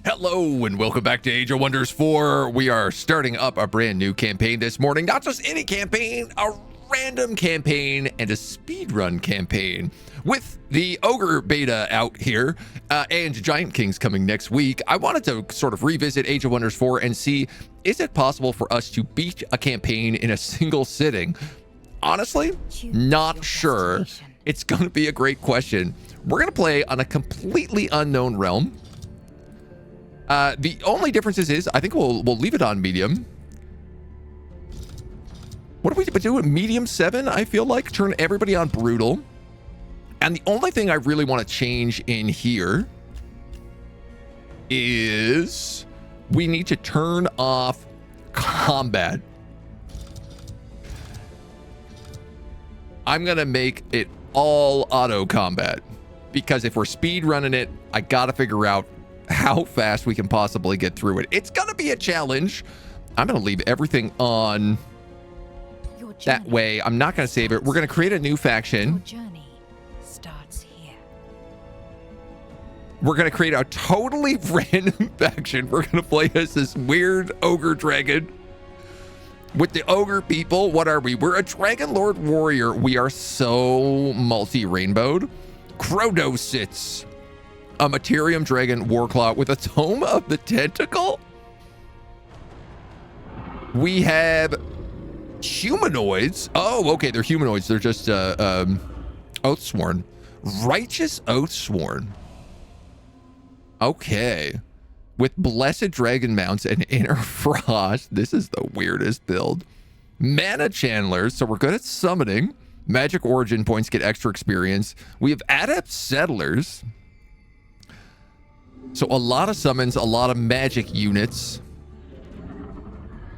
Hello and welcome back to Age of Wonders 4. We are starting up a brand new campaign this morning. Not just any campaign, a random campaign and a speedrun campaign. With the Ogre Beta out here and Giant Kings coming next week, I wanted to sort of revisit Age of Wonders 4 and see, is it possible for us to beat a campaign in a single sitting? Honestly, not sure. It's going to be a great question. We're going to play on a completely unknown realm. The only difference is I think we'll leave it on medium. What do we do? Medium 7, I feel like. Turn everybody on brutal. And the only thing I really want to change in here is we need to turn off combat. I'm going to make it all auto combat because if we're speed running it, I got to figure out how fast we can possibly get through it. It's gonna be a challenge. I'm gonna leave everything on that way. I'm not gonna save it. We're gonna create a new faction. Your journey starts here. We're gonna create a totally random faction. We're gonna play as this weird ogre dragon with the ogre people. What are we? We're a dragon lord warrior. We are so multi-rainbowed. Krodo sits. A Materium Dragon Warclaw with a Tome of the Tentacle. We have humanoids. Oh, okay, they're humanoids. They're just Oathsworn. Righteous Oathsworn. Okay. With Blessed Dragon Mounts and Inner Frost. This is the weirdest build. Mana Channelers, so we're good at summoning. Magic Origin points get extra experience. We have Adept Settlers. So a lot of summons, a lot of magic units,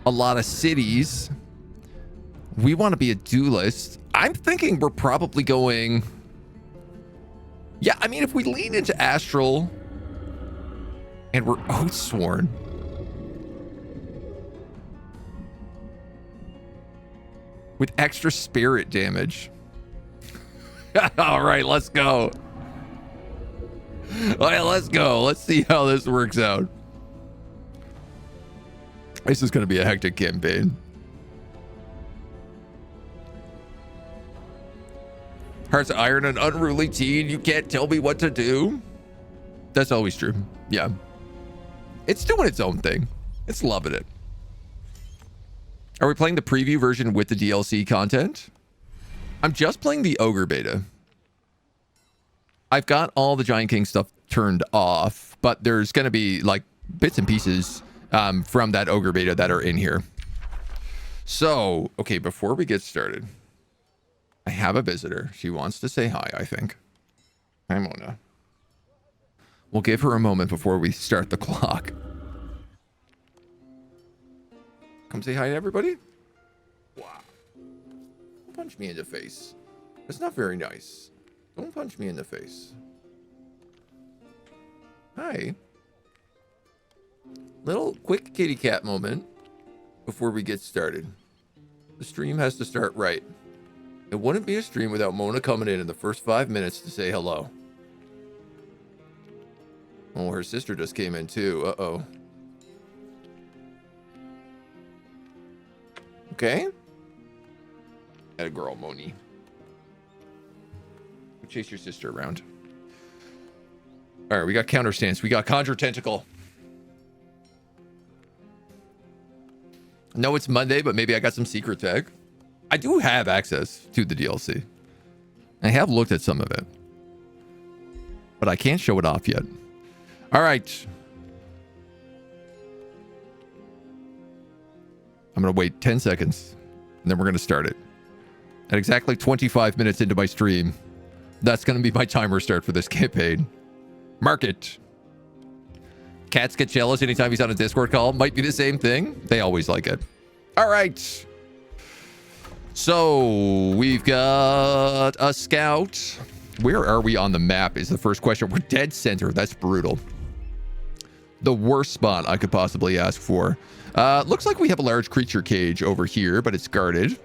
a lot of cities. We want to be a duelist. I'm thinking we're probably going... Yeah, I mean, if we lean into Astral and we're Oathsworn. With extra spirit damage. All right, let's go. All right, let's go. Let's see how this works out. This is going to be a hectic campaign. Hearts of Iron, an unruly teen. You can't tell me what to do. That's always true. Yeah. It's doing its own thing. It's loving it. Are we playing the preview version with the DLC content? I'm just playing the Ogre Beta. I've got all the Giant King stuff turned off, but there's going to be like bits and pieces from that Ogre Beta that are in here. So, okay, before we get started, I have a visitor. She wants to say hi, I think. Hi, Mona. We'll give her a moment before we start the clock. Come say hi to everybody. Wow. Don't punch me in the face. That's not very nice. Don't punch me in the face. Hi. Little quick kitty cat moment before we get started. The stream has to start right. It wouldn't be a stream without Mona coming in the first 5 minutes to say hello. Oh, her sister just came in too. Uh-oh. Okay. Had a girl, Moni. Chase your sister around. All right, we got counter stance. We got conjure tentacle. No, it's Monday, but maybe I got some secret tag. I do have access to the DLC. I have looked at some of it, but I can't show it off yet. All right. I'm going to wait 10 seconds, and then we're going to start it. At exactly 25 minutes into my stream, that's going to be my timer start for this campaign. Mark it. Cats get jealous anytime he's on a Discord call. Might be the same thing. They always like it. All right. So we've got a scout. Where are we on the map is the first question. We're dead center. That's brutal. The worst spot I could possibly ask for. Looks like we have a large creature cage over here, but it's guarded.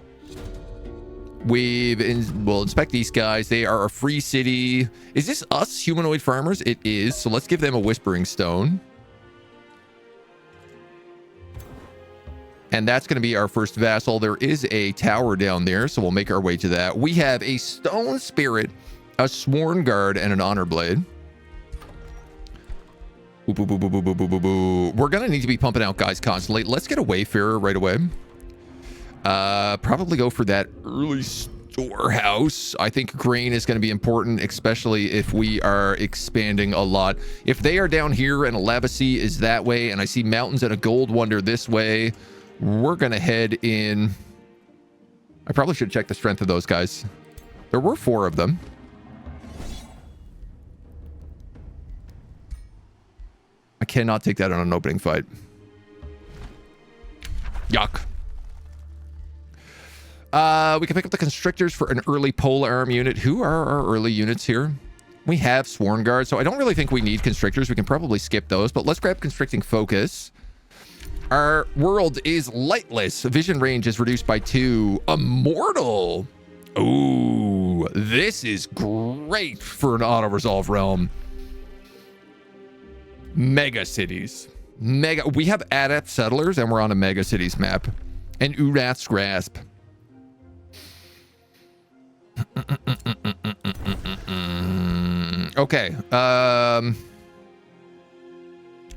We'll inspect these guys. They are a free city. Is this us humanoid farmers? It is. So let's give them a whispering stone. And that's going to be our first vassal. There is a tower down there, so we'll make our way to that. We have a stone spirit, a sworn guard, and an honor blade. We're going to need to be pumping out guys constantly. Let's get a wayfarer right away. Probably go for that early storehouse. I think grain is going to be important, especially if we are expanding a lot. If they are down here and a lava sea is that way, and I see mountains and a gold wonder this way, we're going to head in. I probably should check the strength of those guys. There were 4 of them. I cannot take that on an opening fight. Yuck. We can pick up the constrictors for an early pole arm unit. Who are our early units here? We have sworn guard, so I don't really think we need constrictors. We can probably skip those, but let's grab constricting focus. Our world is lightless. Vision range is reduced by 2. Immortal. Ooh, this is great for an auto-resolve realm. Mega cities. We have adept settlers, and we're on a mega cities map. And Urath's grasp. Okay.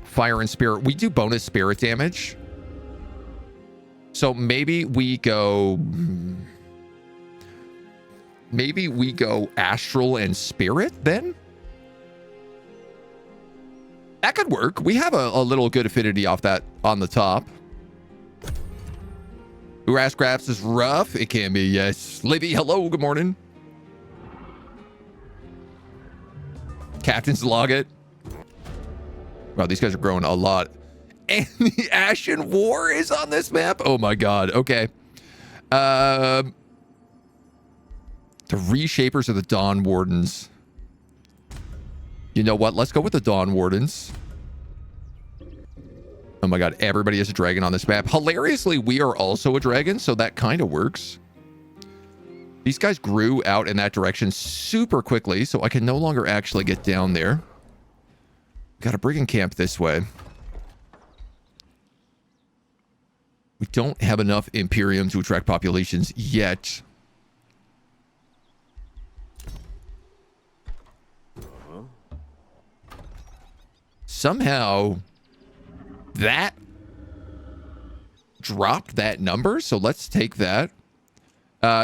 Fire and spirit. We do bonus spirit damage. So maybe we go astral and spirit then? That could work. We have a little good affinity off that on the top. Urath's grasp is rough. It can be, yes. Libby, hello, good morning. Captain's log it. Wow, these guys are growing a lot. And the Ashen War is on this map. Oh my god. Okay. The Reshapers of the Dawn Wardens. You know what? Let's go with the Dawn Wardens. Oh my god, everybody is a dragon on this map. Hilariously, we are also a dragon, so that kind of works. These guys grew out in that direction super quickly, so I can no longer actually get down there. Got a brigand camp this way. We don't have enough Imperium to attract populations yet. Somehow that dropped that number, so let's take that.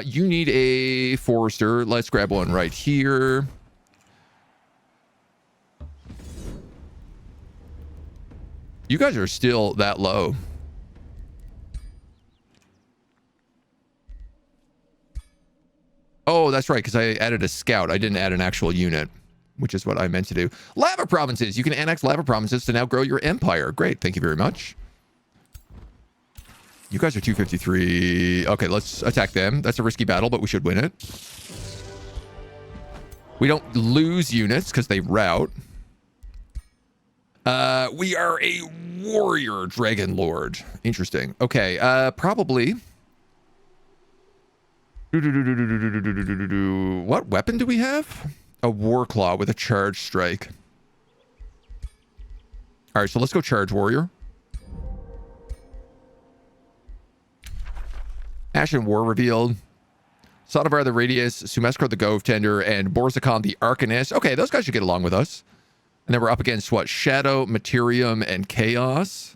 You need a forester. Let's grab one right here. You guys are still that low. Oh, that's right, because I added a scout. I didn't add an actual unit, which is what I meant to do. Lava provinces. You can annex lava provinces to now grow your empire. Great. Thank you very much. You guys are 253. Okay, let's attack them. That's a risky battle, but we should win it. We don't lose units because they rout. We are a warrior dragon lord. Interesting. Okay, probably. What weapon do we have? A war claw with a charge strike. All right, so let's go charge warrior. Ashen War revealed. Sotovar the Radius, Sumeskar the Gove Tender, and Borzakon the Arcanist. Okay, those guys should get along with us. And then we're up against what? Shadow, Materium, and Chaos.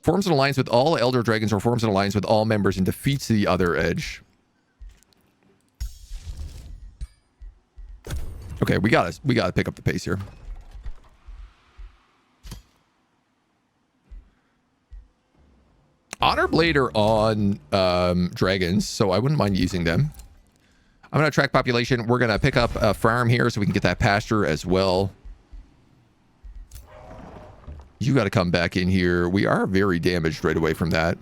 Forms an alliance with all Elder Dragons or forms an alliance with all members and defeats the other edge. Okay, we gotta pick up the pace here. Honor Blade are on dragons, so I wouldn't mind using them. I'm going to track population. We're going to pick up a farm here so we can get that pasture as well. You got to come back in here. We are very damaged right away from that.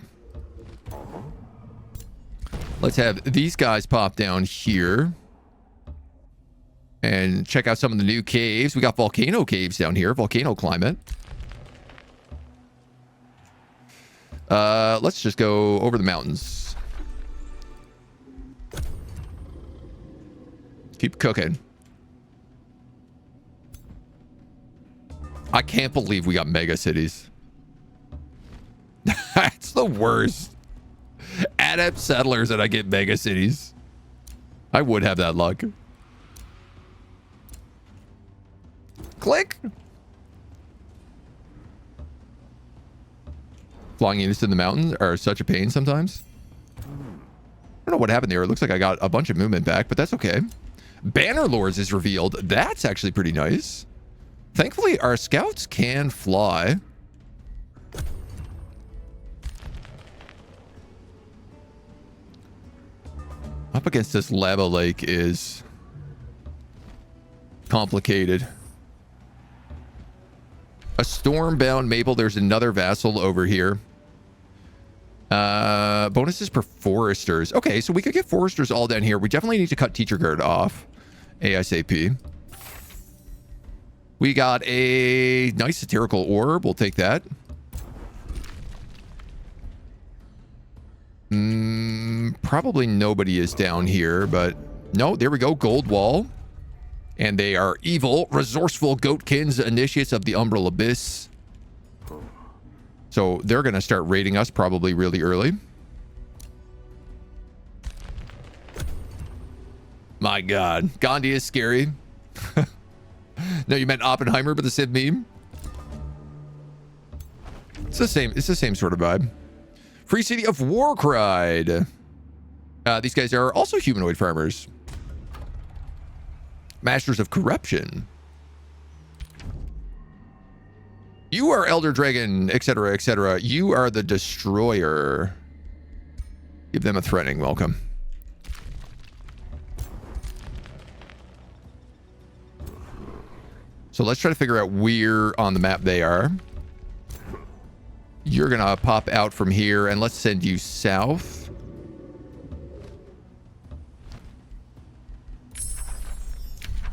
Let's have these guys pop down here. And check out some of the new caves. We got volcano caves down here. Volcano climate. Let's just go over the mountains. Keep cooking. I can't believe we got mega cities. It's the worst. Adept settlers and I get mega cities. I would have that luck. Click. Flying units in the mountains are such a pain sometimes. I don't know what happened there. It looks like I got a bunch of movement back, but that's okay. Banner Lords is revealed. That's actually pretty nice. Thankfully, our scouts can fly. Up against this lava lake is complicated. A stormbound maple. There's another vassal over here. Bonuses per foresters. Okay, so we could get foresters all down here. We definitely need to cut teacher guard off ASAP. We got a nice satirical orb. We'll take that. Probably nobody is down here, but no, there we go. Gold wall. And they are evil, resourceful goatkins, initiates of the Umbral Abyss. So they're going to start raiding us probably really early. My God. Gandhi is scary. No, you meant Oppenheimer, but the Civ meme. It's the same sort of vibe. Free City of Warcried. These guys are also humanoid farmers. Masters of Corruption. You are Elder Dragon, etc., etc. You are the Destroyer. Give them a threatening welcome. So let's try to figure out where on the map they are. You're going to pop out from here, and let's send you south.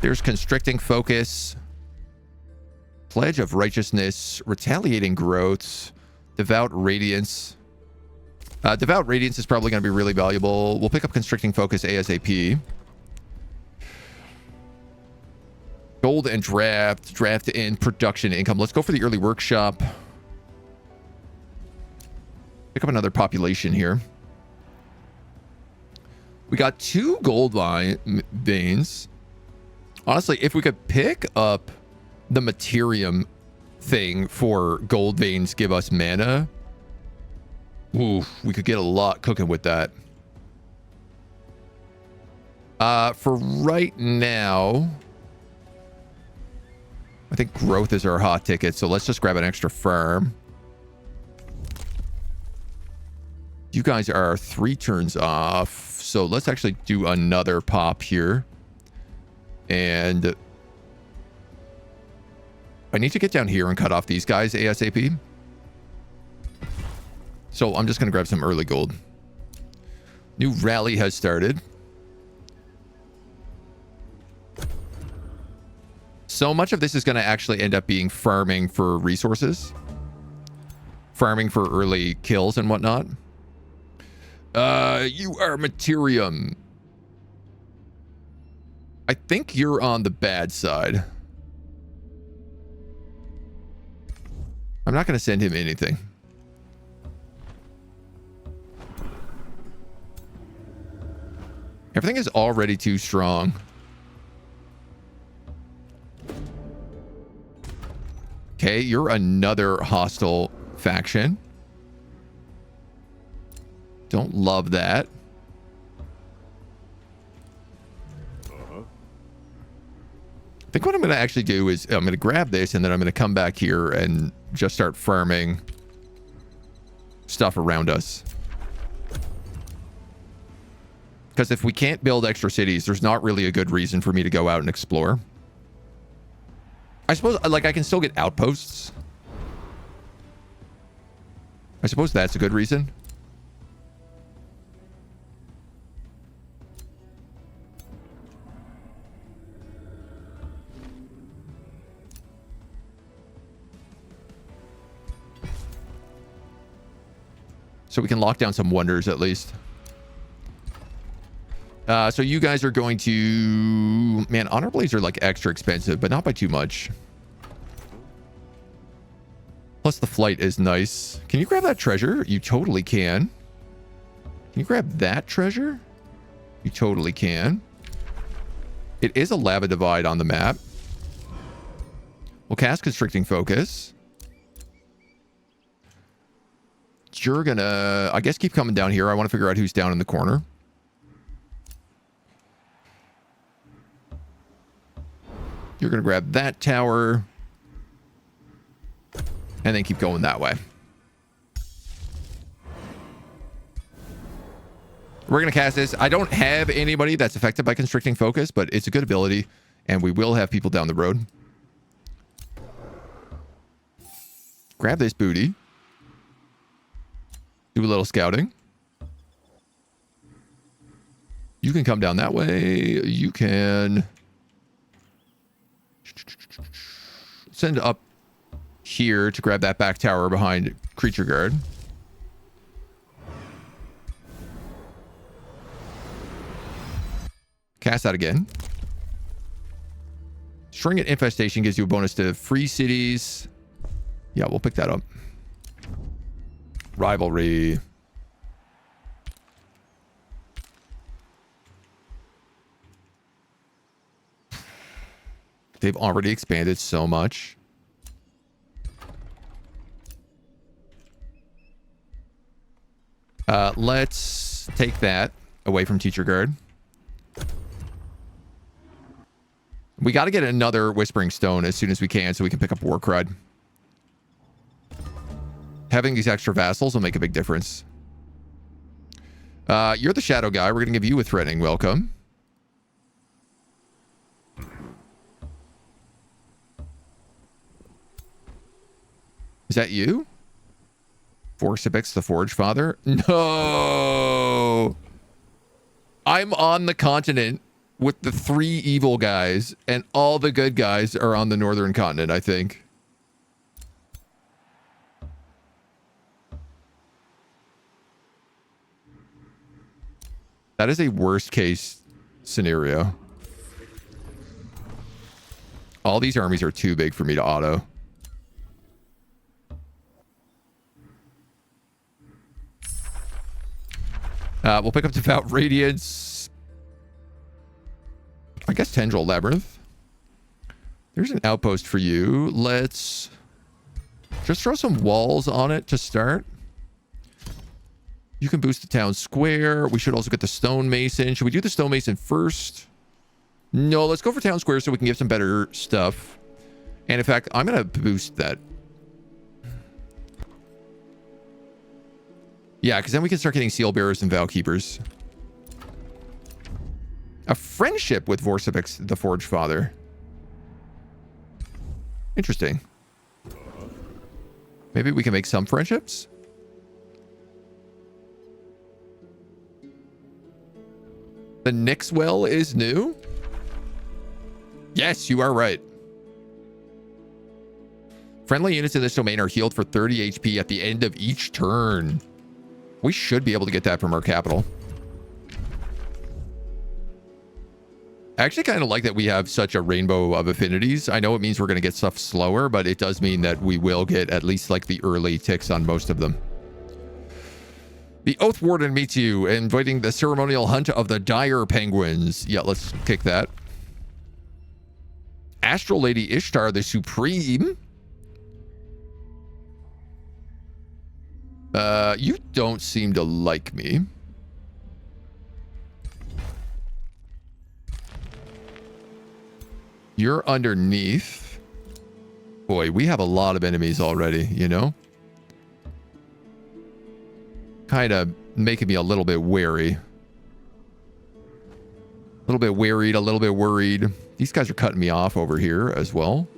There's Constricting Focus, Pledge of Righteousness, Retaliating Growths, Devout Radiance. Devout Radiance is probably going to be really valuable. We'll pick up Constricting Focus ASAP. Gold and draft. Draft in production income. Let's go for the early workshop. Pick up another population here. We got 2 gold veins. Honestly, if we could pick up the Materium thing for gold veins give us mana, ooh, we could get a lot cooking with that. For right now, I think growth is our hot ticket, so let's just grab an extra farm. You guys are 3 turns off, so let's actually do another pop here. And I need to get down here and cut off these guys ASAP. So I'm just going to grab some early gold. New rally has started. So much of this is going to actually end up being farming for resources. Farming for early kills and whatnot. You are Materium. I think you're on the bad side. I'm not going to send him anything. Everything is already too strong. Okay, you're another hostile faction. Don't love that. I think what I'm going to actually do is I'm going to grab this and then I'm going to come back here and just start farming stuff around us. Because if we can't build extra cities, there's not really a good reason for me to go out and explore. I suppose, like, I can still get outposts. I suppose that's a good reason. So we can lock down some wonders at least. So you guys are going to... Man, honor blades are like extra expensive, but not by too much. Plus the flight is nice. Can you grab that treasure? You totally can. Can you grab that treasure? You totally can. It is a lava divide on the map. We'll cast Constricting Focus. You're gonna, I guess, keep coming down here. I want to figure out who's down in the corner. You're gonna grab that tower. And then keep going that way. We're going to cast this. I don't have anybody that's affected by Constricting Focus, but it's a good ability. And we will have people down the road. Grab this booty. Do a little scouting. You can come down that way. You can send up here to grab that back tower behind Creature Guard. Cast that again. String and Infestation gives you a bonus to free cities. Yeah, we'll pick that up. Rivalry. They've already expanded so much. Let's take that away from Teacher Guard. We got to get another Whispering Stone as soon as we can so we can pick up War Crud. Having these extra vassals will make a big difference. You're the Shadow guy. We're going to give you a Threatening Welcome. Is that you? Vorsibix, the Forge Father? No! I'm on the continent with the 3 evil guys, and all the good guys are on the northern continent, I think. That is a worst case scenario. All these armies are too big for me to auto. We'll pick up Devout Radiance. I guess Tendril Labyrinth. There's an outpost for you. Let's just throw some walls on it to start. You can boost the town square. We should also get the stonemason. Should we do the stonemason first? No, let's go for town square so we can get some better stuff. And in fact, I'm going to boost that. Yeah, because then we can start getting seal bearers and vow keepers. A friendship with Vorsibix, the Forge Father. Interesting. Maybe we can make some friendships. The Nyx Well is new? Yes, you are right. Friendly units in this domain are healed for 30 HP at the end of each turn. We should be able to get that from our capital. I actually kind of like that we have such a rainbow of affinities. I know it means we're going to get stuff slower, but it does mean that we will get at least like the early ticks on most of them. The Oath Warden meets you, inviting the ceremonial hunt of the dire penguins. Yeah, let's kick that. Astral Lady Ishtar, the Supreme. You don't seem to like me. You're underneath. Boy, we have a lot of enemies already, you know? Kind of making me a little bit wary. A little bit worried, a little bit worried. These guys are cutting me off over here as well.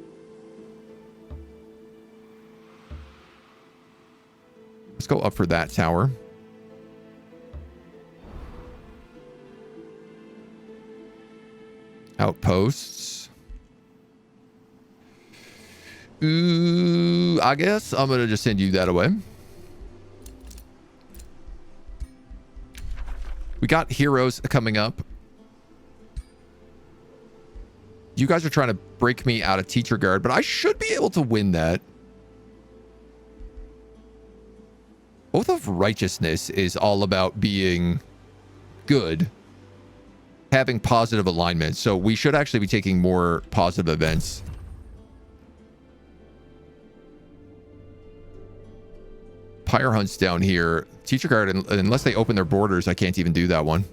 Let's go up for that tower. Outposts. Ooh, I guess I'm going to just send you that away. We got heroes coming up. You guys are trying to break me out of Teacher Guard, but I should be able to win that. Oath of Righteousness is all about being good, having positive alignment. So we should actually be taking more positive events. Pyre hunts down here. Teacher guard, unless they open their borders, I can't even do that one.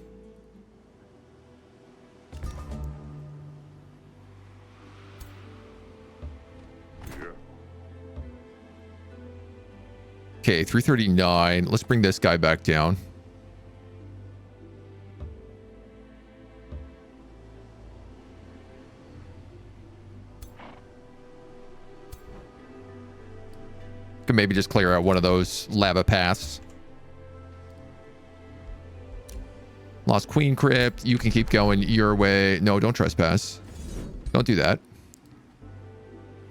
Okay, 339. Let's bring this guy back down. Can maybe just clear out one of those lava paths. Lost Queen Crypt. You can keep going your way. No, don't trespass. Don't do that.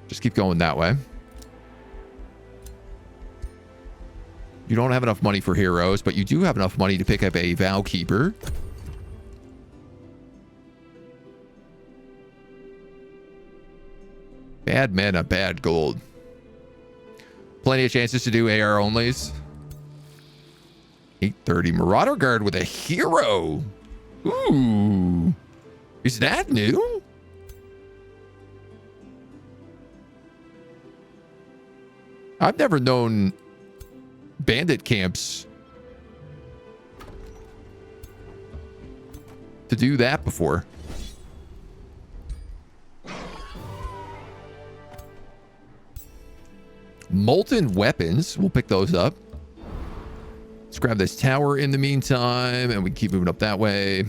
Just keep going that way. You don't have enough money for heroes, but you do have enough money to pick up a Vow Keeper. Bad mana, bad gold. Plenty of chances to do AR onlys. 830. Marauder Guard with a hero. Ooh. Is that new? I've never known bandit camps to do that before. Molten weapons. We'll pick those up. Let's grab this tower in the meantime, and we keep moving up that way.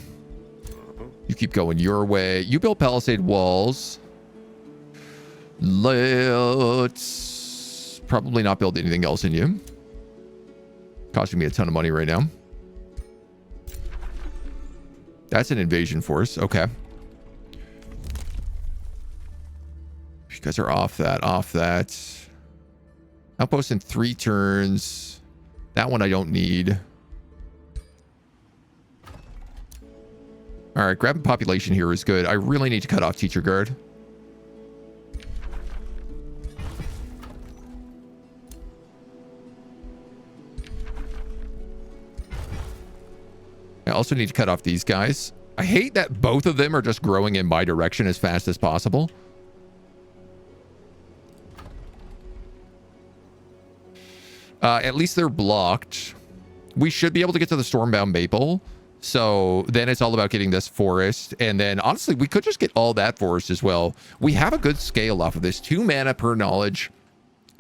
You keep going your way. You build palisade walls. Let's probably not build anything else in you. Costing me a ton of money right now. That's an invasion force. Okay. You guys are off that, off that. Outpost in 3 turns. That one I don't need. All right, grabbing population here is good. I really need to cut off teacher guard. I also need to cut off these guys. I hate that both of them are just growing in my direction as fast as possible. At least they're blocked. We should be able to get to the Stormbound Maple. So then it's all about getting this forest. And then honestly, we could just get all that forest as well. We have a good scale off of this. 2 mana per knowledge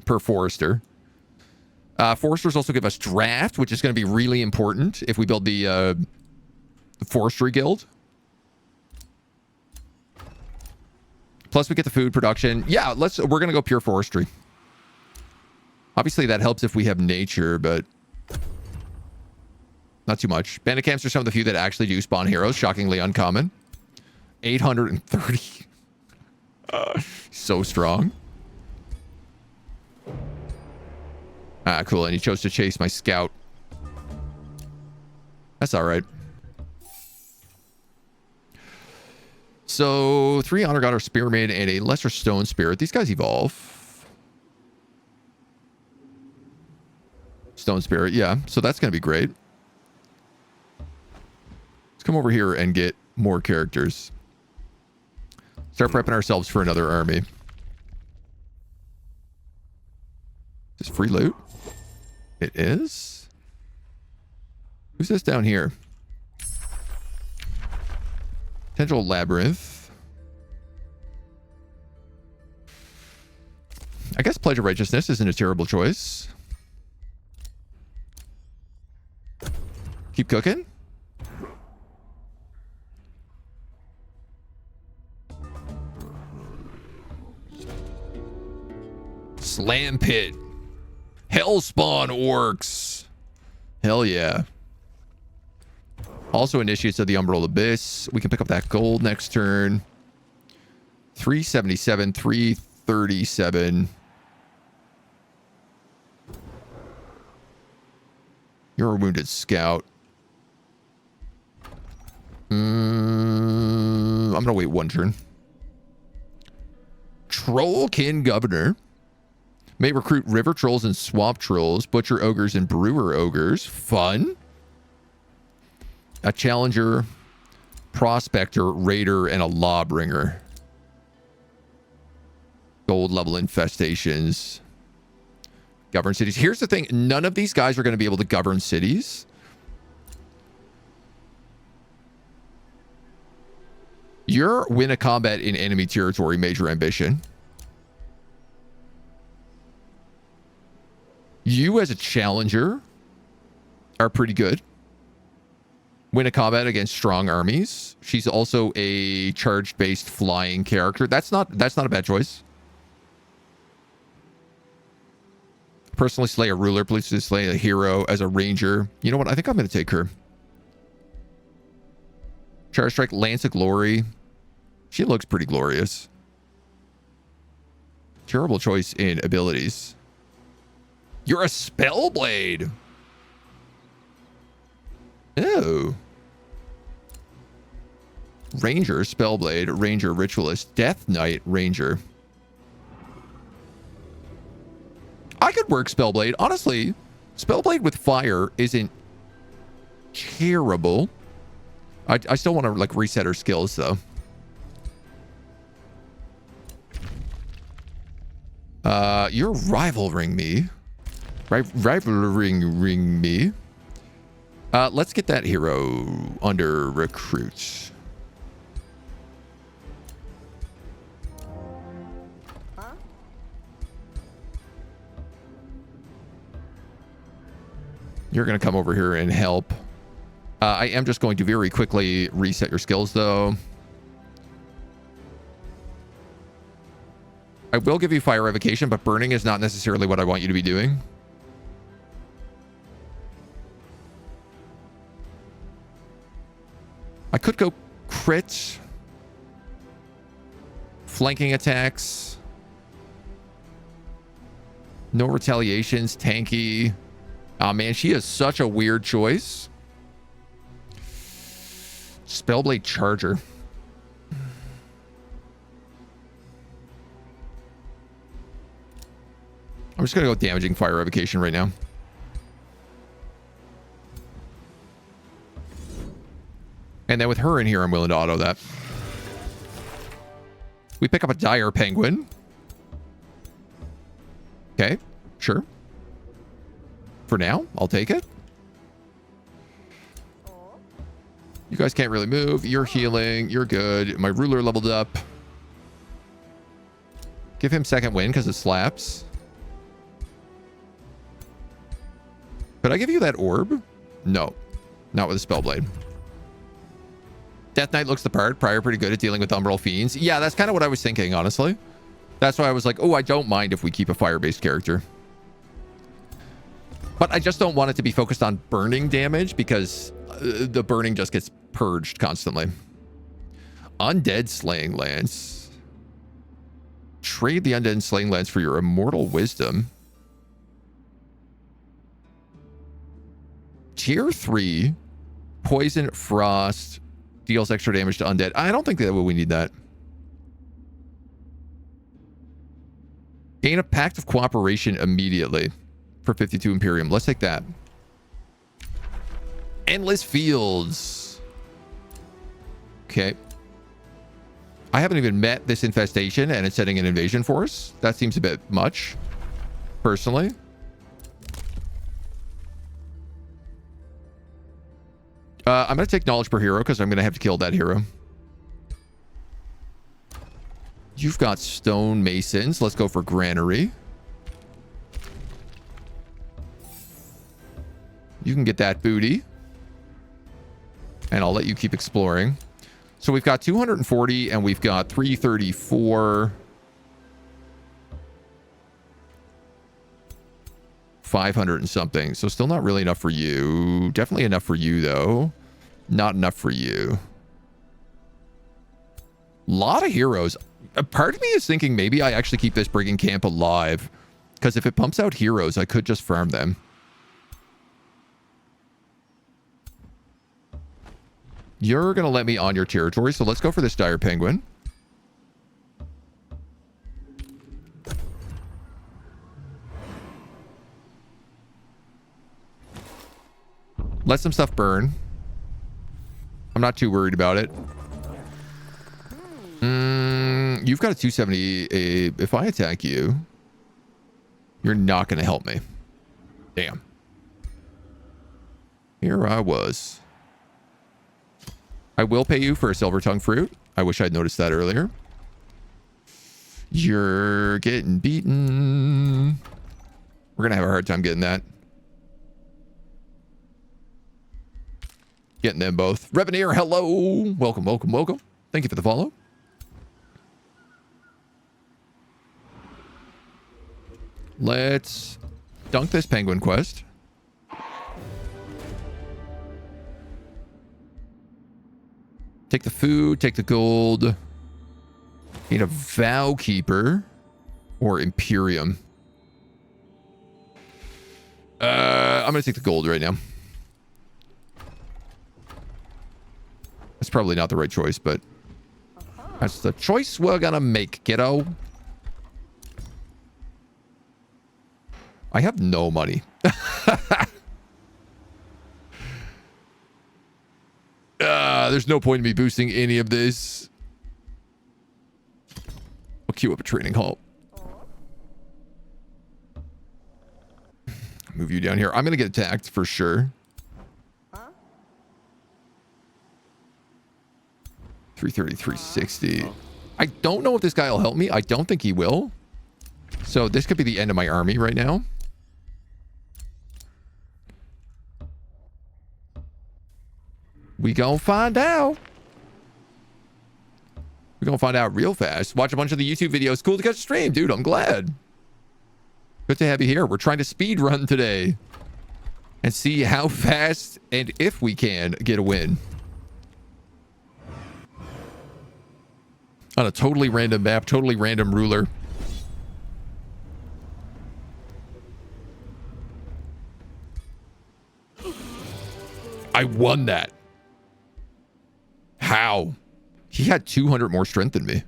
per forester. Foresters also give us draft, which is going to be really important if we build the forestry guild. Plus we get the food production. Yeah, we're going to go pure forestry. Obviously that helps if we have nature, but not too much. Bandit camps are some of the few that actually do spawn heroes. Shockingly uncommon. 830. So strong. Ah, cool. And he chose to chase my scout. That's all right. So 3 Honor God or Spearman and a Lesser Stone Spirit. These guys evolve. Stone Spirit, yeah. So that's going to be great. Let's come over here and get more characters. Start prepping ourselves for another army. Is this free loot? It is? Who's this down here? Potential Labyrinth. I guess Pledge of Righteousness isn't a terrible choice. Keep cooking. Slam Pit. Hellspawn Orcs. Hell yeah. Also Initiates of the Umbral Abyss. We can pick up that gold next turn. 377, 337. You're a wounded scout. I'm going to wait 1 turn. Trollkin Governor. May recruit river trolls and swamp trolls, butcher ogres and brewer ogres. Fun. A challenger, prospector, raider, and a lawbringer. Gold level infestations. Govern cities. Here's the thing. None of these guys are going to be able to govern cities. Your win a combat in enemy territory, major ambition. You as a challenger are pretty good. Win a combat against strong armies. She's also a charge-based flying character. That's not a bad choice. Personally slay a ruler. Please slay a hero as a ranger. You know what? I think I'm going to take her. Charge strike, Lance of Glory. She looks pretty glorious. Terrible choice in abilities. You're a Spellblade. Oh. Ranger, Spellblade, Ranger, Ritualist, Death Knight, Ranger. I could work Spellblade. Honestly, Spellblade with fire isn't terrible. I still want to like reset her skills though. You're rivaling me. Rivaling me. Let's get that hero under recruit. You're going to come over here and help. I am just going to very quickly reset your skills, though. I will give you fire revocation, but burning is not necessarily what I want you to be doing. I could go crit. Flanking attacks. No retaliations. Tanky. Oh, man, she is such a weird choice. Spellblade Charger. I'm just going to go damaging fire revocation right now. And then with her in here, I'm willing to auto that. We pick up a dire penguin. Okay, sure. For now, I'll take it. You guys can't really move. You're healing. You're good. My ruler leveled up. Give him second win because it slaps. Could I give you that orb? No. Not with a Spellblade. Death Knight looks the part. Prior pretty good at dealing with Umbral Fiends. Yeah, that's kind of what I was thinking, honestly. That's why I was like, oh, I don't mind if we keep a fire-based character. But I just don't want it to be focused on burning damage because the burning just gets purged constantly. Undead Slaying Lance. Trade the Undead Slaying Lance for your Immortal Wisdom. Tier 3. Poison, Frost. Deals extra damage to undead. I don't think that we need that. Gain a Pact of Cooperation immediately. For 52 Imperium. Let's take that. Endless Fields. Okay. I haven't even met this infestation and it's setting an invasion force. That seems a bit much, personally. I'm going to take knowledge per hero because I'm going to have to kill that hero. You've got stone masons. Let's go for granary. You can get that booty. And I'll let you keep exploring. So we've got 240 and we've got 334. 500 and something. So still not really enough for you. Definitely enough for you, though. Not enough for you. Lot of heroes. A part of me is thinking maybe I actually keep this brigand camp alive. Because if it pumps out heroes, I could just farm them. You're going to let me on your territory, so let's go for this dire penguin. Let some stuff burn. I'm not too worried about it. You've got a 270. If I attack you, you're not going to help me. Damn. Here I was. I will pay you for a silver tongue fruit. I wish I'd noticed that earlier. You're getting beaten. We're going to have a hard time getting that. Getting them both. Reveneer, hello. Welcome, welcome, welcome. Thank you for the follow. Let's dunk this penguin quest. Take the food, take the gold. Need a vow keeper or Imperium. I'm gonna take the gold right now. That's probably not the right choice, but that's the choice we're gonna make, kiddo. I have no money. There's no point in me boosting any of this. I'll queue up a training hall. Move you down here. I'm going to get attacked for sure. 330, 360. I don't know if this guy will help me. I don't think he will. So this could be the end of my army right now. We gonna find out. We're gonna find out real fast. Watch a bunch of the YouTube videos. Cool to catch a stream, dude. I'm glad. Good to have you here. We're trying to speed run today and see how fast and if we can get a win on a totally random map, totally random ruler. I won that. How? He had 200 more strength than me.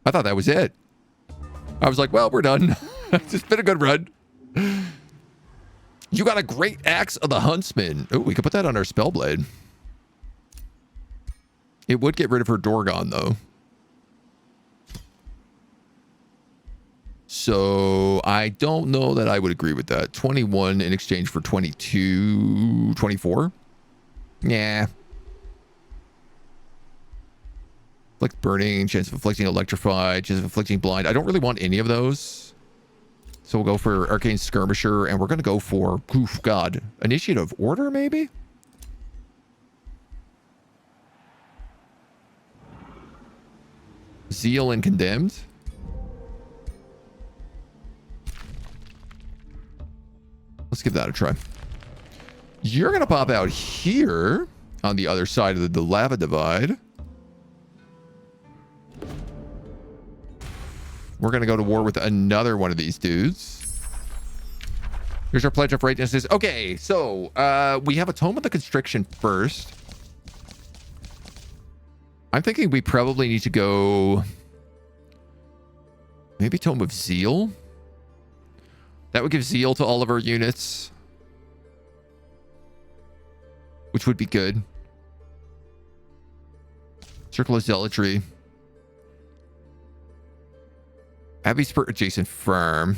I thought that was it. I was like, well, we're done. It's been a good run. You got a great axe of the huntsman. Oh, we could put that on our spellblade. It would get rid of her Dorgon, though. So I don't know that I would agree with that. 21 in exchange for 22, 24. Yeah. Like burning, chance of inflicting electrified, chance of inflicting blind. I don't really want any of those. So we'll go for Arcane Skirmisher, and we're going to go for, oof, God, Initiative Order, maybe? Zeal and Condemned. Let's give that a try. You're going to pop out here on the other side of the lava divide. We're going to go to war with another one of these dudes. Here's our Pledge of Righteousness. Okay, so we have a Tome of the Constriction first. I'm thinking we probably need to go... maybe Tome of Zeal? That would give Zeal to all of our units. Which would be good. Circle of Zealotry. Abbey Spur adjacent farm.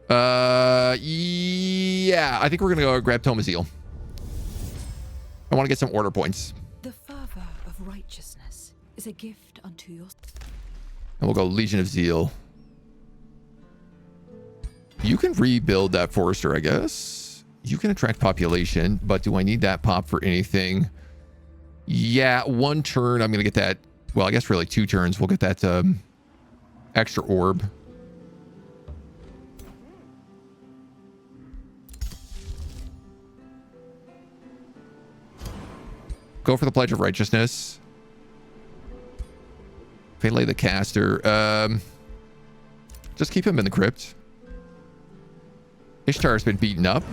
Yeah, I think we're gonna go grab Tome of Zeal. I want to get some order points. The fervor of righteousness is a gift unto your... And we'll go Legion of Zeal. You can rebuild that Forester, I guess. You can attract population, but do I need that pop for anything? Yeah, one turn. I'm going to get that. Well, I guess really 2 turns. We'll get that extra orb. Go for the Pledge of Righteousness. Finlay the Caster. Just keep him in the crypt. Ishtar's been beaten up.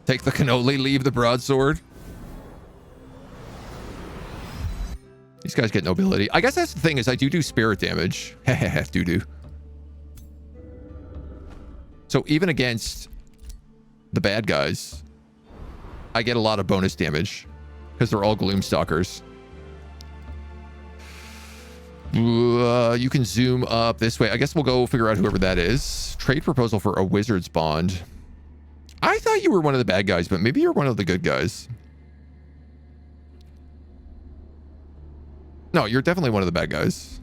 Take the cannoli, leave the broadsword. These guys get nobility. I guess that's the thing is I do spirit damage. do. So even against the bad guys, I get a lot of bonus damage because they're all Gloomstalkers. You can zoom up this way. I guess we'll go figure out whoever that is. Trade proposal for a wizard's bond. I thought you were one of the bad guys, but maybe you're one of the good guys. No, you're definitely one of the bad guys.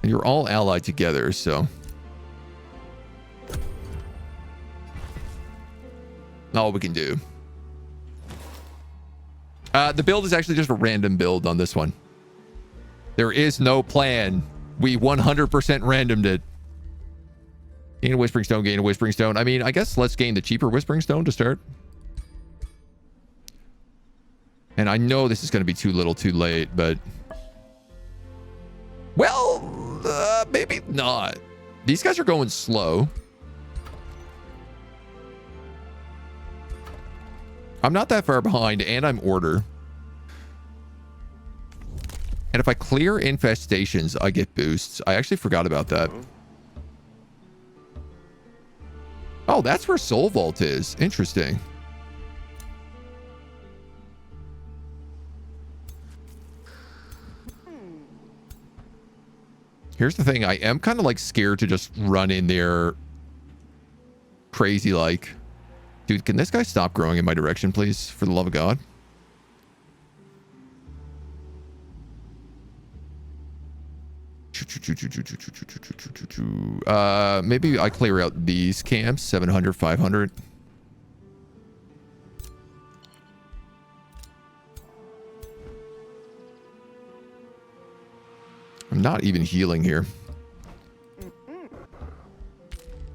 And you're all allied together, so. Not all we can do. The build is actually just a random build on this one. There is no plan. We 100% randomed it. Gain a Whispering Stone, gain a Whispering Stone. I mean, I guess let's gain the cheaper Whispering Stone to start. And I know this is going to be too little too late, but... Well, maybe not. These guys are going slow. I'm not that far behind, and I'm order. And if I clear infestations, I get boosts. I actually forgot about that. Oh, that's where Soul Vault is. Interesting. Here's the thing. I am kind of like scared to just run in there crazy like. Dude, can this guy stop growing in my direction, please? For the love of God. Maybe I clear out these camps. 700, 500. I'm not even healing here.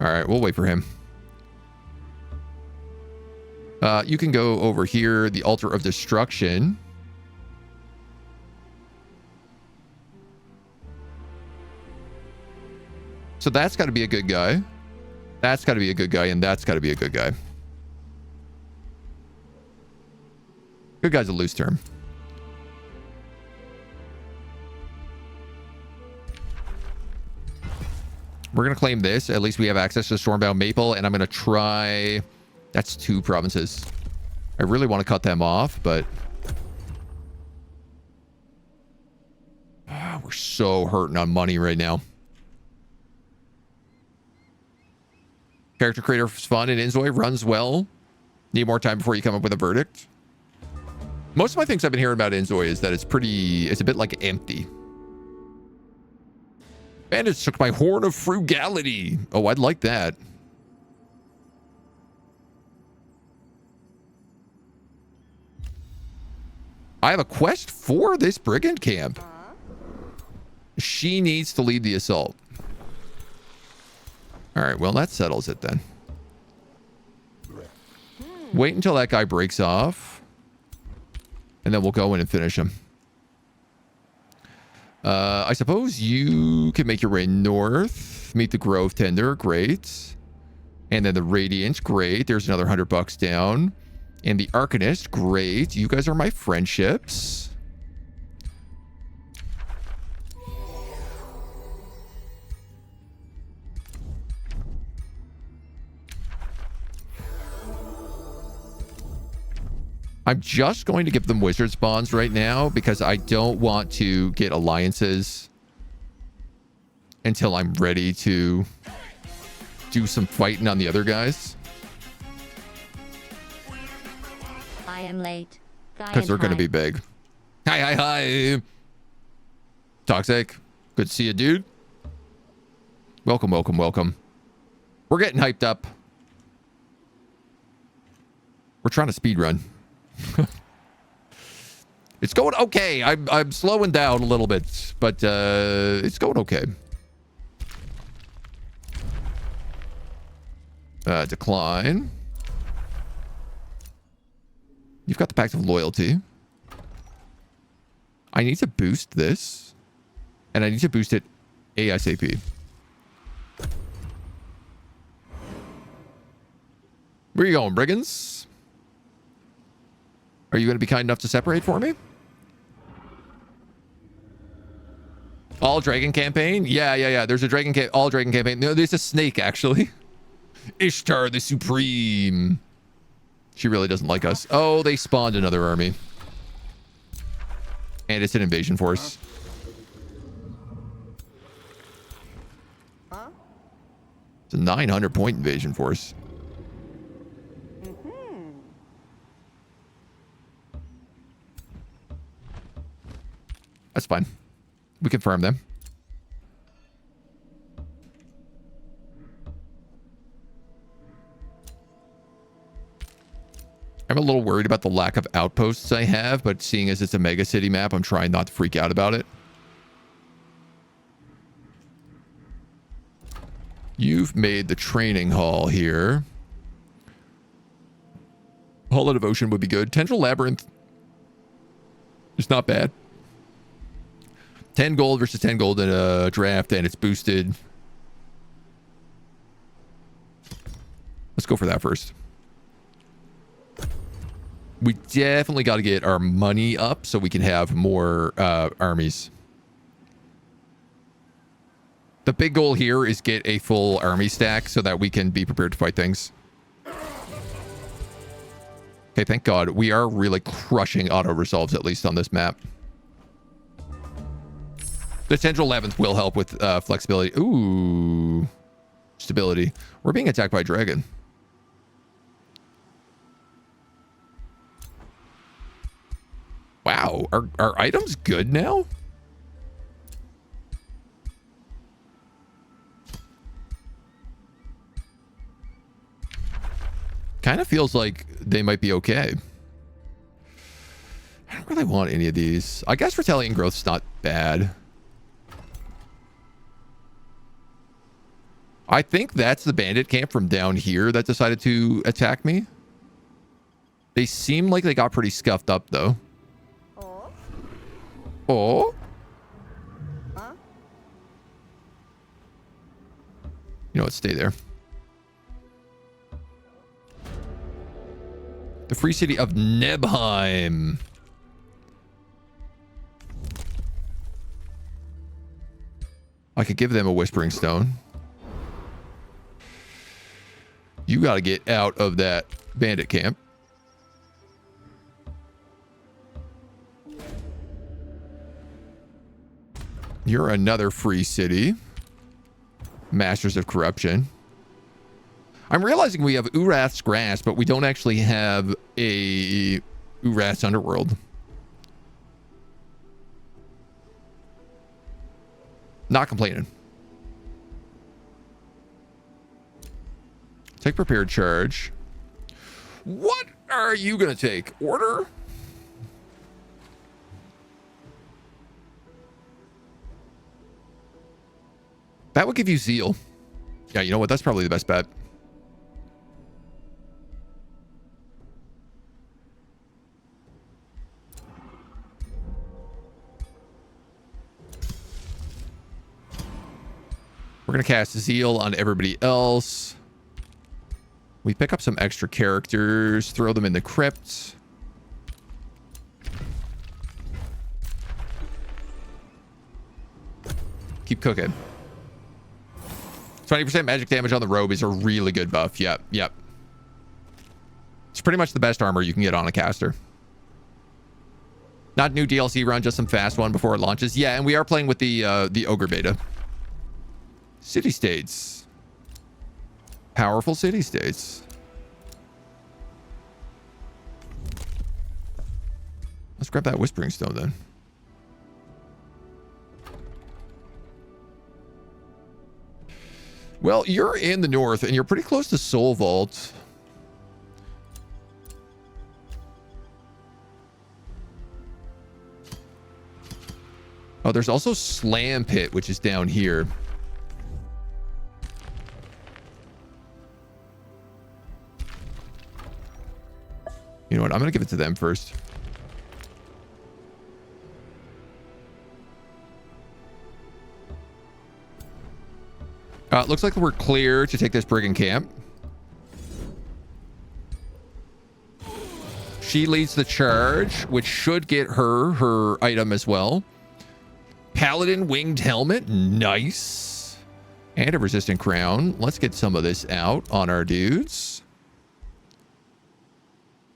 All right, we'll wait for him. You can go over here, the Altar of Destruction. So that's got to be a good guy. That's got to be a good guy, and that's got to be a good guy. Good guy's a loose term. We're going to claim this. At least we have access to Stormbound Maple, and I'm going to try... That's 2 provinces. I really want to cut them off, but... we're so hurting on money right now. Character creator is fun, and Inzoi runs well. Need more time before you come up with a verdict. Most of my things I've been hearing about Inzoi is that it's a bit like empty. Bandits took my horn of frugality. Oh, I'd like that. I have a quest for this brigand camp. She needs to lead the assault. All right, well, that settles it then. Wait until that guy breaks off. And then we'll go in and finish him. I suppose you can make your way north. Meet the Grove Tender. Great. And then the Radiant. Great. There's another $100 down. And the Arcanist. Great. You guys are my friendships. I'm just going to give them Wizard's Bonds right now because I don't want to get alliances until I'm ready to do some fighting on the other guys. I am late. Because they're going to be big. Hi. Toxic. Good to see you, dude. Welcome. We're getting hyped up. We're trying to speedrun. It's going okay. I'm slowing down a little bit, but it's going okay. Decline. You've got the Pact of Loyalty. I need to boost this, and I need to boost it ASAP. Where are you going, brigands? Are you going to be kind enough to separate for me? All dragon campaign? Yeah. There's a dragon all dragon campaign. No, there's a snake actually. Ishtar the Supreme. She really doesn't like us. Oh, they spawned another army. And it's an invasion force. It's a 900-point invasion force. That's fine. We can farm them. I'm a little worried about the lack of outposts I have, but seeing as it's a mega city map, I'm trying not to freak out about it. You've made the training hall here. Hall of Devotion would be good. Tendril Labyrinth is not bad. 10 gold versus 10 gold in a draft, and it's boosted. Let's go for that first. We definitely got to get our money up so we can have more armies. The big goal here is get a full army stack so that we can be prepared to fight things. Okay, thank God. We are really crushing auto-resolves, at least on this map. The Tendril 11th will help with flexibility. Ooh. Stability. We're being attacked by a dragon. Wow. Are items good now? Kind of feels like they might be okay. I don't really want any of these. I guess Retaliating Growth's not bad. I think that's the bandit camp from down here that decided to attack me. They seem like they got pretty scuffed up, though. Oh? Huh? You know what? Stay there. The free city of Nebheim. I could give them a Whispering Stone. You got to get out of that bandit camp. You're another free city. Masters of Corruption. I'm realizing we have Urath's Grasp, but we don't actually have a Urath's Underworld. Not complaining. Take Prepared Charge. What are you going to take? Order? That would give you Zeal. Yeah, you know what? That's probably the best bet. We're going to cast Zeal on everybody else. We pick up some extra characters, throw them in the crypt. Keep cooking. 20% magic damage on the robe is a really good buff. Yep. It's pretty much the best armor you can get on a caster. Not new DLC run, just some fast one before it launches. Yeah, and we are playing with the Ogre Beta. City-states. Powerful city-states. Let's grab that Whispering Stone then. Well, you're in the north and you're pretty close to Soul Vault. Oh, there's also Slam Pit, which is down here. You know what? I'm going to give it to them first. Looks like we're clear to take this brigand camp. She leads the charge, which should get her item as well. Paladin winged helmet. Nice. And a resistant crown. Let's get some of this out on our dudes.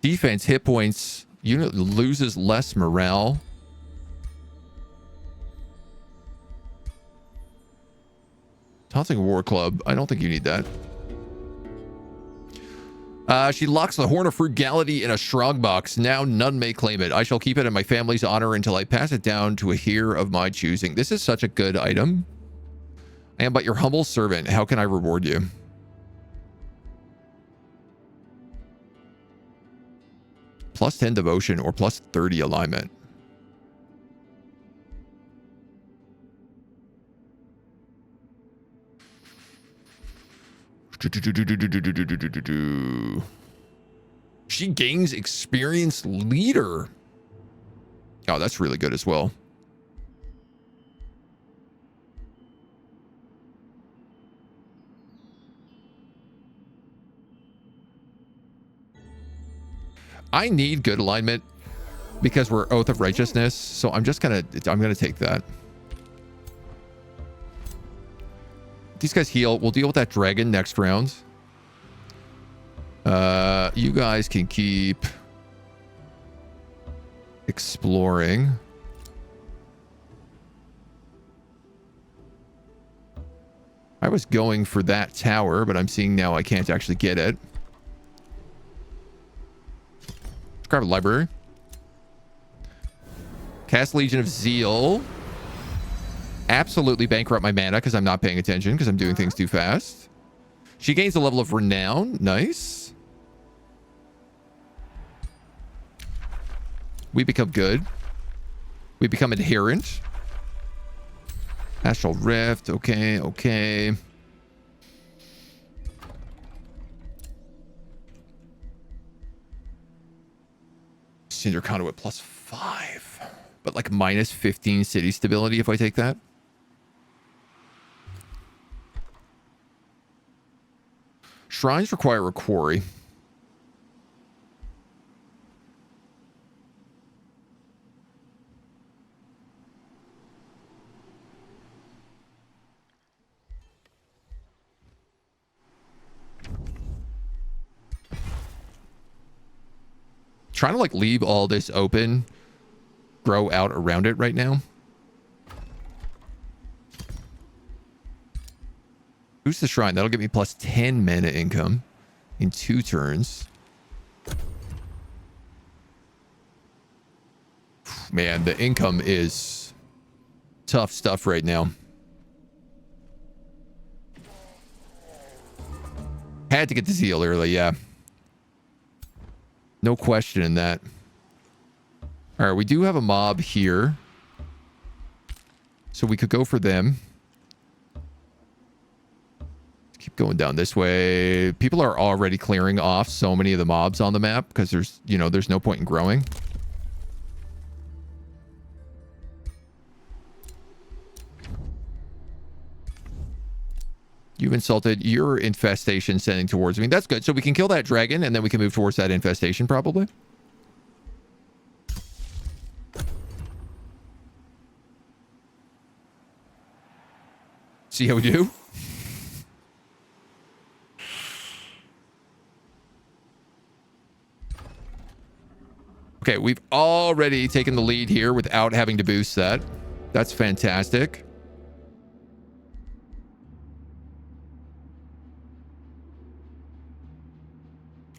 Defense hit points. Unit loses less morale. Taunting War Club. I don't think you need that. She locks the Horn of Frugality in a strong box. Now none may claim it. I shall keep it in my family's honor until I pass it down to a heir of my choosing. This is such a good item. I am but your humble servant. How can I reward you? Plus 10 devotion or plus 30 alignment. She gains experienced leader. Oh, that's really good as well. I need good alignment because we're Oath of Righteousness, so I'm gonna take that. These guys heal. We'll deal with that dragon next round. You guys can keep exploring. I was going for that tower, but I'm seeing now I can't actually get it. Let's grab a library. Cast Legion of Zeal. Absolutely bankrupt my mana because I'm not paying attention because I'm doing things too fast. She gains a level of renown. Nice. We become good. We become adherent. Astral Rift. Okay, okay. Cinder Conduit plus 5. But like minus 15 city stability if I take that. Shrines require a quarry. Trying to like leave all this open, grow out around it right now. Boost the shrine. That'll give me plus 10 mana income in 2 turns. Man, the income is tough stuff right now. Had to get the zeal early, yeah. No question in that. All right, we do have a mob here. So we could go for them. Keep going down this way. People are already clearing off so many of the mobs on the map because there's no point in growing. You've insulted your infestation sending towards me. That's good. So we can kill that dragon and then we can move towards that infestation probably. See how we do? Okay, we've already taken the lead here without having to boost that. That's fantastic.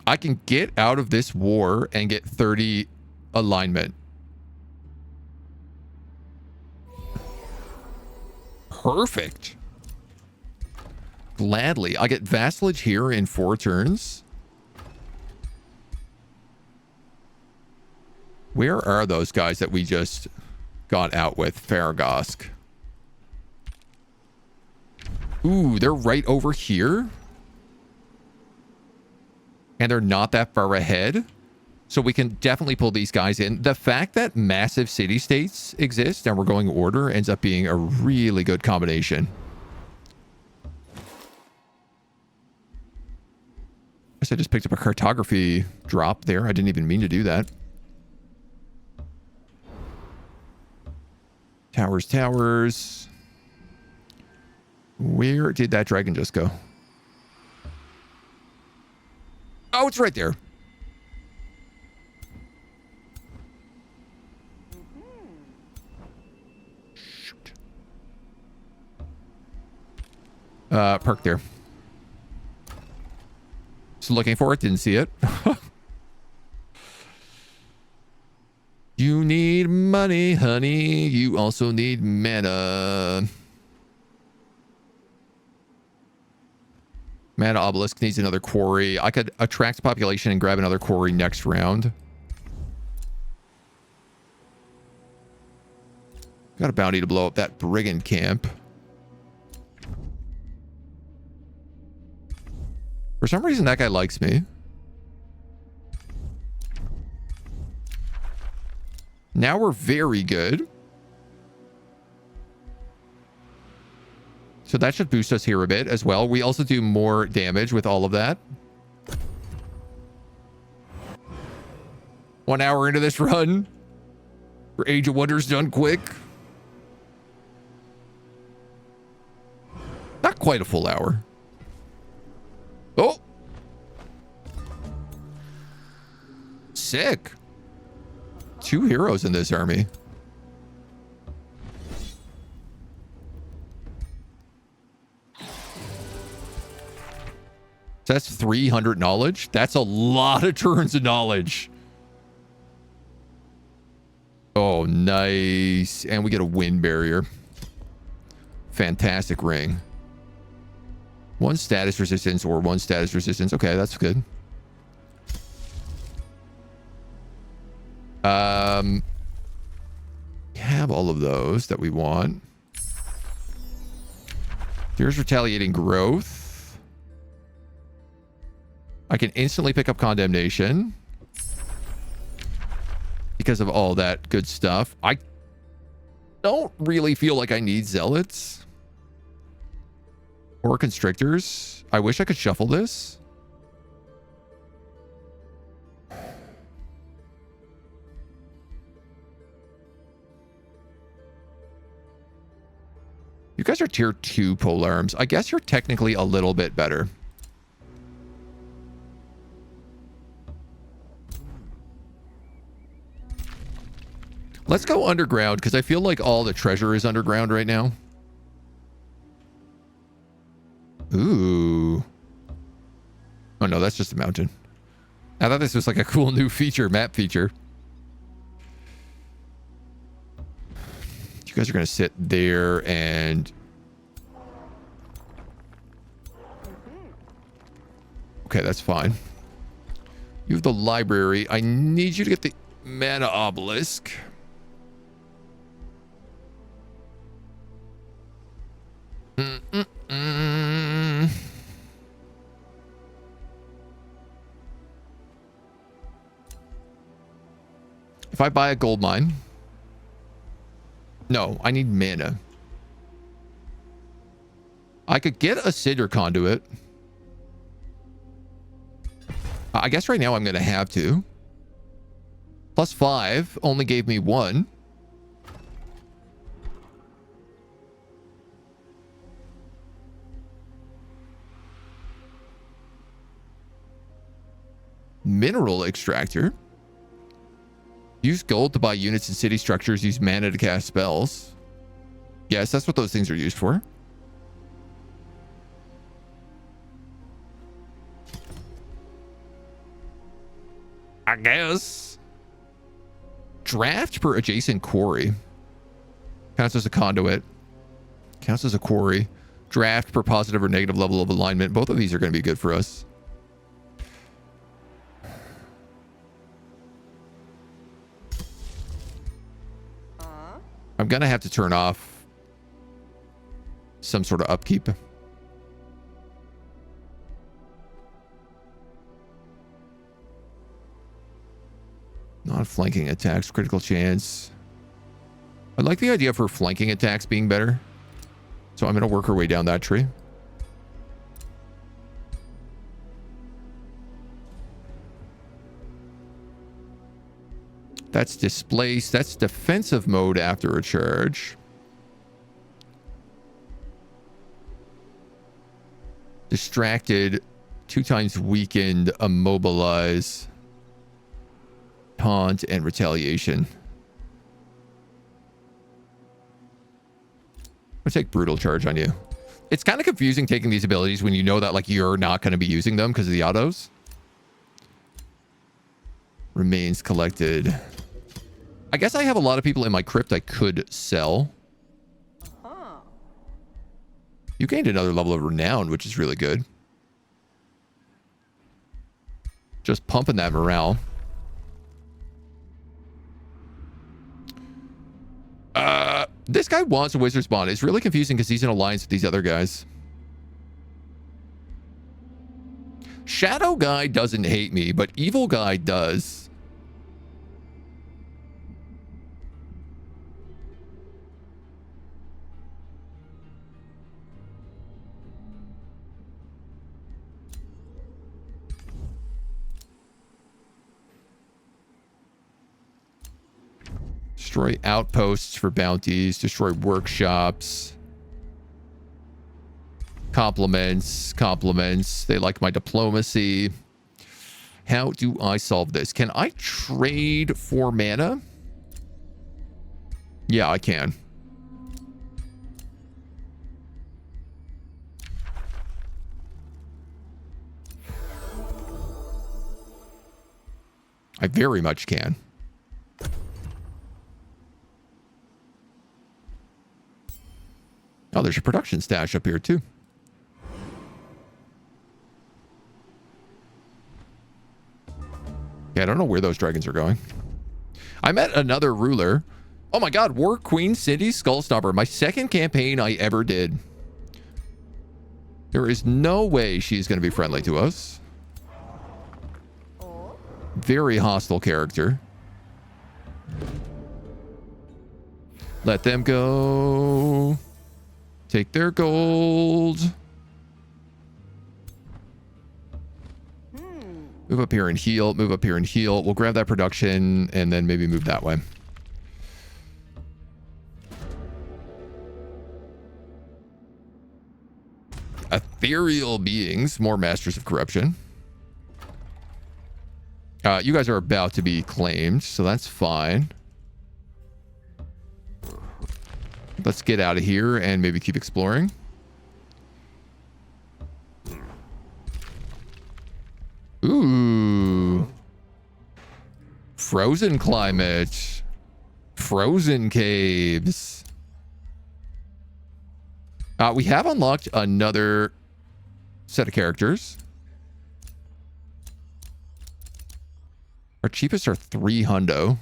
I can get out of this war and get 30 alignment. Perfect. Gladly. I get vassalage here in 4 turns. Where are those guys that we just got out with? Faragosk. Ooh, they're right over here. And they're not that far ahead. So we can definitely pull these guys in. The fact that massive city-states exist and we're going order ends up being a really good combination. guess I just picked up a cartography drop there. I didn't even mean to do that. Towers, towers. Where did that dragon just go? Oh, it's right there. Shoot. Perk there. Just looking for it, didn't see it. You need money, honey. You also need mana. Mana Obelisk needs another quarry. I could attract population and grab another quarry next round. Got a bounty to blow up that brigand camp. For some reason, that guy likes me. Now we're very good. So that should boost us here a bit as well. We also do more damage with all of that. 1 hour into this run. For Age of Wonders done quick. Not quite a full hour. Oh. Sick. 2 heroes in this army. So that's 300 knowledge. That's a lot of turns of knowledge. Oh, nice. And we get a wind barrier. Fantastic ring. 1 status resistance or 1 status resistance. Okay, that's good. We have all of those that we want. Here's retaliating growth. I can instantly pick up condemnation because of all that good stuff. I don't really feel like I need zealots or constrictors. I wish I could shuffle this. You guys are tier 2 polearms. I guess you're technically a little bit better. Let's go underground because I feel like all the treasure is underground right now. Ooh. Oh no, that's just a mountain. I thought this was like a cool new feature, map feature. You guys are going to sit there and... Okay, that's fine. You have the library. I need you to get the mana obelisk. If I buy a gold mine... No, I need mana. I could get a cinder conduit. I guess right now I'm going to have to. +5 only gave me 1. Mineral extractor. Use gold to buy units in city structures. Use mana to cast spells. Yes, that's what those things are used for. I guess. Draft per adjacent quarry. Counts as a conduit. Counts as a quarry. Draft per positive or negative level of alignment. Both of these are going to be good for us. I'm going to have to turn off some sort of upkeep. Non-flanking attacks, critical chance. I like the idea for flanking attacks being better. So I'm going to work our way down that tree. That's displaced. That's defensive mode after a charge. Distracted, 2 times weakened, immobilize, taunt, and retaliation. I'll take brutal charge on you. It's kind of confusing taking these abilities when you know that like you're not going to be using them because of the autos. Remains collected. I guess I have a lot of people in my crypt I could sell. You gained another level of renown, which is really good. Just pumping that morale. This guy wants a wizard's bond. It's really confusing because he's in alliance with these other guys. Shadow guy doesn't hate me, but evil guy does. Destroy outposts for bounties. Destroy workshops. Compliments. Compliments. They like my diplomacy. How do I solve this? Can I trade for mana? Yeah, I can. I very much can. Oh, there's a production stash up here too. Yeah, I don't know where those dragons are going. I met another ruler. Oh my god, War Queen Cindy Skullstomper. My second campaign I ever did. There is no way she's going to be friendly to us. Very hostile character. Let them go. Take their gold. Move up here and heal. Move up here and heal. We'll grab that production and then maybe move that way. Ethereal beings. More masters of corruption. You guys are about to be claimed, so that's fine. Let's get out of here and maybe keep exploring. Ooh. Frozen climate. Frozen caves. We have unlocked another set of characters. Our cheapest are 3 hundo.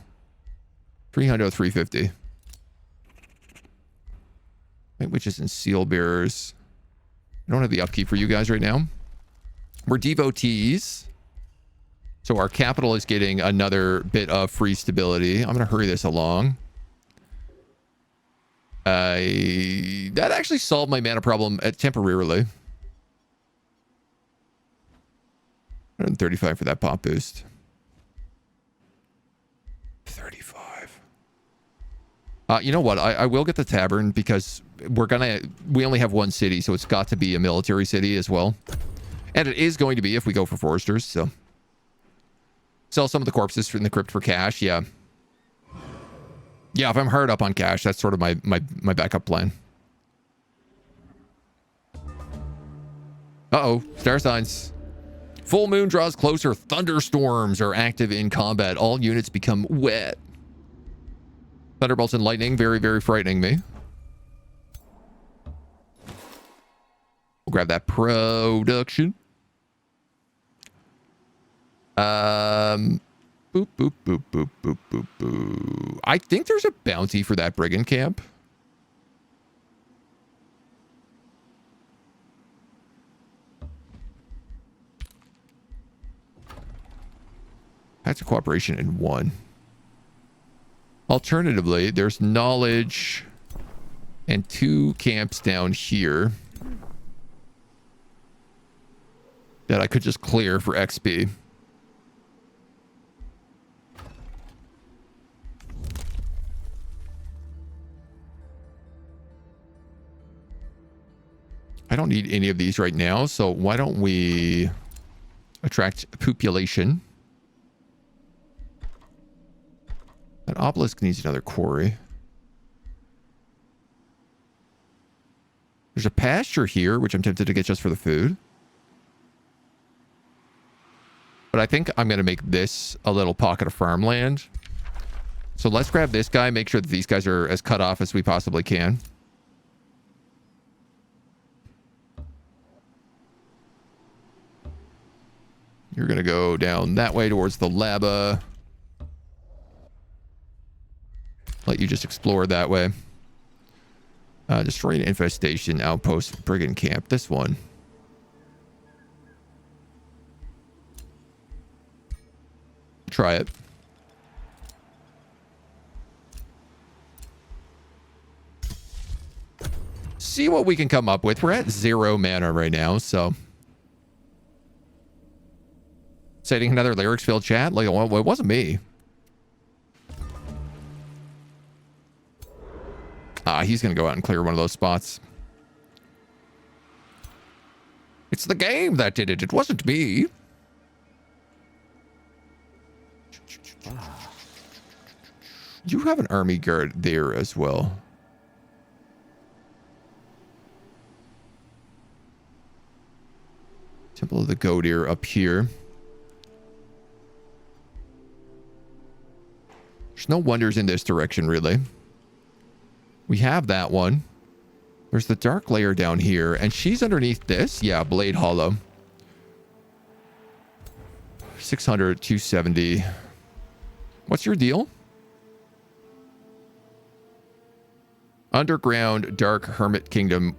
3 hundo, 350. Witches and seal bearers. I don't have the upkeep for you guys right now. We're devotees. So our capital is getting another bit of free stability. I'm going to hurry this along. That actually solved my mana problem temporarily. 135 for that pop boost. 35. You know what? I will get the tavern because we only have one city, so it's got to be a military city as well. And it is going to be if we go for foresters, so. Sell some of the corpses in the crypt for cash, yeah. Yeah, if I'm hard up on cash, that's sort of my backup plan. Uh-oh, star signs. Full moon draws closer. Thunderstorms are active in combat. All units become wet. Thunderbolts and lightning, very, very frightening me. We'll grab that production. Boop, boop, boop, boop, boop, boop, boop. I think there's a bounty for that brigand camp. That's a cooperation in 1. Alternatively, there's knowledge and 2 camps down here that I could just clear for XP. I don't need any of these right now, so why don't we attract population? That obelisk needs another quarry. There's a pasture here, which I'm tempted to get just for the food. But I think I'm going to make this a little pocket of farmland. So let's grab this guy, make sure that these guys are as cut off as we possibly can. You're going to go down that way towards the lava. Let you just explore that way. Destroy an infestation outpost, brigand camp. This one. Try it. See what we can come up with. We're at 0 mana right now, so. Setting another lyrics filled chat? Like, well, it wasn't me. He's going to go out and clear one of those spots. It's the game that did it. It wasn't me. You have an army guard there as well. Temple of the Goat Ear up here. There's no wonders in this direction, really. We have that one. There's the dark layer down here, and she's underneath this. Yeah, Blade Hollow. 600, 270. What's your deal? Underground Dark Hermit Kingdom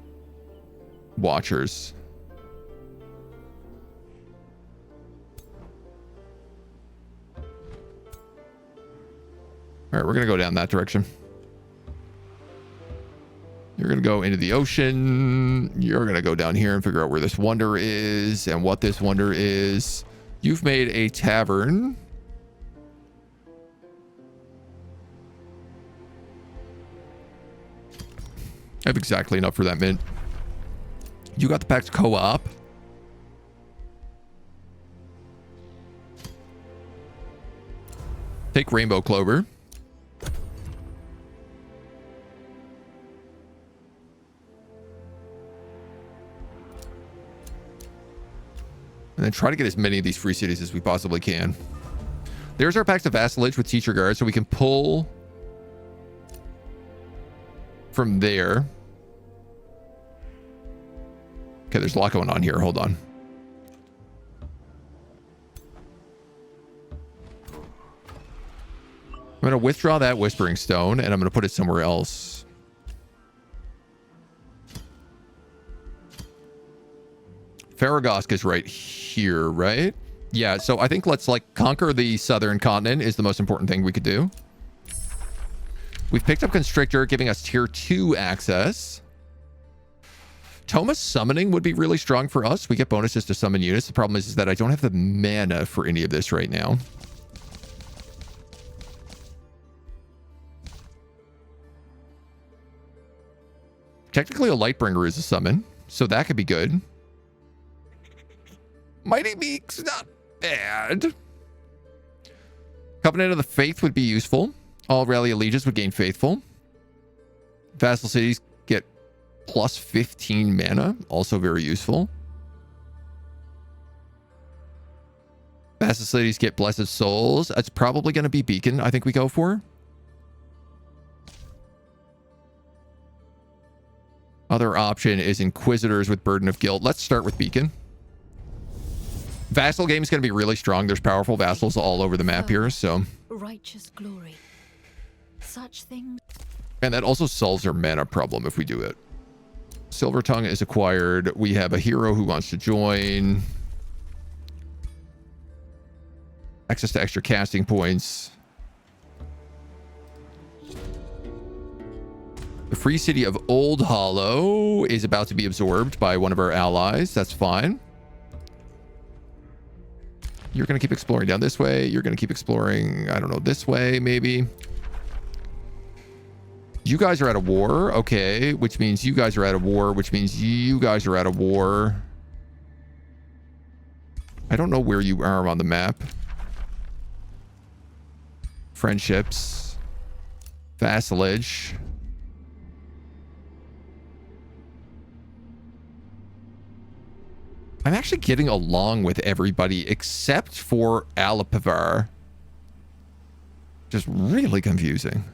Watchers. All right, we're going to go down that direction. You're going to go into the ocean. You're going to go down here and figure out where this wonder is and what this wonder is. You've made a tavern. I have exactly enough for that mint. You got the packed co-op. Take Rainbow Clover. And then try to get as many of these free cities as we possibly can. There's our Pact of Vassalage with Teacher Guard, so we can pull from there. Okay, there's a lot going on here. Hold on. I'm going to withdraw that Whispering Stone, and I'm going to put it somewhere else. Faragosk is right here, right? Yeah, so I think let's like conquer the southern continent is the most important thing we could do. We've picked up Constrictor, giving us tier 2 access. Thomas summoning would be really strong for us. We get bonuses to summon units. The problem is that I don't have the mana for any of this right now. Technically, a Lightbringer is a summon, so that could be good. Mighty Meek's not bad. Covenant of the Faith would be useful. All Rally Allegiance would gain Faithful. Vassal Cities get plus 15 mana, also very useful. Vassal Cities get Blessed Souls. That's probably going to be Beacon, I think we go for. Other option is Inquisitors with Burden of Guilt. Let's start with Beacon. Vassal game is going to be really strong. There's powerful vassals all over the map here, so. Righteous glory. Such things. And that also solves our mana problem if we do it. Silver Tongue is acquired. We have a hero who wants to join. Access to extra casting points. The free city of Old Hollow is about to be absorbed by one of our allies. That's fine. You're going to keep exploring down this way. You're going to keep exploring, I don't know, this way, maybe. You guys are at a war. Okay. Which means you guys are at a war, which means you guys are at a war. I don't know where you are on the map. Friendships. Vassalage. I'm actually getting along with everybody except for Alipavar. Just really confusing.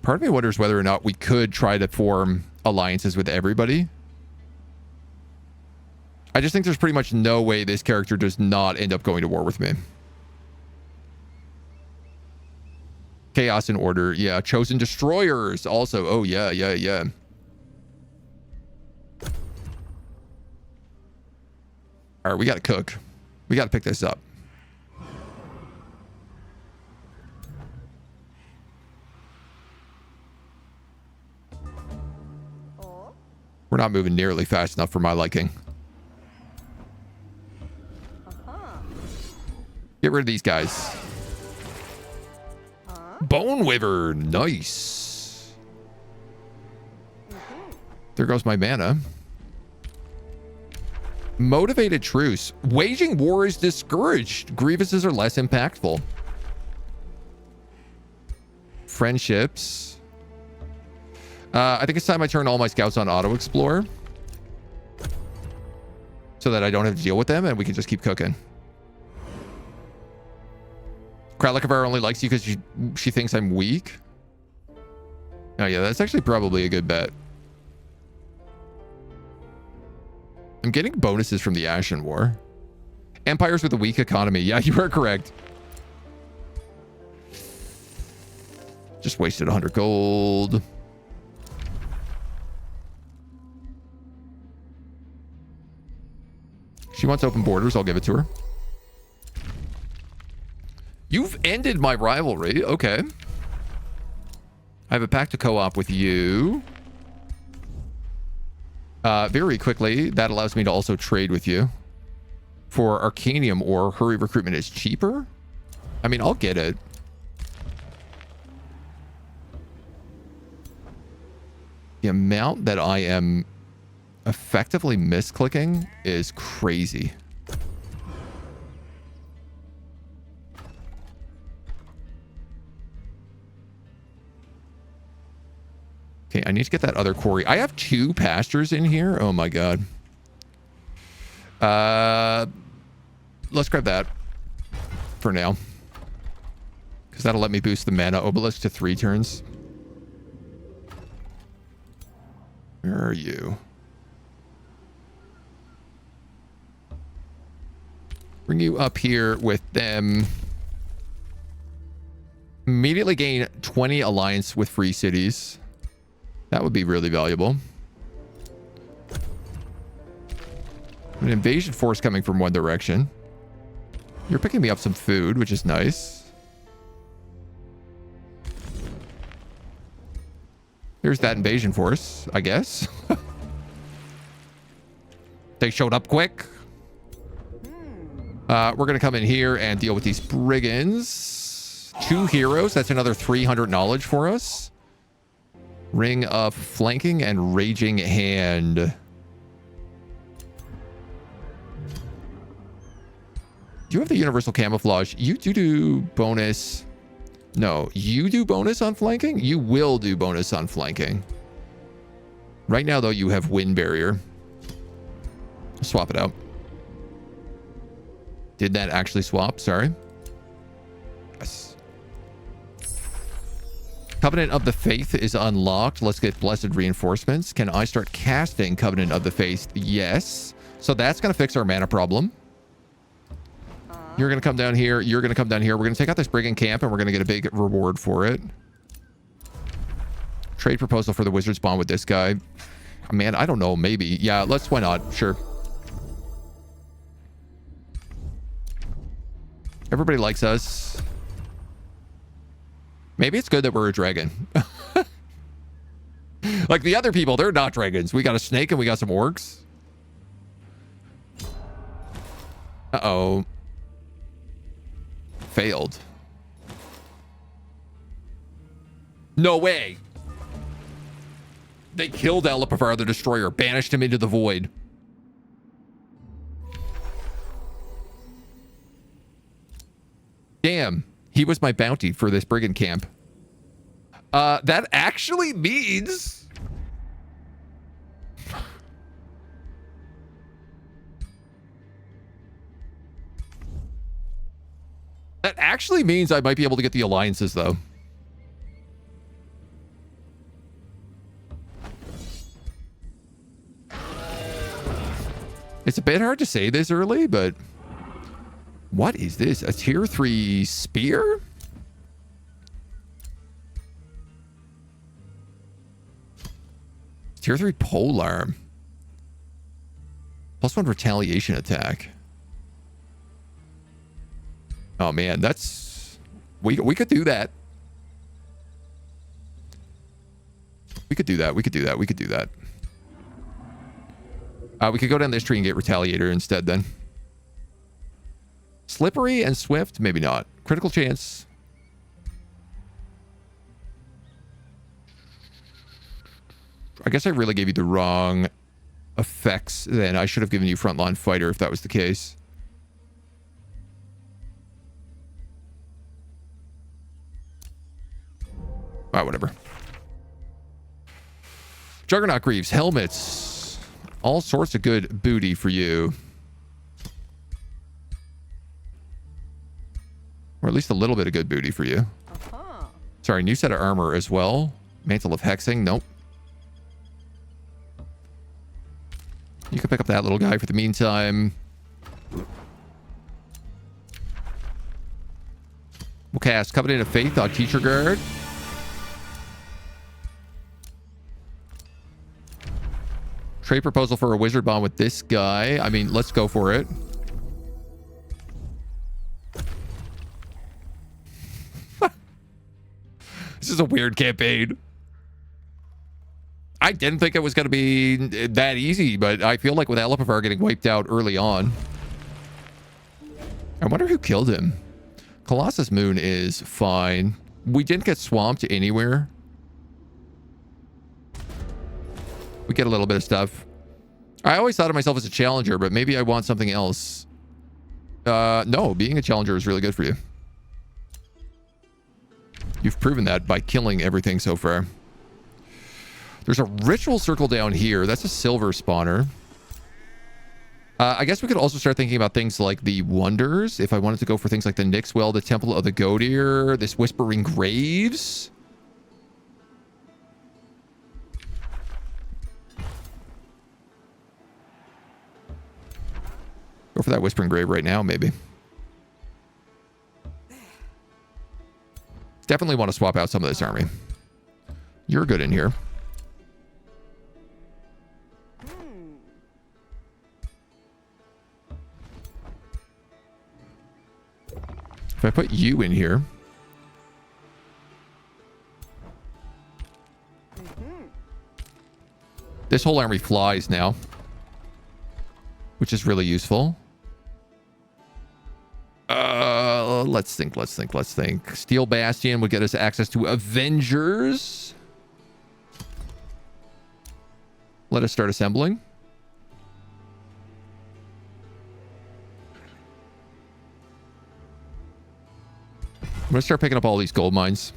Part of me wonders whether or not we could try to form alliances with everybody. I just think there's pretty much no way this character does not end up going to war with me. Chaos and Order. Yeah. Chosen Destroyers also. Oh, yeah, yeah, yeah. All right, we got to cook. We got to pick this up. We're not moving nearly fast enough for my liking. Get rid of these guys. Bone Wyvern. Nice. There goes my mana. Motivated Truce. Waging war is discouraged. Grievances are less impactful. Friendships. I think it's time I turn all my scouts on auto explore so that I don't have to deal with them and we can just keep cooking. Kralikavar only likes you because she thinks I'm weak. Oh yeah, that's actually probably a good bet. I'm getting bonuses from the Ashen War. Empires with a weak economy. Yeah, you are correct. Just wasted 100 gold. She wants open borders. I'll give it to her. You've ended my rivalry. Okay. I have a pact to co-op with you. Very quickly, that allows me to also trade with you. For Arcanium or Hurry Recruitment is cheaper. I mean, I'll get it. The amount that I am effectively misclicking is crazy. Okay, I need to get that other quarry. I have 2 pastures in here. Oh my god. Let's grab that for now. Because that'll let me boost the mana obelisk to 3 turns. Where are you? Bring you up here with them. Immediately gain 20 alliance with free cities. That would be really valuable. An invasion force coming from one direction. You're picking me up some food, which is nice. Here's that invasion force, I guess. They showed up quick. We're going to come in here and deal with these brigands. 2 heroes. That's another 300 knowledge for us. Ring of Flanking and Raging Hand. You have the Universal Camouflage. You do bonus. No, you do bonus on flanking? You will do bonus on flanking. Right now, though, you have Wind Barrier. Swap it out. Did that actually swap? Sorry. Yes. Covenant of the Faith is unlocked. Let's get Blessed Reinforcements. Can I start casting Covenant of the Faith? Yes. So that's going to fix our mana problem. You're going to come down here. You're going to come down here. We're going to take out this brigand camp and we're going to get a big reward for it. Trade proposal for the Wizard's Bond with this guy. Man, I don't know. Maybe. Yeah, why not? Sure. Everybody likes us. Maybe it's good that we're a dragon. Like the other people, they're not dragons. We got a snake and we got some orcs. Uh-oh. Failed. No way. They killed Elipafar the Destroyer, banished him into the void. Damn, he was my bounty for this brigand camp. That actually means... That actually means I might be able to get the alliances, though. It's a bit hard to say this early, but... What is this? A tier 3 spear? Tier 3 polearm. +1 retaliation attack. Oh man, that's... We could do that. We could do that. We could do that. We could do that. We could go down this tree and get Retaliator instead then. Slippery and swift? Maybe not. Critical chance. I guess I really gave you the wrong effects then. I should have given you Frontline Fighter if that was the case. Whatever. Juggernaut Greaves, helmets. All sorts of good booty for you. Or at least a little bit of good booty for you. Sorry, new set of armor as well. Mantle of Hexing, nope. You can pick up that little guy for the meantime. We'll cast Covenant of Faith on Teacher Guard. Trade proposal for a wizard bond with this guy. I mean, let's go for it. This is a weird campaign. I didn't think it was going to be that easy, but I feel like with Elipafar getting wiped out early on. I wonder who killed him. Colossus Moon is fine. We didn't get swamped anywhere. We get a little bit of stuff. I always thought of myself as a challenger, but maybe I want something else. No, being a challenger is really good for you. You've proven that by killing everything so far. There's a ritual circle down here. That's a silver spawner. I guess we could also start thinking about things like the wonders. If I wanted to go for things like the Nyx Well, the Temple of the Goateer, this Whispering Graves. Go for that Whispering Grave right now, maybe. Definitely want to swap out some of this army. You're good in here. If I put you in here. This whole army flies now. Which is really useful. Let's think. Steel Bastion would get us access to Avengers. Let us start assembling. I'm going to start picking up all these gold mines.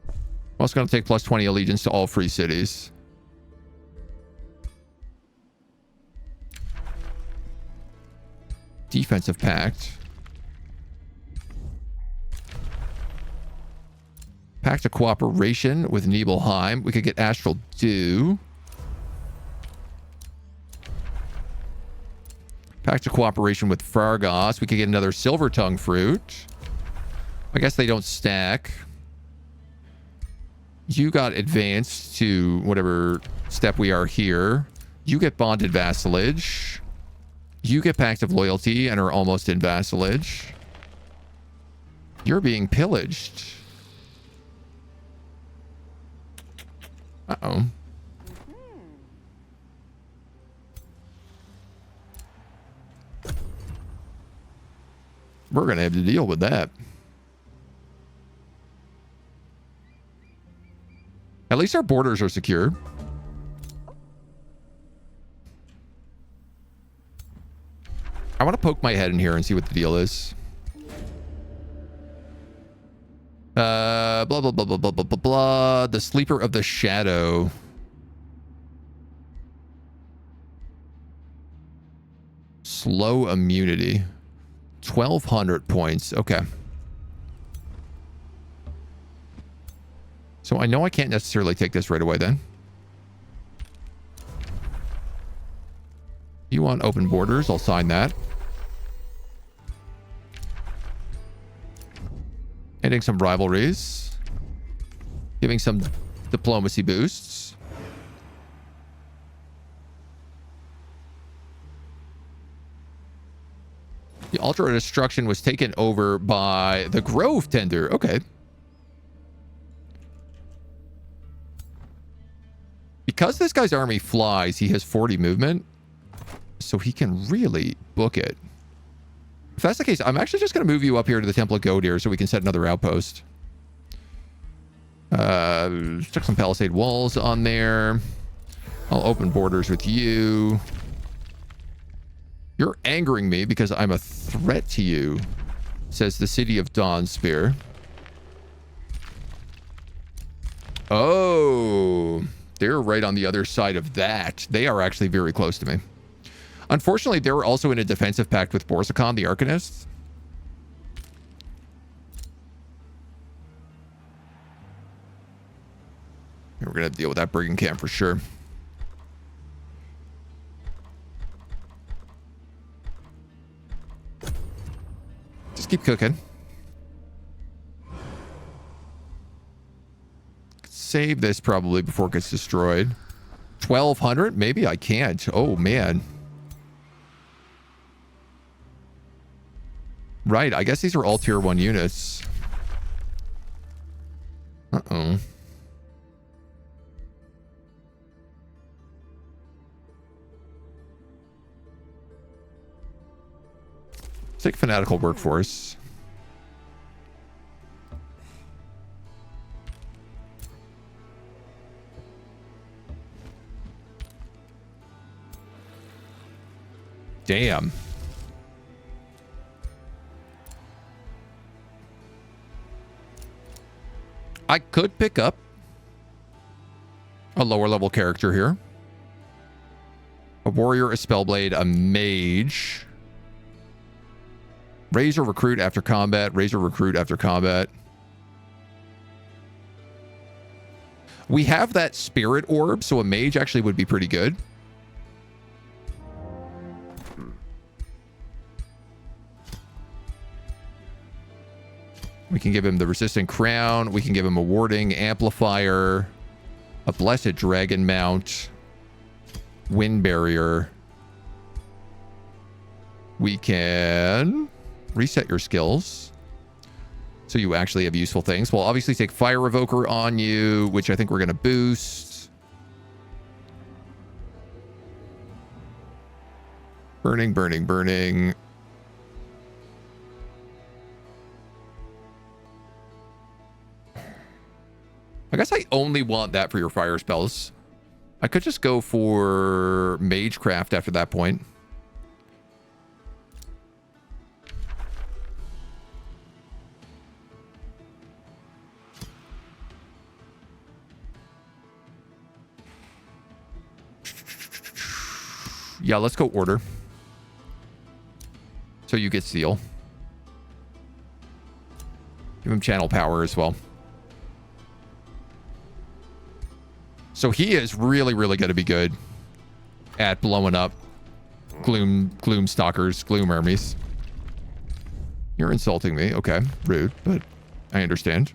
I'm also going to take plus 20 allegiance to all free cities. Defensive pact. Pact of cooperation with Nibelheim. We could get Astral Dew. Pact of cooperation with Fargos. We could get another Silver Tongue fruit. I guess they don't stack. You got advanced to whatever step we are here. You get bonded vassalage. You get Pact of Loyalty and are almost in vassalage. You're being pillaged. Uh-oh. We're going to have to deal with that. At least our borders are secure. I want to poke my head in here and see what the deal is. Blah, blah, blah, blah, blah, blah, blah, blah. The Sleeper of the Shadow. Slow immunity. 1,200 points. Okay. So I know I can't necessarily take this right away then. You want open borders? I'll sign that. Ending some rivalries. Giving some diplomacy boosts. The altar of destruction was taken over by the Grove Tender. Okay. Because this guy's army flies, he has 40 movement. So he can really book it. If that's the case, I'm actually just going to move you up here to the Temple of Godir so we can set another outpost. Stick some palisade walls on there. I'll open borders with you. You're angering me because I'm a threat to you, says the city of Dawnspear. Oh, they're right on the other side of that. They are actually very close to me. Unfortunately, they're also in a defensive pact with Borsicon, the Arcanists. We're going to have to deal with that brigand camp for sure. Just keep cooking. Save this probably before it gets destroyed. 1,200? Maybe I can't. Oh, man. Right, I guess these are all tier 1 units. Uh-oh. Take fanatical workforce. Damn. I could pick up a lower level character here. A warrior, a spellblade, a mage. Razor recruit after combat. Razor recruit after combat. We have that spirit orb, so a mage actually would be pretty good. We can give him the resistant crown. We can give him a warding amplifier, a blessed dragon mount, wind barrier. We can reset your skills so you actually have useful things. We'll obviously take fire evoker on you, which I think we're going to boost. Burning, burning, burning. I guess I only want that for your fire spells. I could just go for Magecraft after that point. Yeah, let's go order. So you get seal. Give him channel power as well. So he is really, really going to be good at blowing up gloom stalkers, gloom armies. You're insulting me. Okay, rude, but I understand.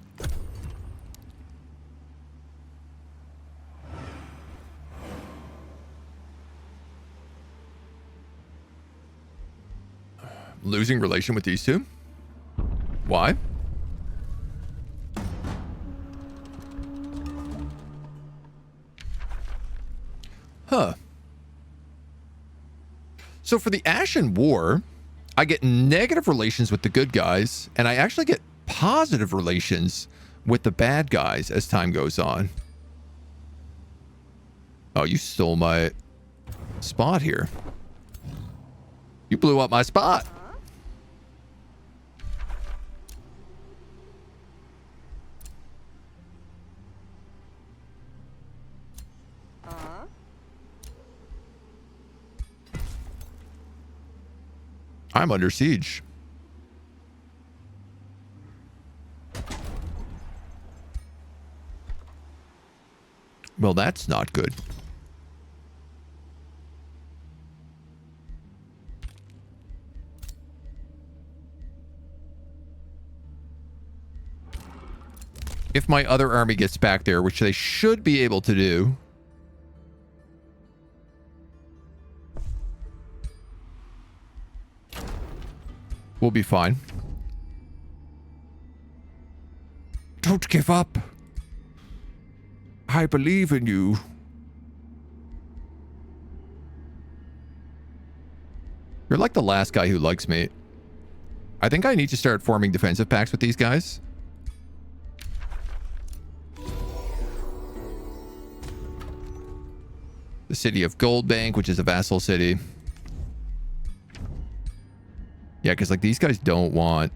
Losing relation with these two? Why? Huh. So for the Ashen War, I get negative relations with the good guys, and I actually get positive relations with the bad guys as time goes on. Oh, you stole my spot here. You blew up my spot. I'm under siege. Well, that's not good. If my other army gets back there, which they should be able to do. We'll be fine. Don't give up. I believe in you. You're like the last guy who likes me. I think I need to start forming defensive pacts with these guys. The city of Goldbank, which is a vassal city. Yeah, because like these guys don't want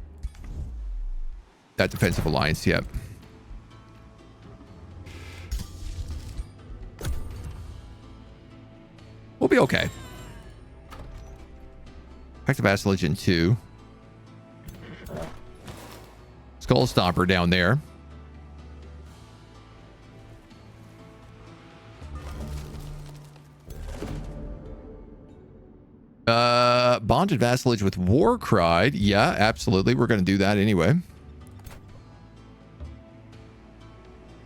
that defensive alliance yet. We'll be okay. Pact of Vassalage in 2. Skull Stomper down there. Bonded vassalage with War Cried. Yeah, absolutely. We're going to do that anyway.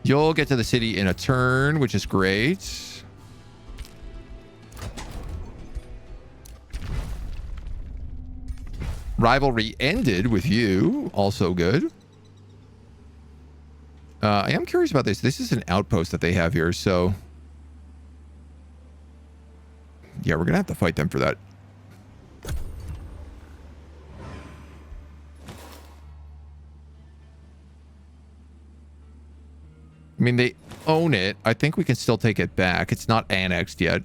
You'll get to the city in a turn, which is great. Rivalry ended with you. Also good. I am curious about this. This is an outpost that they have here, so... yeah, we're going to have to fight them for that. I mean, they own it. I think we can still take it back. It's not annexed yet.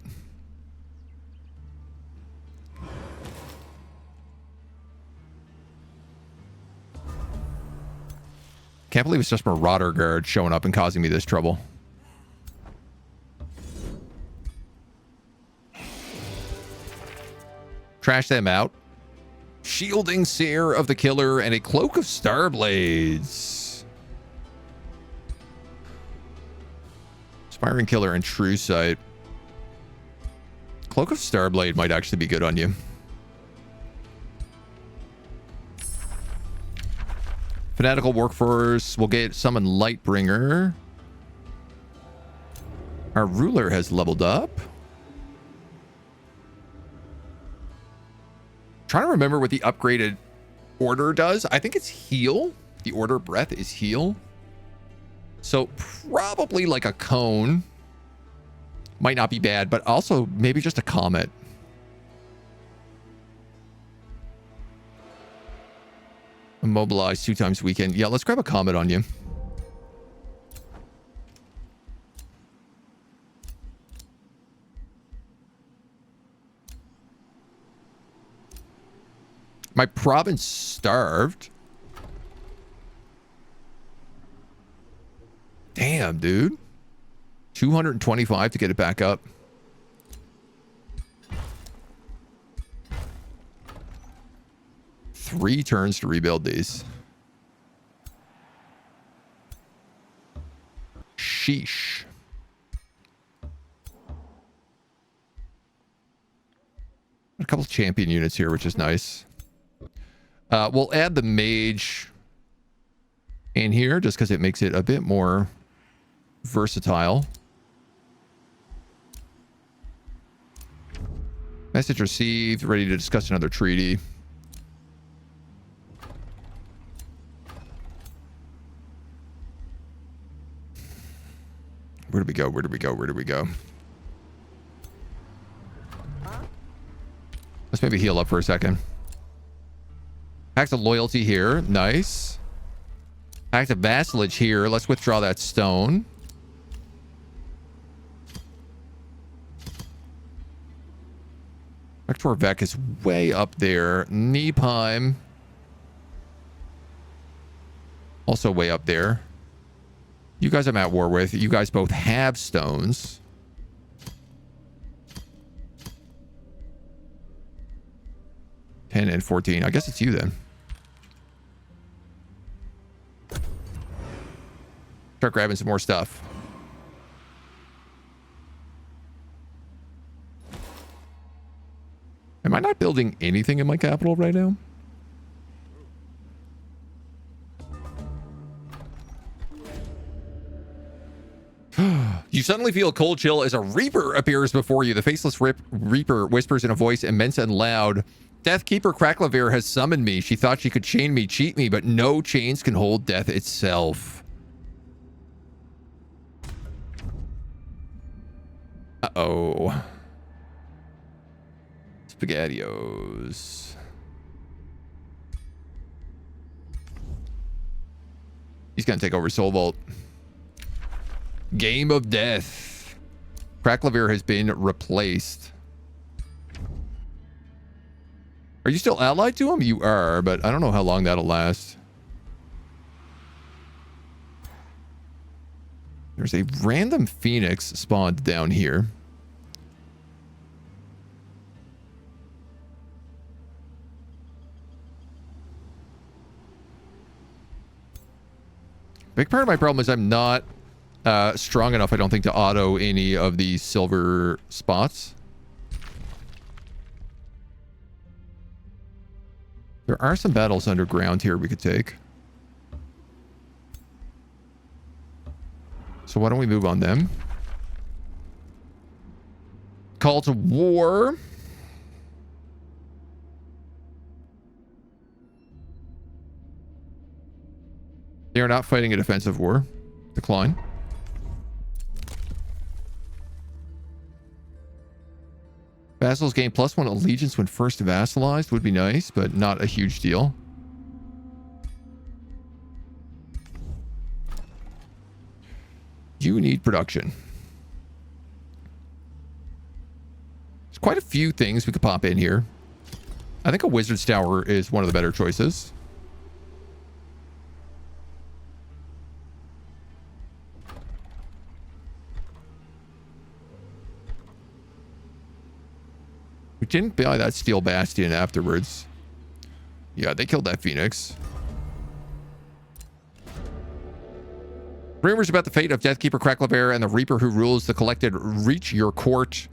Can't believe it's just Marauder Guard showing up and causing me this trouble. Trash them out. Shielding Seer of the Killer and a Cloak of Starblades. Aspiring Killer and True Sight. Cloak of Starblade might actually be good on you. Fanatical Workforce will get Summon Lightbringer. Our ruler has leveled up. Trying to remember what the upgraded order does. I think it's heal. The order breath is heal. So probably like a cone. Might not be bad, but also maybe just a comet. Immobilize 2 times weekend. Yeah, let's grab a comet on you. My province starved. Damn, dude. 225 to get it back up. Three turns to rebuild these. Sheesh. A couple of champion units here, which is nice. We'll add the mage in here just because it makes it a bit more versatile. Message received. Ready to discuss another treaty. Where do we go? Where do we go? Where do we go? Let's maybe heal up for a second. Pact of loyalty here. Nice. Pact of vassalage here. Let's withdraw that stone. Vector Vec is way up there. Nepime. Also way up there. You guys I'm at war with. You guys both have stones. $10 and $14. I guess it's you then. Start grabbing some more stuff. Am I not building anything in my capital right now? You suddenly feel a cold chill as a Reaper appears before you. The faceless Reaper whispers in a voice immense and loud. Deathkeeper Cracklavere has summoned me. She thought she could chain me, cheat me, but no chains can hold death itself. Uh-oh. SpaghettiOs. He's gonna take over Soul Vault. Game of Death. Cracklavere has been replaced. Are you still allied to him? You are, but I don't know how long that'll last. There's a random phoenix spawned down here. Big part of my problem is I'm not strong enough, I don't think, to auto any of these silver spots. There are some battles underground here we could take. So why don't we move on them? Call to war. They are not fighting a defensive war. Decline. Vassals gain +1 allegiance when first vassalized. Would be nice, but not a huge deal. You need production. There's quite a few things we could pop in here. I think a Wizard's Tower is one of the better choices. We didn't buy that Steel Bastion afterwards. Yeah, they killed that Phoenix. Rumors about the fate of Deathkeeper Cracklavere and the Reaper who rules the collected reach your court.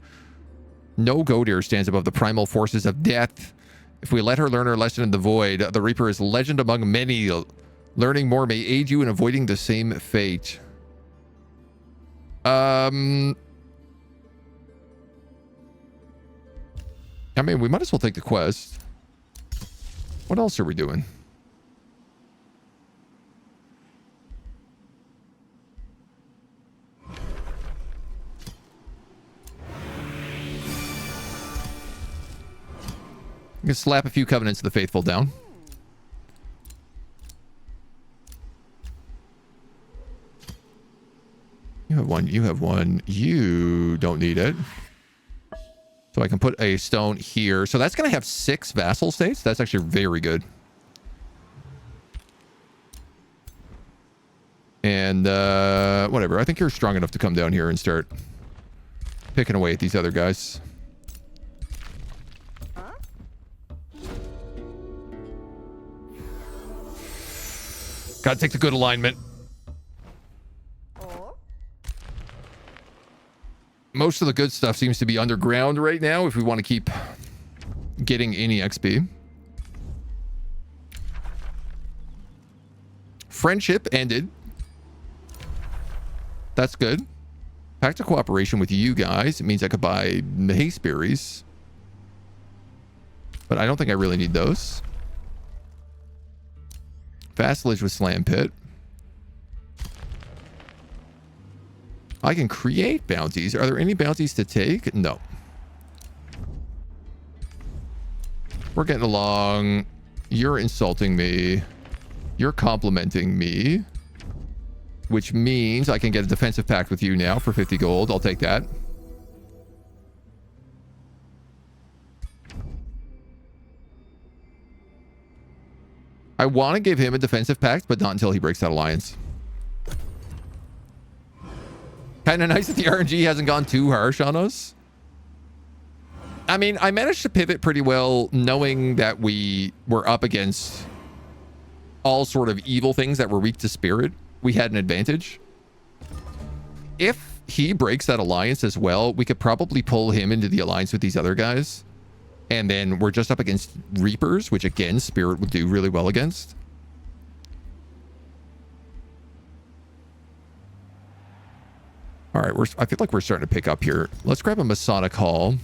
No Godir stands above the primal forces of death. If we let her learn her lesson in the void, the Reaper is legend among many. Learning more may aid you in avoiding the same fate. I mean, we might as well take the quest. What else are we doing? You can slap a few Covenants of the Faithful down. You have one. You have one. You don't need it. So I can put a stone here. So that's going to have 6 vassal states. That's actually very good. And whatever. I think you're strong enough to come down here and start picking away at these other guys. Gotta take the good alignment. Most of the good stuff seems to be underground right now if we want to keep getting any XP. Friendship ended. That's good. Pact of cooperation with you guys. It means I could buy haste berries. But I don't think I really need those. Vassalage with Slam Pit. I can create bounties. Are there any bounties to take? No. We're getting along You're insulting me. You're complimenting me. Which means I can get a defensive pact with you now for 50 gold. I'll take that. I want to give him a defensive pact, but not until he breaks that alliance. Kind of nice that the RNG hasn't gone too harsh on us. I mean, I managed to pivot pretty well knowing that we were up against all sort of evil things that were weak to spirit. We had an advantage. If he breaks that alliance as well, we could probably pull him into the alliance with these other guys. And then we're just up against Reapers, which again, Spirit would do really well against. All right, I feel like we're starting to pick up here. Let's grab a Masonic Hall.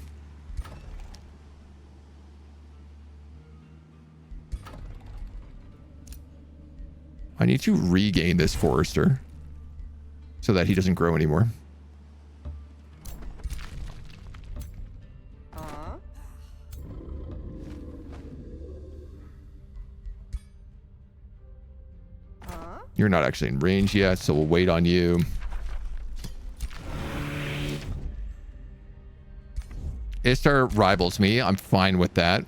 I need to regain this Forester so that he doesn't grow anymore. You're not actually in range yet, so we'll wait on you. Istar rivals me. I'm fine with that.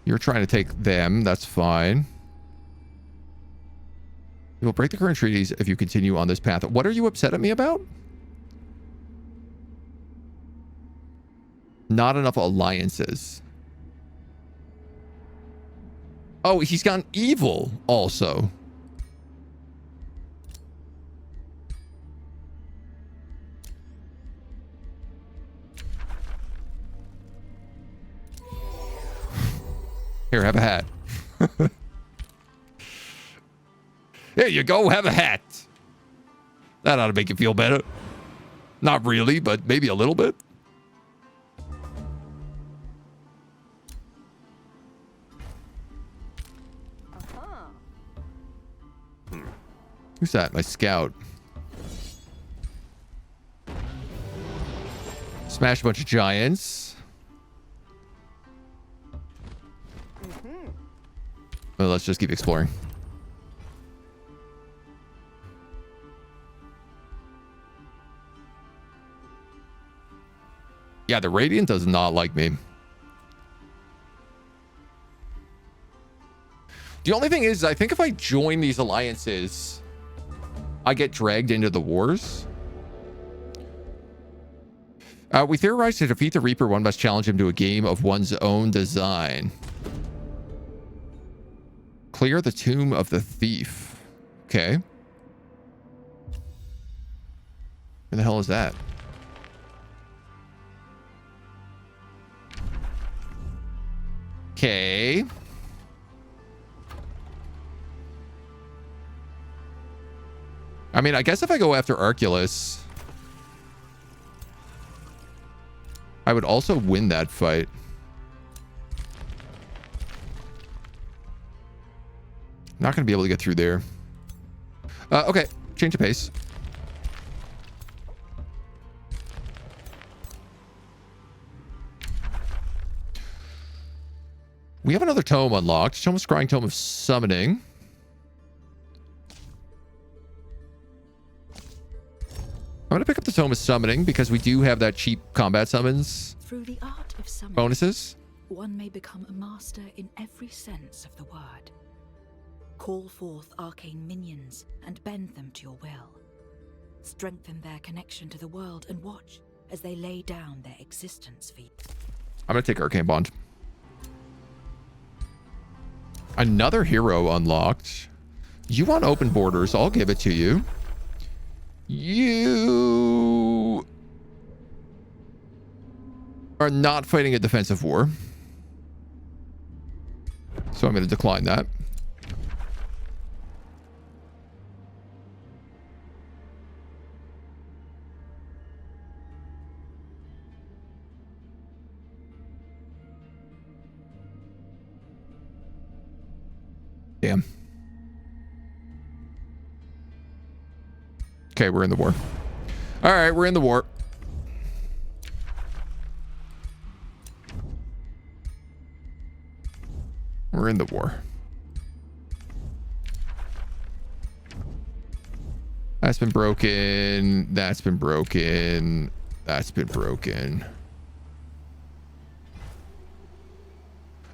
You're trying to take them. That's fine. You will break the current treaties if you continue on this path. What are you upset at me about? Not enough alliances. Oh, he's gone evil also. Here, have a hat. Here you go, have a hat. That ought to make you feel better. Not really, but maybe a little bit. Who's that? My scout. Smash a bunch of giants. Well, let's just keep exploring. Yeah, the Radiant does not like me. The only thing is, I think if I join these alliances, I get dragged into the wars. We theorize to defeat the Reaper, one must challenge him to a game of one's own design. Clear the tomb of the thief. Okay. Where the hell is that? Okay. I mean, I guess if I go after Arculus, I would also win that fight. Not going to be able to get through there. Okay, change of pace. We have another tome unlocked. Tome of Scrying, Tome of Summoning. I'm going to pick up the Tome of Summoning because we do have that cheap combat summons. Through the art of summoning, bonuses. One may become a master in every sense of the word. Call forth arcane minions and bend them to your will. Strengthen their connection to the world and watch as they lay down their existence for you. I'm going to take Arcane Bond. Another hero unlocked. You want open borders? I'll give it to you. You are not fighting a defensive war. So I'm going to decline that. Damn. Okay, we're in the war. All right, we're in the war. We're in the war. That's been broken. That's been broken. That's been broken.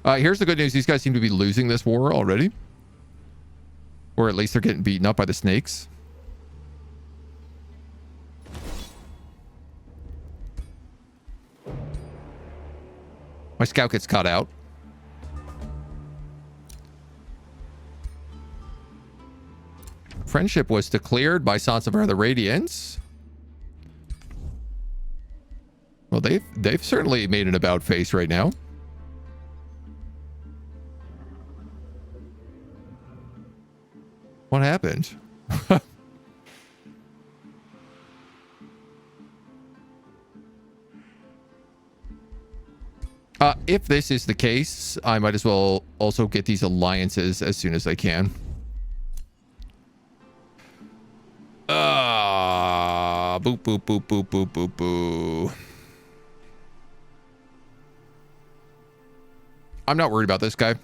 Here's the good news. These guys seem to be losing this war already. Or at least they're getting beaten up by the snakes. My scout gets cut out. Friendship was declared by Sansavar the Radiance. Well, they've certainly made an about face right now. What happened? If this is the case, I might as well also get these alliances as soon as I can. Boop, boop, boop, boop, boop, boop, boo. I'm not worried about this guy.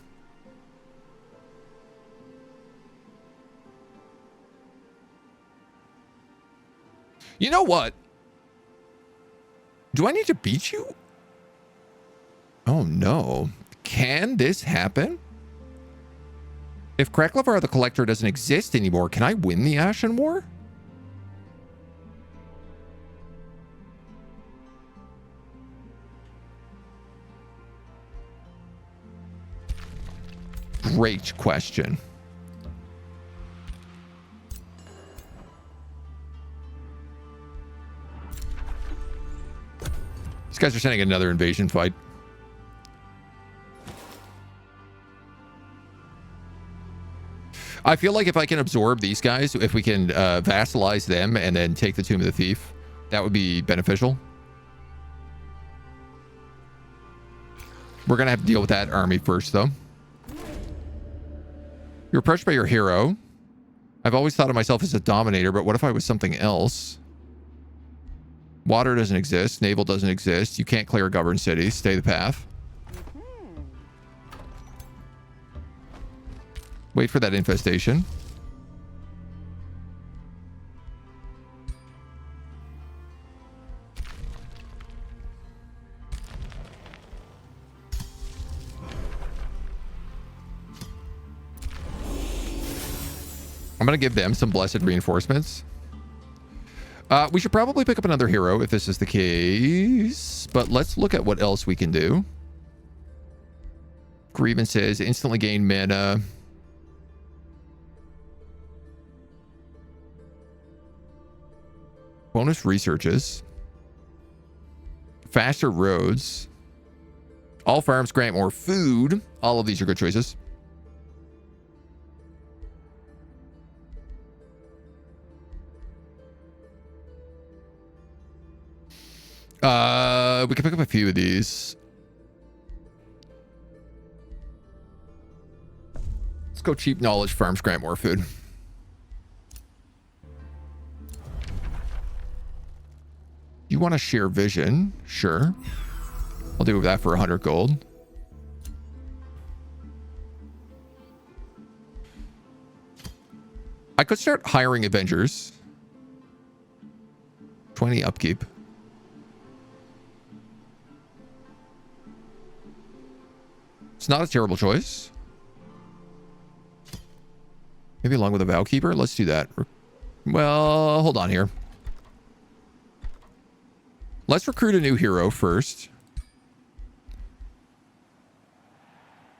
You know what? Do I need to beat you? Oh no. Can this happen? If Kraklavar the Collector doesn't exist anymore, can I win the Ashen War? Great question. These guys are sending another invasion fight. I feel like if I can absorb these guys, if we can vassalize them and then take the Tomb of the Thief, that would be beneficial. We're going to have to deal with that army first, though. You're approached by your hero. I've always thought of myself as a dominator, but what if I was something else? Water doesn't exist. Naval doesn't exist. You can't clear a governed city. Stay the path. Wait for that infestation. I'm going to give them some blessed reinforcements. We should probably pick up another hero if this is the case. But let's look at what else we can do. Grievances. Instantly gain mana. Bonus researches. Faster roads. All farms grant more food. All of these are good choices. We can pick up a few of these. Let's go cheap knowledge. Farms grant more food. You want to share vision? Sure. I'll do that for 100 gold. I could start hiring Avengers. 20 upkeep. It's not a terrible choice. Maybe along with a Vowkeeper. Let's do that. Well, hold on here. Let's recruit a new hero first.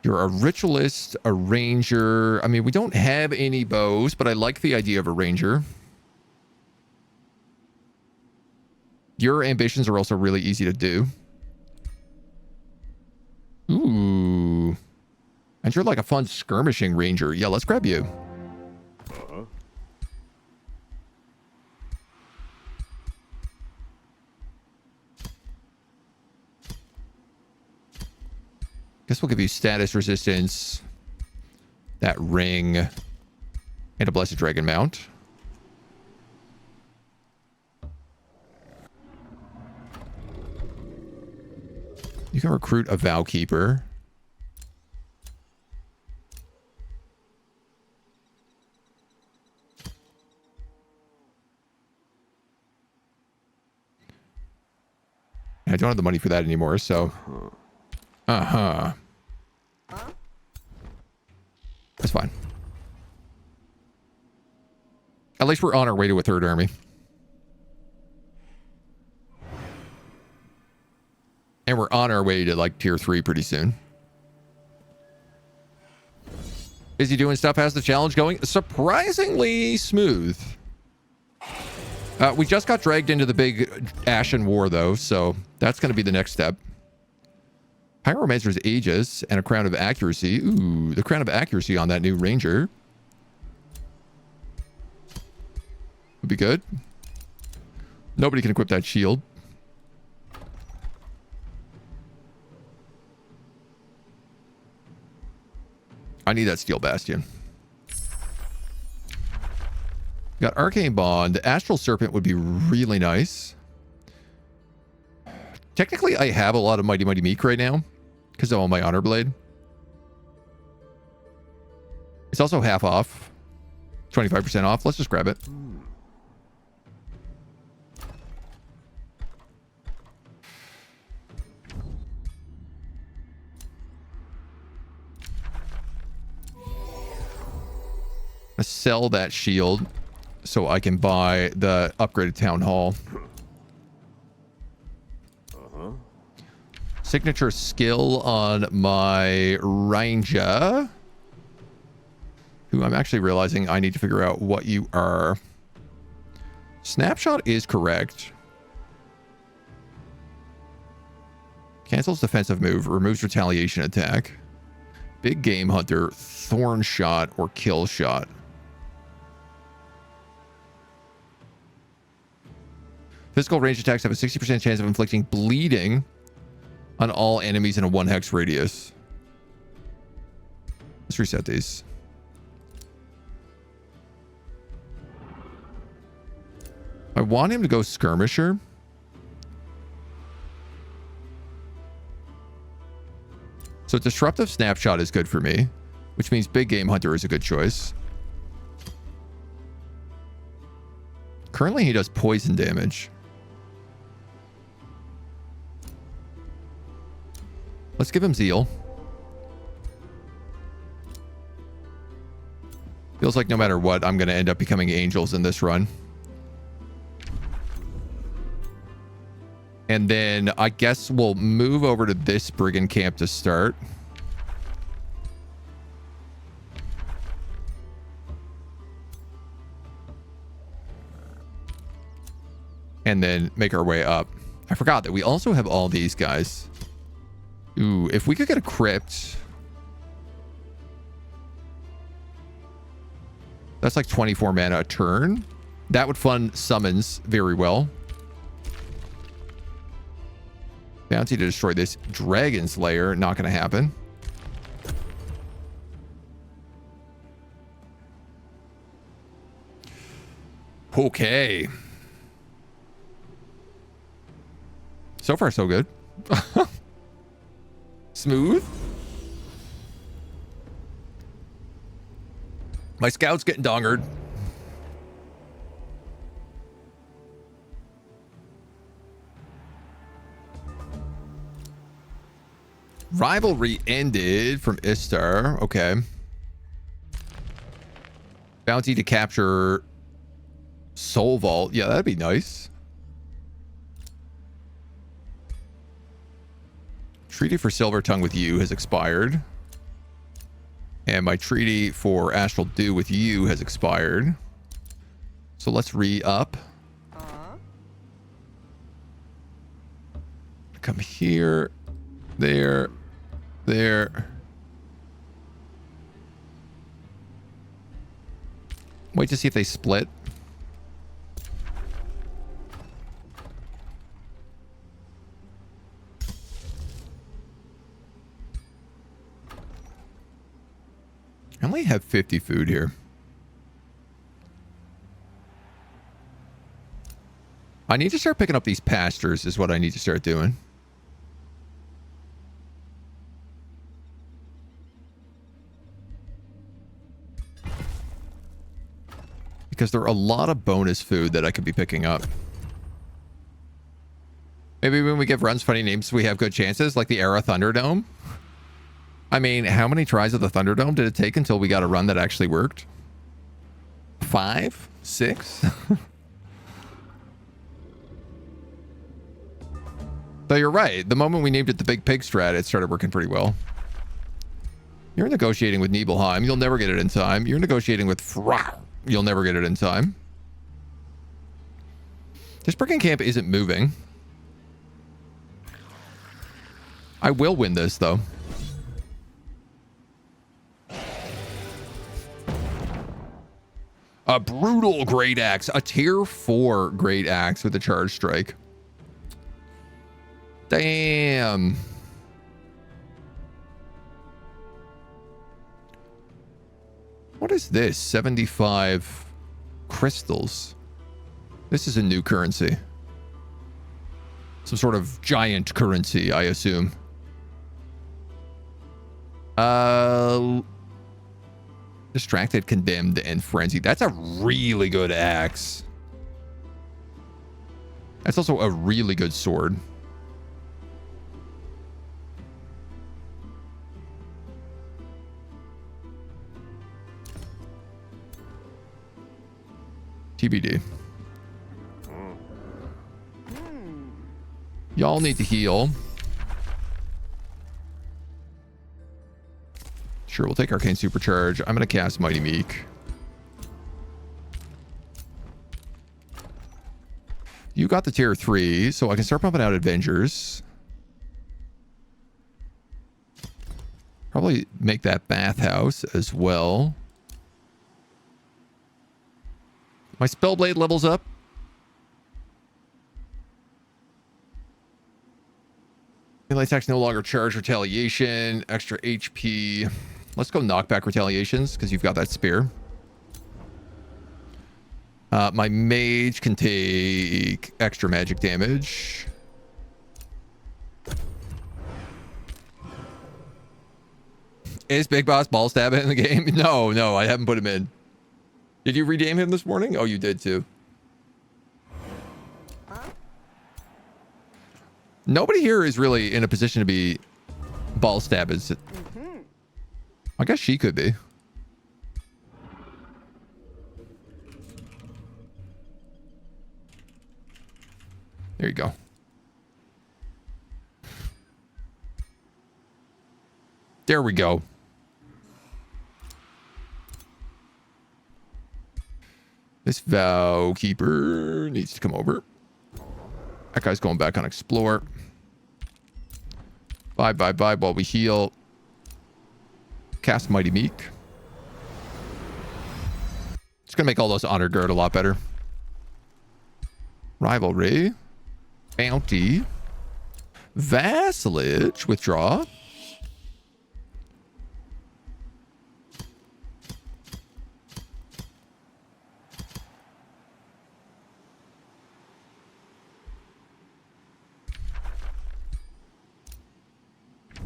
You're a ritualist, a ranger. I mean, we don't have any bows, but I like the idea of a ranger. Your ambitions are also really easy to do. Ooh. And you're like a fun skirmishing ranger. Yeah, let's grab you. Guess we'll give you status resistance, that ring, and a blessed dragon mount. You can recruit a Vowkeeper. I don't have the money for that anymore, so... Uh-huh. That's fine. At least we're on our way to a third army. And we're on our way to, like, tier 3 pretty soon. Is he doing stuff? How's the challenge going? Surprisingly smooth. We just got dragged into the big Ashen War, though, so that's going to be the next step. Pyromancer's Aegis and a Crown of Accuracy. Ooh, the Crown of Accuracy on that new Ranger. Would be good. Nobody can equip that shield. I need that Steel Bastion. Got Arcane Bond. The Astral Serpent would be really nice. Technically, I have a lot of Mighty Mighty Meek right now because I'm on my Honor Blade. It's also half off. 25% off. Let's just grab it. Let's sell that shield so I can buy the upgraded Town Hall. Signature skill on my Ranger, who I'm actually realizing I need to figure out what you are. Snapshot is correct. Cancels defensive move, removes retaliation attack. Big Game Hunter, Thorn Shot, or Kill Shot. Physical range attacks have a 60% chance of inflicting bleeding on all enemies in a 1 hex radius. Let's reset these. I want him to go Skirmisher. So Disruptive Snapshot is good for me, which means Big Game Hunter is a good choice. Currently, he does poison damage. Let's give him Zeal. Feels like no matter what, I'm going to end up becoming Angels in this run. And then I guess we'll move over to this Brigand camp to start. And then make our way up. I forgot that we also have all these guys. Ooh, if we could get a crypt. That's like 24 mana a turn. That would fund summons very well. Bounty to destroy this Dragon's Lair. Not going to happen. Okay. So far, so good. Smooth. My scout's getting dongered. Rivalry ended from Istar. Okay. Bounty to capture Soul Vault. Yeah, that'd be nice. Treaty for Silver Tongue with you has expired. And my treaty for Astral Dew with you has expired. So let's re-up. Come here. There. There. Wait to see if they split. I only have 50 food here. I need to start picking up these pastures is what I need to start doing. Because there are a lot of bonus food that I could be picking up. Maybe when we give runs funny names, we have good chances, like the Era Thunderdome. I mean, how many tries of the Thunderdome did it take until we got a run that actually worked? 5? 6? Though you're right. The moment we named it the Big Pig Strat, it started working pretty well. You're negotiating with Nibelheim. You'll never get it in time. You're negotiating with Fra. You'll never get it in time. This Bricking Camp isn't moving. I will win this, though. A brutal Great Axe. A tier 4 Great Axe with a charge strike. Damn. What is this? 75 crystals. This is a new currency. Some sort of giant currency, I assume. Distracted, condemned, and frenzied. That's a really good axe. That's also a really good sword. TBD. Y'all need to heal. Sure, we'll take Arcane Supercharge. I'm going to cast Mighty Meek. You got the tier 3, so I can start pumping out Avengers. Probably make that bathhouse as well. My Spellblade levels up. Melee attacks no longer charge retaliation. Extra HP. Let's go knockback retaliations because you've got that spear. My mage can take extra magic damage. Is Big Boss ball stabbing in the game? No, I haven't put him in. Did you redeem him this morning? Oh, you did too. Nobody here is really in a position to be ball stabbers. I guess she could be. There you go. There we go. This Vow Keeper needs to come over. That guy's going back on Explore. Bye while we heal. Cast Mighty Meek. It's going to make all those Honor Guard a lot better. Rivalry. Bounty. Vassalage. Withdraw.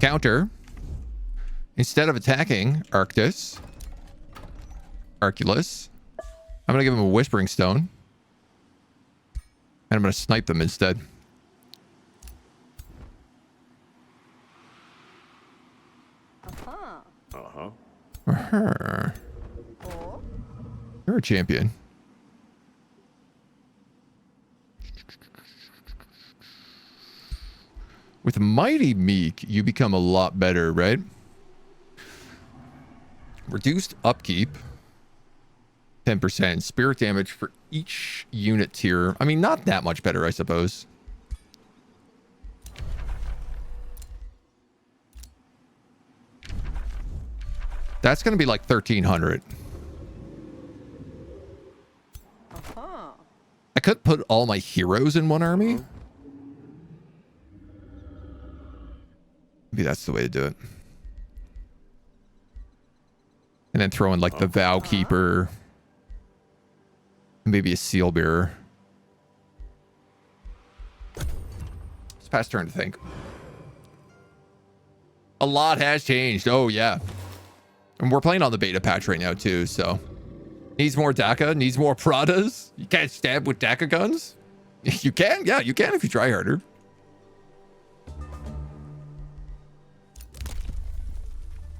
Counter. Instead of attacking Arculus, I'm going to give him a Whispering Stone. And I'm going to snipe them instead. You're a champion. With Mighty Meek, you become a lot better, right? Reduced upkeep. 10%. Spirit damage for each unit tier. I mean, not that much better, I suppose. That's going to be like 1,300. I could put all my heroes in one army. Maybe that's the way to do it. And then throw in like the Vow Keeper. Maybe a Seal Bearer. It's past turn to think. A lot has changed. Oh, yeah. And we're playing on the beta patch right now, too, so. Needs more DACA. Needs more Pradas. You can't stab with DACA guns. You can? Yeah, you can if you try harder.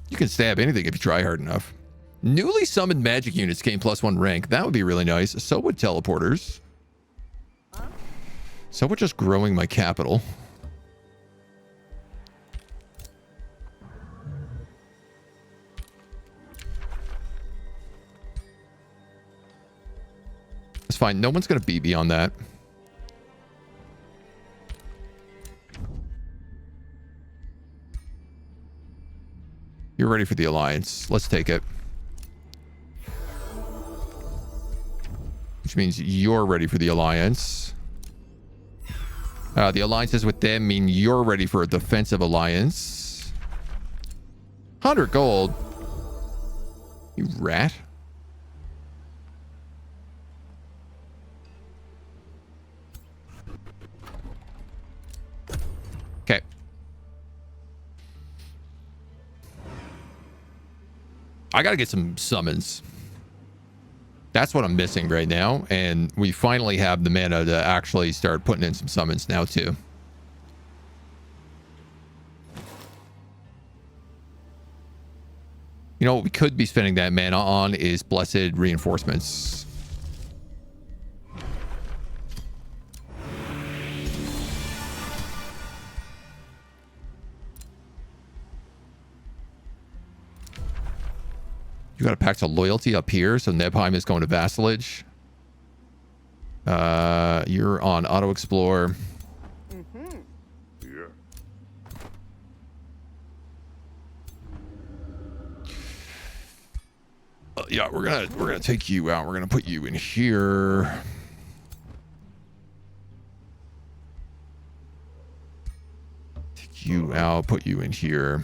You can stab anything if you try hard enough. Newly summoned magic units gain +1 rank. That would be really nice. So would teleporters. So would just growing my capital. It's fine. No one's going to beat me on that. You're ready for the alliance. Let's take it. Which means you're ready for the alliance. The alliances with them mean you're ready for a defensive alliance. 100 gold. You rat. Okay. I gotta get some summons. That's what I'm missing right now. And we finally have the mana to actually start putting in some summons now too. You know what we could be spending that mana on is blessed reinforcements. You got a pact of loyalty up here, so Nebheim is going to vassalage. You're on auto explore. Yeah. Yeah, we're gonna take you out. We're gonna put you in here. Take you out. Put you in here.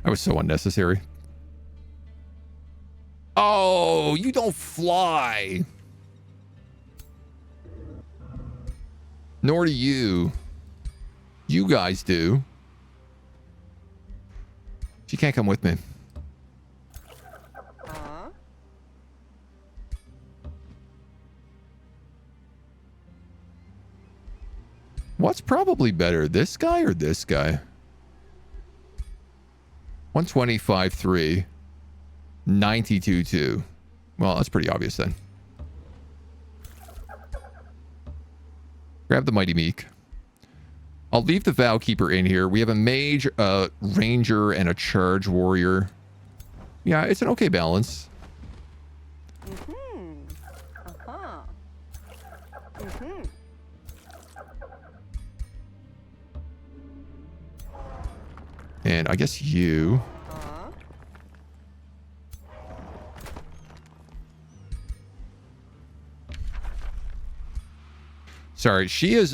That was so unnecessary. Oh, you don't fly. Nor do you. You guys do. She can't come with me. What's probably better, this guy or this guy? 125.3. 92.2. Well, that's pretty obvious then. Grab the Mighty Meek. I'll leave the Vow Keeper in here. We have a mage, a ranger, and a charge warrior. Yeah, it's an okay balance. And I guess you. Sorry, she is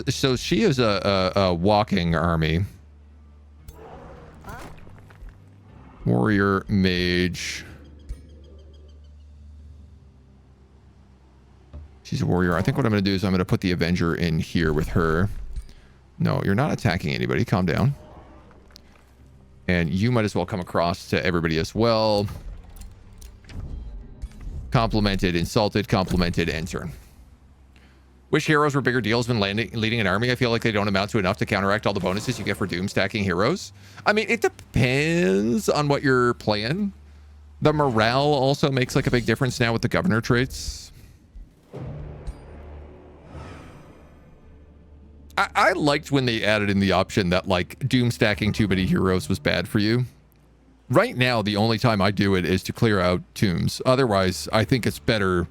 a walking army. Warrior, mage. She's a warrior. I think what I'm going to do is I'm going to put the Avenger in here with her. No, you're not attacking anybody. Calm down. And you might as well come across to everybody as well. Complimented, insulted, complimented, and turn. Wish heroes were bigger deals when leading an army. I feel like they don't amount to enough to counteract all the bonuses you get for doom stacking heroes. I mean, it depends on what you're playing. The morale also makes like a big difference now with the governor traits. I liked when they added in the option that like doom stacking too many heroes was bad for you. Right now, the only time I do it is to clear out tombs. Otherwise, I think it's better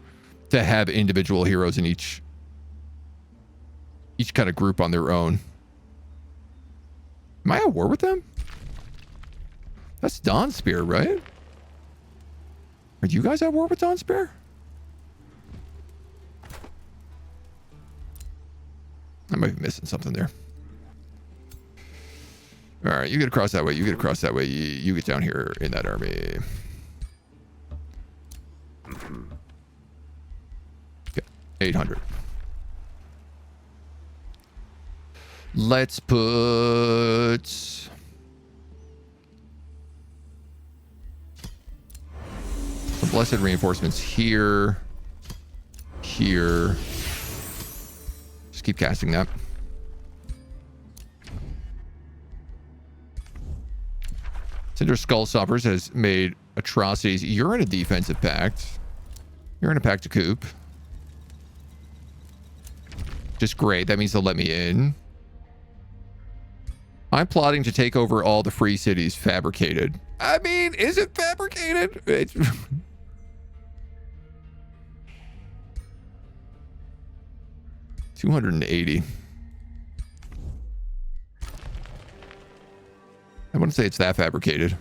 to have individual heroes in each kind of group on their own. Am I at war with them? That's Dawn Spear, right? Are you guys at war with Dawn Spear? I might be missing something there. All right, you get across that way. You get across that way. You get down here in that army. Okay, 800. Let's put blessed reinforcements here. Here. Just keep casting that. Cinder Skullstoppers has made atrocities. You're in a defensive pact. You're in a pact to coup. Just great. That means they'll let me in. I'm plotting to take over all the free cities. Fabricated. I mean, is it fabricated? It's... 280. I wouldn't say it's that fabricated.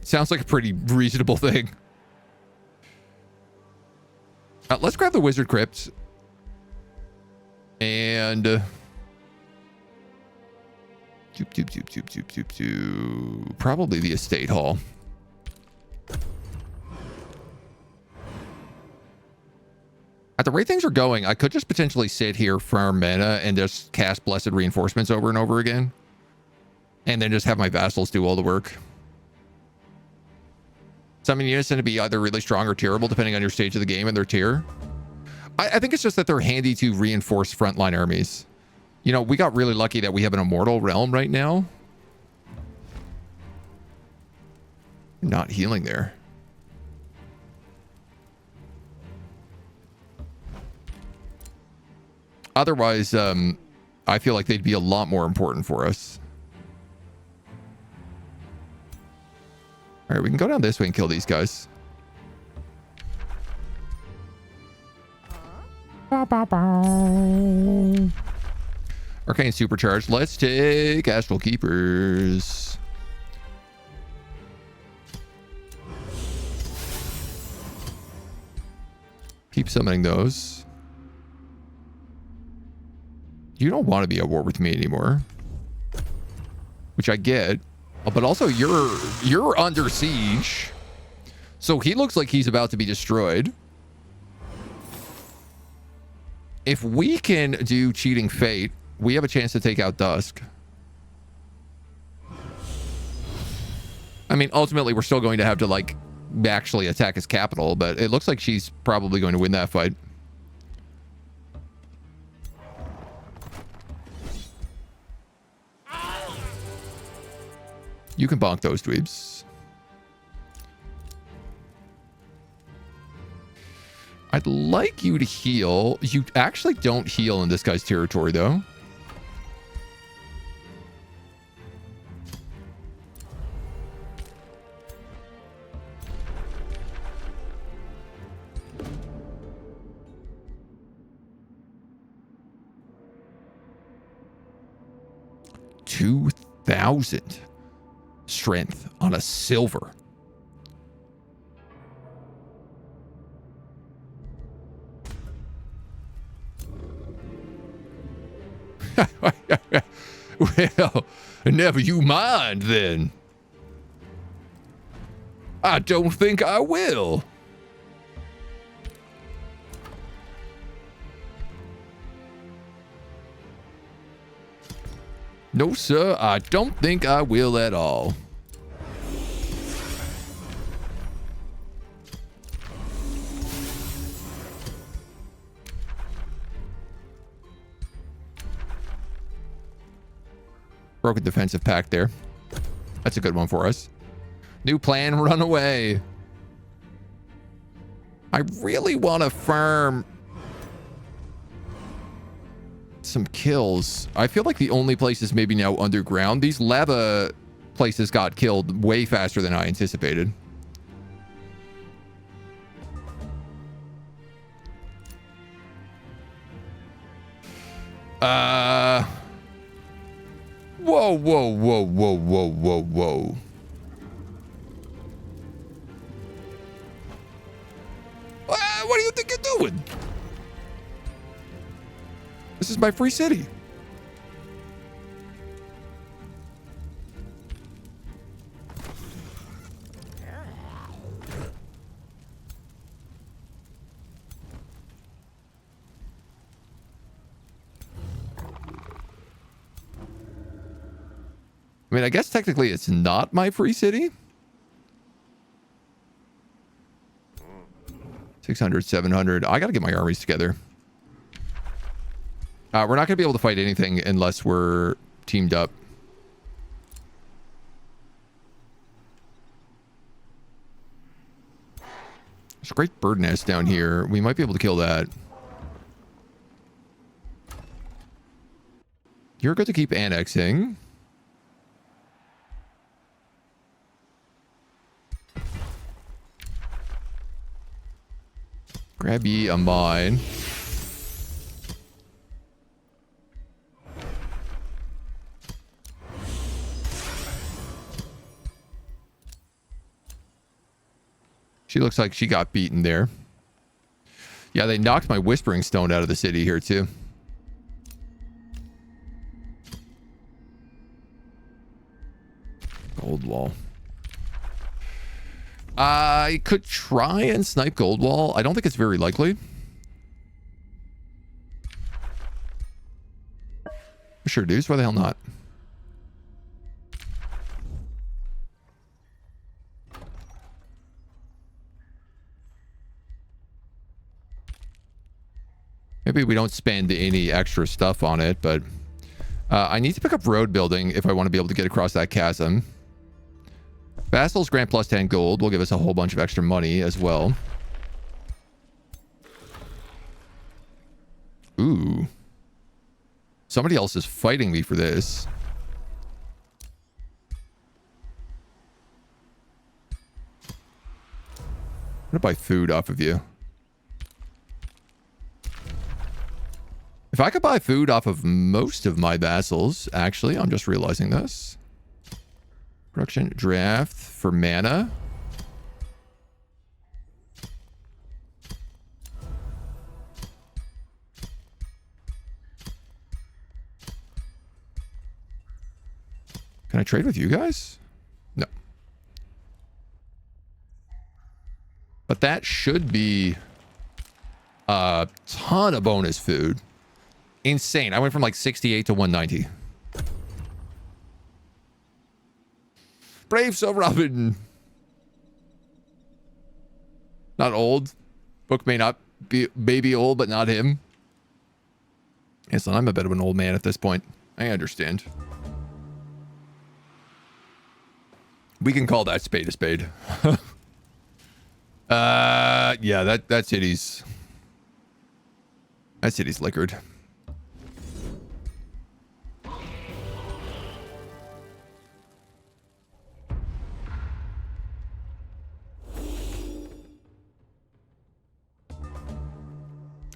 Sounds like a pretty reasonable thing. Let's grab the Wizard Crypt. And... probably the Estate Hall. At the rate things are going, I could just potentially sit here, farm mana, and just cast Blessed Reinforcements over and over again. And then just have my vassals do all the work. Some units tend to be either really strong or terrible, depending on your stage of the game and their tier. I think it's just that they're handy to reinforce frontline armies. You know, we got really lucky that we have an Immortal Realm right now. Not healing there. Otherwise, I feel like they'd be a lot more important for us. All right, we can go down this way and kill these guys. Arcane Supercharged. Let's take Astral Keepers. Keep summoning those. You don't want to be at war with me anymore. Which I get. But also, you're under siege. So he looks like he's about to be destroyed. If we can do Cheating Fate, we have a chance to take out Dusk. I mean, ultimately, we're still going to have to, like, actually attack his capital, but it looks like she's probably going to win that fight. You can bonk those dweebs. I'd like you to heal. You actually don't heal in this guy's territory, though. $2,000 strength on a silver. Well, never you mind then. I don't think I will. No, sir, I don't think I will at all. Broken defensive pact there. That's a good one for us. New plan, run away. I really want to farm some kills. I feel like the only place is maybe now underground. These lava places got killed way faster than I anticipated. Whoa, whoa, whoa, whoa, whoa, whoa, whoa. What do you think you're doing? This is my free city. I mean, I guess technically it's not my free city. 600, 700. I got to get my armies together. We're not going to be able to fight anything unless we're teamed up. There's a great bird nest down here. We might be able to kill that. You're good to keep annexing. Grab ye a mine. She looks like she got beaten there. Yeah, they knocked my Whispering Stone out of the city here too. Gold wall. I could try and snipe gold wall. I don't think it's very likely. Sure, dudes. Why the hell not? Maybe we don't spend any extra stuff on it, but I need to pick up road building if I want to be able to get across that chasm. Vassals grant plus 10 gold will give us a whole bunch of extra money as well. Ooh. Somebody else is fighting me for this. I'm gonna buy food off of you. If I could buy food off of most of my vassals, actually, I'm just realizing this. Production draft for mana. Can I trade with you guys? No. But that should be a ton of bonus food. Insane. I went from like 68 to 190. Brave Sir Robin. Not old. Book may not be baby old, but not him. Yes, I'm a bit of an old man at this point. I understand. We can call that spade a spade. Yeah, that city's liquored.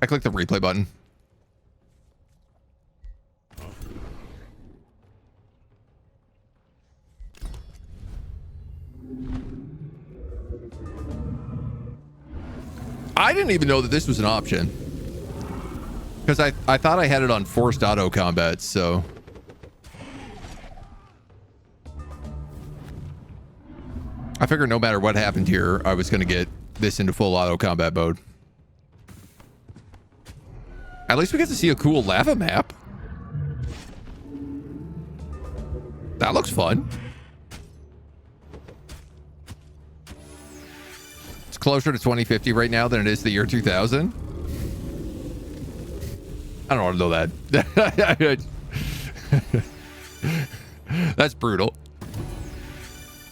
I clicked the replay button. I didn't even know that this was an option. Because I thought I had it on forced auto combat, so. I figured no matter what happened here, I was going to get this into full auto combat mode. At least we get to see a cool lava map. That looks fun. It's closer to 2050 right now than it is the year 2000. I don't want to know that. That's brutal.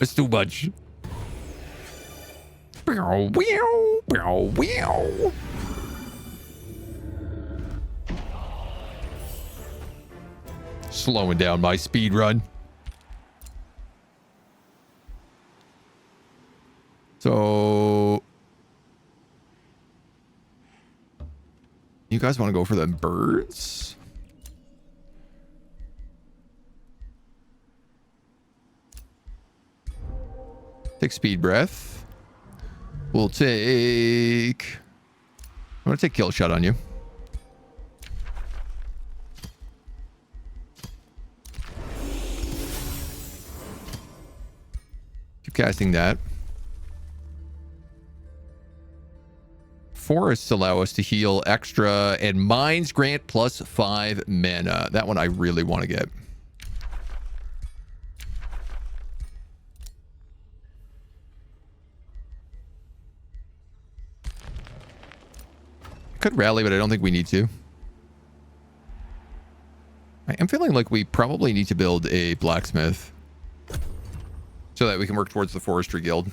It's too much. Slowing down my speed run. So you guys want to go for the birds? Take speed breath. We'll take... I'm going to take kill shot on you. Keep casting that. Forests allow us to heal extra, and mines grant plus 5 mana. That one I really want to get. Could rally, but I don't think we need to. I am feeling like we probably need to build a blacksmith so that we can work towards the forestry guild.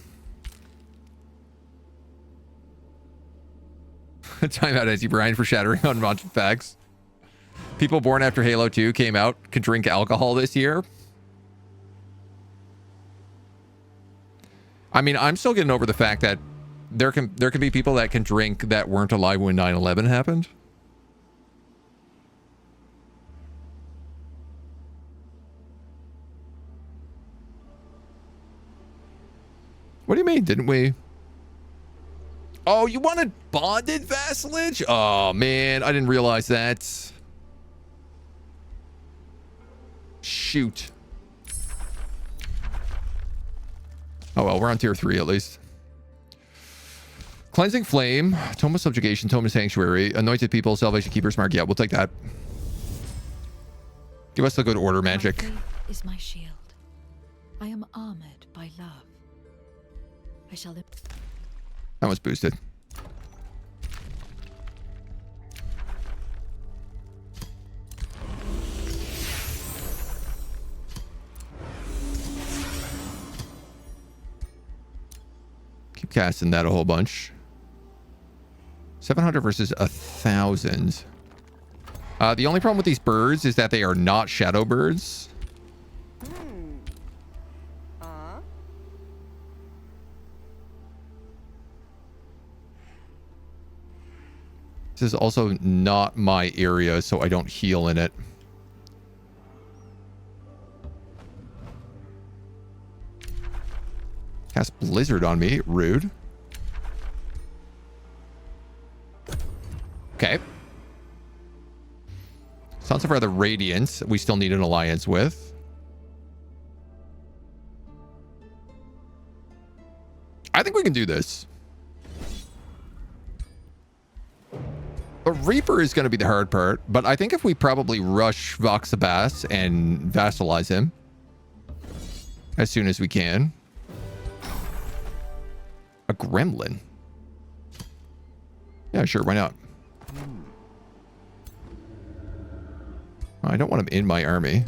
Time out, Ezzy Brian, for shattering unwanted facts. People born after Halo 2 came out could drink alcohol this year. I mean, I'm still getting over the fact that there can be people that can drink that weren't alive when 9/11 happened. What do you mean? Didn't we? Oh, you wanted bonded vassalage? Oh, man. I didn't realize that. Shoot. Oh, well, we're on tier 3 at least. Cleansing Flame, Tome of Subjugation, Tome of Sanctuary, Anointed People, Salvation Keeper's Mark. Yeah, we'll take that. Give us the good order magic. My faith is my shield. I am armored by love. I shall live. That was boosted. Keep casting that a whole bunch. 700 versus 1,000. The only problem with these birds is that they are not shadow birds. This is also not my area, so I don't heal in it. Cast Blizzard on me. Rude. Okay. Sons of Rather Radiance, we still need an alliance with. I think we can do this. The Reaper is going to be the hard part, but I think if we probably rush Voxabas and vassalize him as soon as we can. A gremlin. Yeah, sure, why not? I don't want him in my army.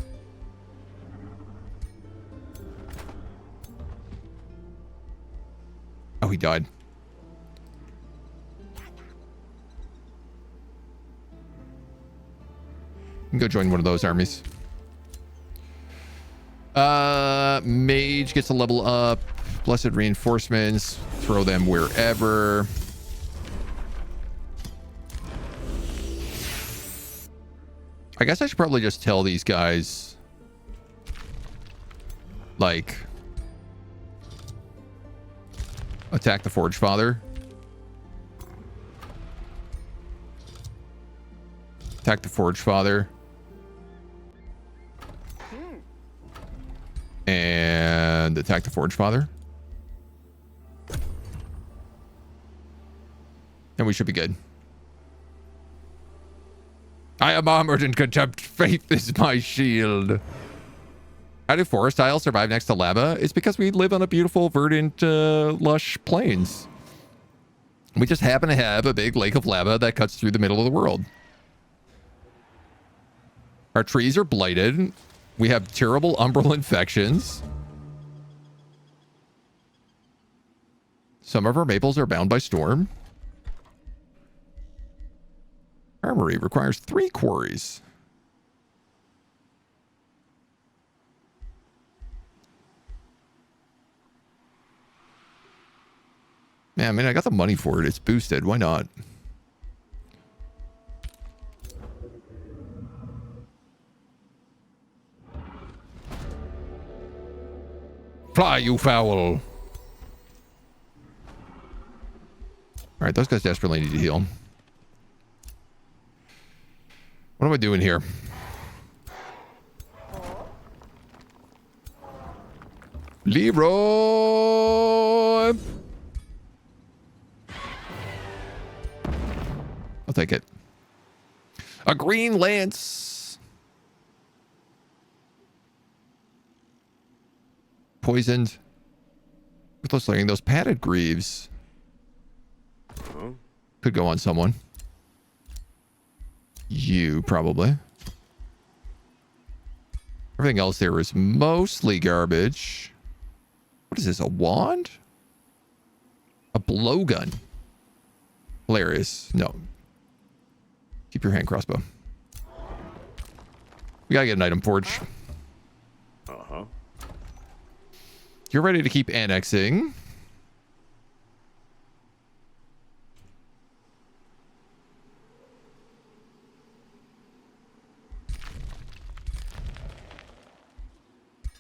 Oh, he died. You can go join one of those armies. Mage gets a level up. Blessed Reinforcements. Throw them wherever. I guess I should probably just tell these guys, like, attack the Forge Father. Attack the Forge Father. And attack the Forge Father. And we should be good. I am armored in contempt. Faith is my shield. How do forest tiles survive next to lava? It's because we live on a beautiful, verdant, lush plains. We just happen to have a big lake of lava that cuts through the middle of the world. Our trees are blighted. We have terrible umbral infections. Some of our maples are bound by storm. Armory requires 3 quarries. Man, I mean, I got the money for it. It's boosted. Why not? Fly, you foul. All right, those guys desperately need to heal. What am I doing here? Leroy! I'll take it. A green lance. Poisoned. Ruthless Learning. Those padded greaves. Could go on someone. you, probably. Everything else there is mostly garbage. What is this, a wand? A blowgun. Hilarious. No. Keep your hand crossbow. We gotta get an item forge. Uh-huh. You're ready to keep annexing.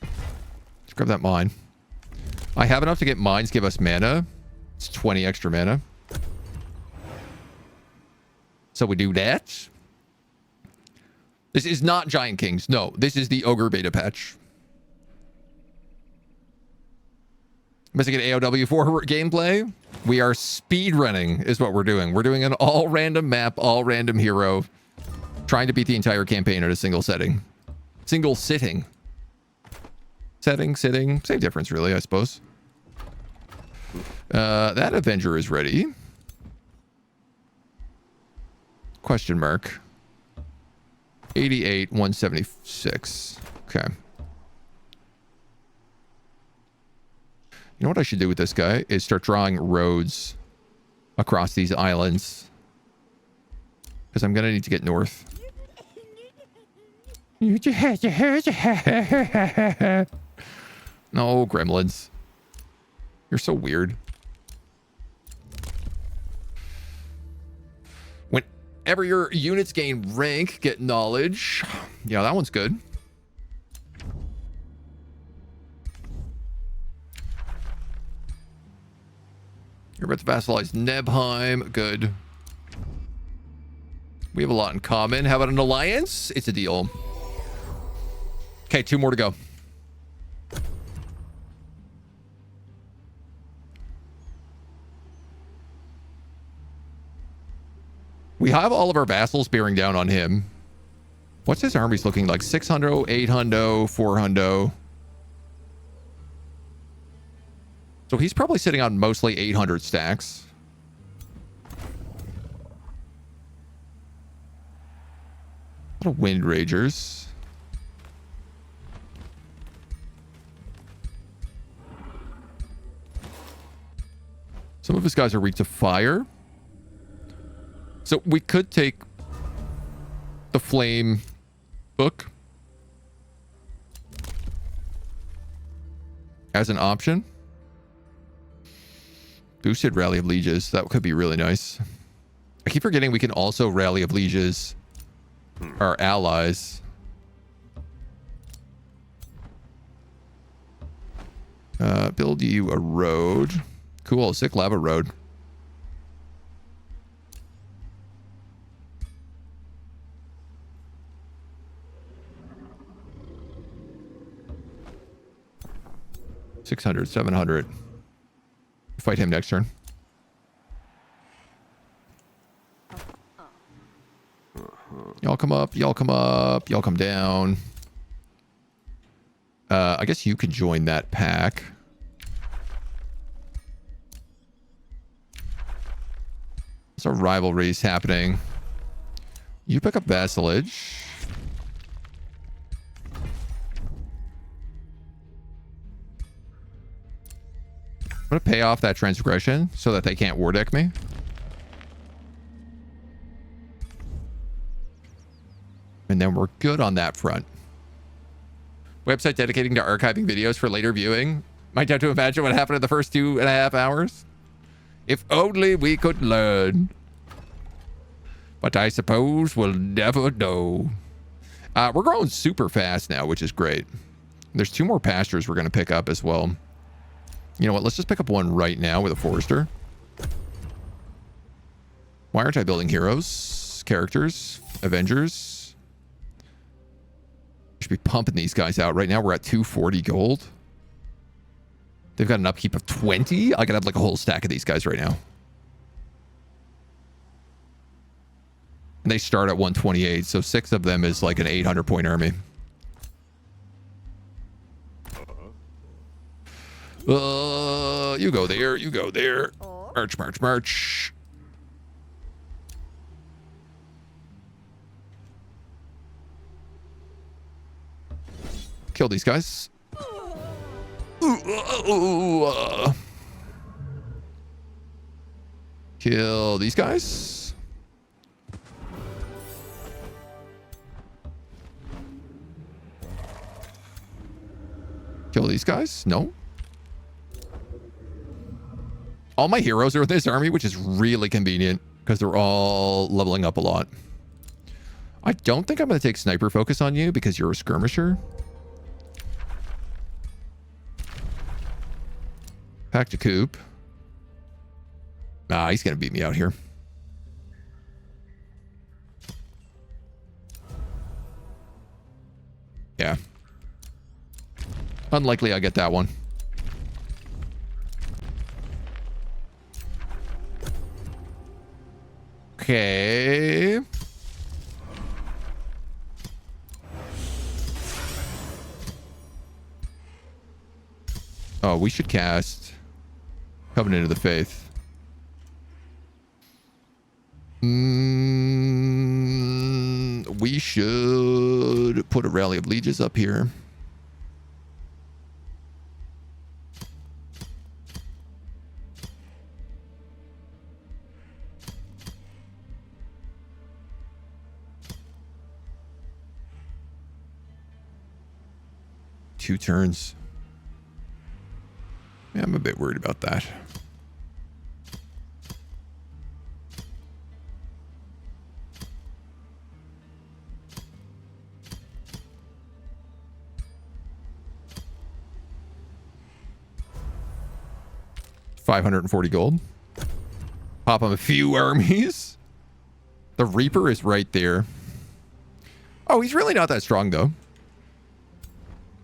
Let's grab that mine. I have enough to get mines give us mana. It's 20 extra mana. So we do that. This is not Giant Kings. No, this is the Ogre Beta patch. Missing an AOW4 gameplay. We are speedrunning is what we're doing. We're doing an all random map, all random hero. Trying to beat the entire campaign at a single setting. Single sitting. Setting, sitting. Same difference really, I suppose. That Avenger is ready. Question mark. 88, 176. Okay. You know what I should do with this guy is start drawing roads across these islands. Because I'm going to need to get north. No, gremlins. You're so weird. Whenever your units gain rank, get knowledge. Yeah, that one's good. You're about to vassalize Nebheim. Good. We have a lot in common. How about an alliance? It's a deal. Okay, 2 more to go. We have all of our vassals bearing down on him. What's his armies looking like? 600, 800, 400. So he's probably sitting on mostly 800 stacks. A lot of Wind Ragers. Some of his guys are weak to fire. So we could take the Flame book as an option. Boosted Rally of Lieges. That could be really nice. I keep forgetting we can also Rally of Lieges our allies. Build you a road. Cool. Sick lava road. $600, $700. Fight him next turn. Y'all come up. Y'all come up. Y'all come down. I guess you could join that pack. There's a rivalries happening. You pick up vassalage. I'm going to pay off that transgression so that they can't war deck me. And then we're good on that front. Website dedicating to archiving videos for later viewing. Might have to imagine what happened in the first 2.5 hours. If only we could learn. But I suppose we'll never know. We're growing super fast now, which is great. There's 2 more pastures we're going to pick up as well. You know what? Let's just pick up one right now with a forester. Why aren't I building heroes? Characters? Avengers? Should be pumping these guys out. Right now we're at 240 gold. They've got an upkeep of 20. I could have like a whole stack of these guys right now. And they start at 128. So 6 of them is like an 800 point army. You go there. You go there. March, march, march. Kill these guys. Kill these guys. Kill these guys. No. All my heroes are in this army, which is really convenient because they're all leveling up a lot. I don't think I'm going to take sniper focus on you because you're a skirmisher. Back to Coop. Nah, he's going to beat me out here. Yeah. Unlikely I get that one. Okay. Oh, we should cast Covenant of the Faith. We should put a Rally of Lieges up here. Two turns. Yeah, I'm a bit worried about that. $540 gold. Pop him a few armies. The Reaper is right there. Oh, he's really not that strong, though.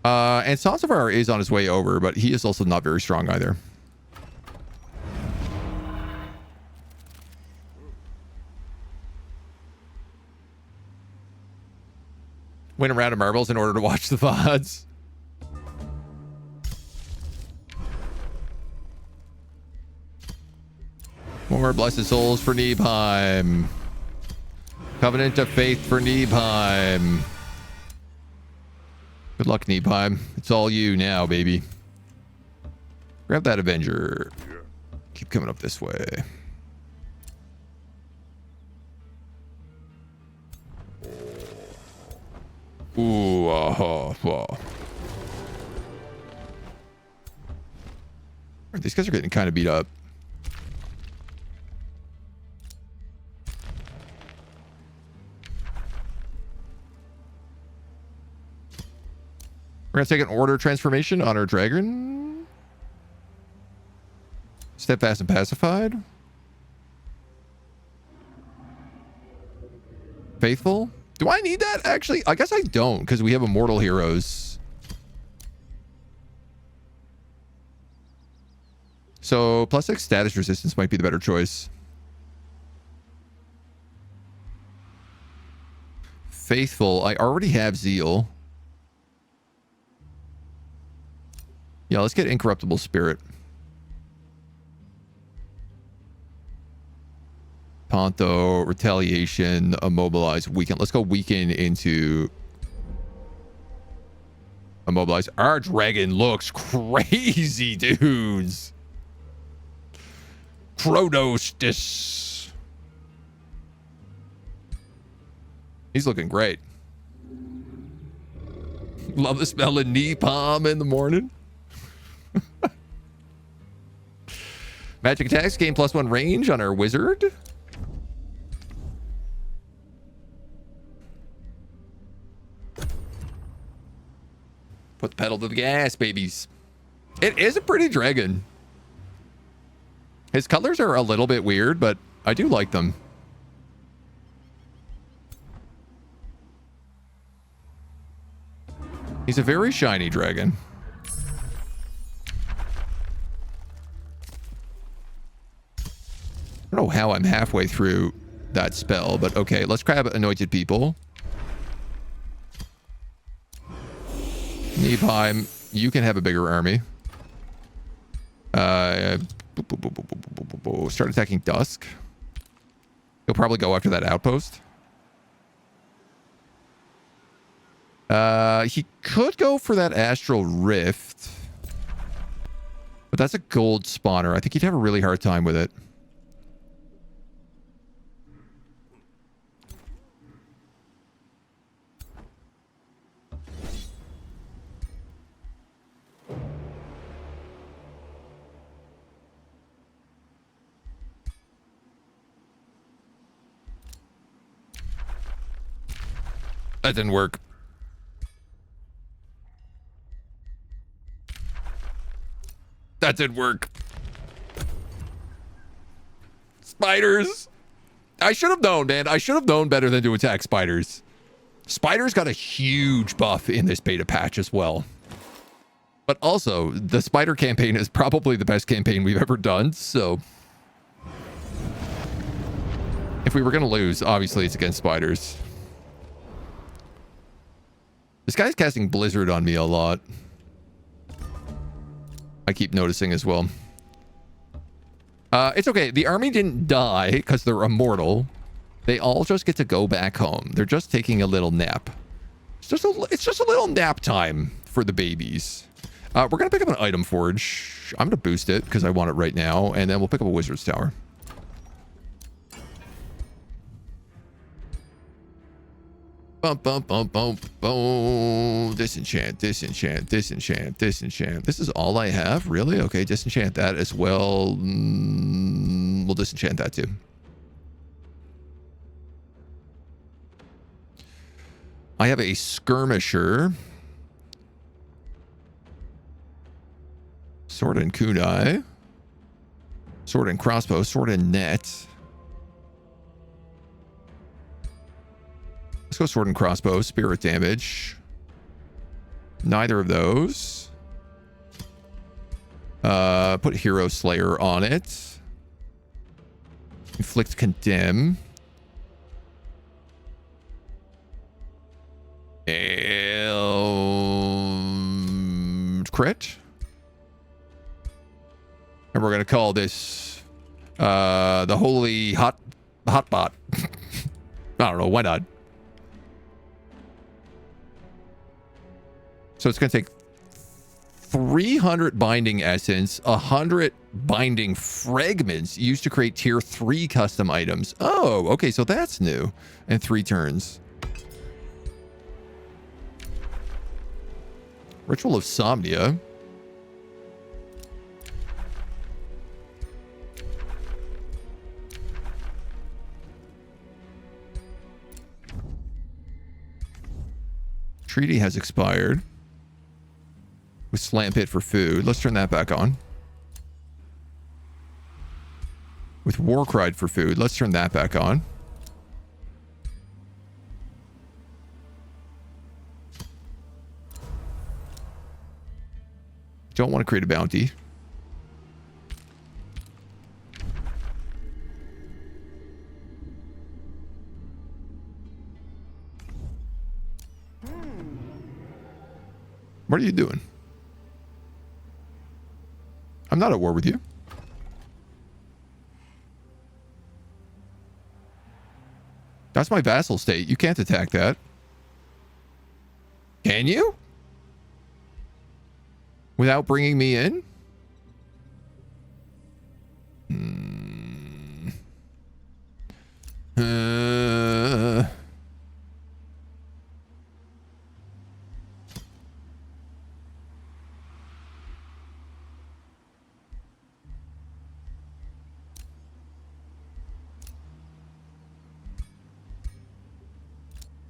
And Sansavar is on his way over, but he is also not very strong either. Win a round of marbles in order to watch the VODs. More Blessed Souls for Nibheim. Covenant of Faith for Nibheim. Good luck, Nibheim. It's all you now, baby. Grab that Avenger. Keep coming up this way. Ooh, These guys are getting kind of beat up. We're going to take an order transformation on our dragon. Steadfast and pacified. Faithful. Do I need that? Actually, I guess I don't because we have immortal heroes. So +6 status resistance might be the better choice. Faithful. I already have Zeal. Yeah, let's get Incorruptible Spirit. Ponto, Retaliation, Immobilize, Weaken. Let's go Weaken into Immobilize. Our dragon looks crazy, dudes. Chronostis. He's looking great. Love the smell of napalm in the morning. Magic attacks gain +1 range on our wizard. Put the pedal to the gas, babies. It is a pretty dragon. His colors are a little bit weird, but I do like them. He's a very shiny dragon. I don't know how I'm halfway through that spell, but okay, let's grab Anointed People. Nibheim, you can have a bigger army. Start attacking Dusk. He'll probably go after that outpost. He could go for that Astral Rift. But that's a gold spawner. I think he'd have a really hard time with it. That didn't work. That didn't work. Spiders. I should have known, man. I should have known better than to attack spiders. Spiders got a huge buff in this beta patch as well. But also, the spider campaign is probably the best campaign we've ever done, so... if we were going to lose, obviously it's against spiders. This guy's casting Blizzard on me a lot. I keep noticing as well. It's okay. The army didn't die because they're immortal. They all just get to go back home. They're just taking a little nap. It's just a little nap time for the babies. We're going to pick up an item forge. I'm going to boost it because I want it right now. And then we'll pick up a wizard's tower. Bump, bump, bump, bump, boom. Disenchant, disenchant, disenchant, disenchant. This is all I have? Really? Okay, disenchant that as well. We'll disenchant that too. I have a skirmisher. Sword and kunai. Sword and crossbow. Sword and net. Let's go sword and crossbow. Spirit damage. Neither of those. Put Hero Slayer on it. Inflict Condemn. Crit. And we're going to call this the Holy Hotbot. I don't know. Why not? So it's going to take 300 binding essence, 100 binding fragments used to create tier 3 custom items. Oh, okay. So that's new. And 3 turns. Ritual of Somnia. Treaty has expired. With Slam Pit for food. Let's turn that back on. With Warcry for food. Let's turn that back on. Don't want to create a bounty. What are you doing? I'm not at war with you. That's my vassal state. You can't attack that. Can you? Without bringing me in?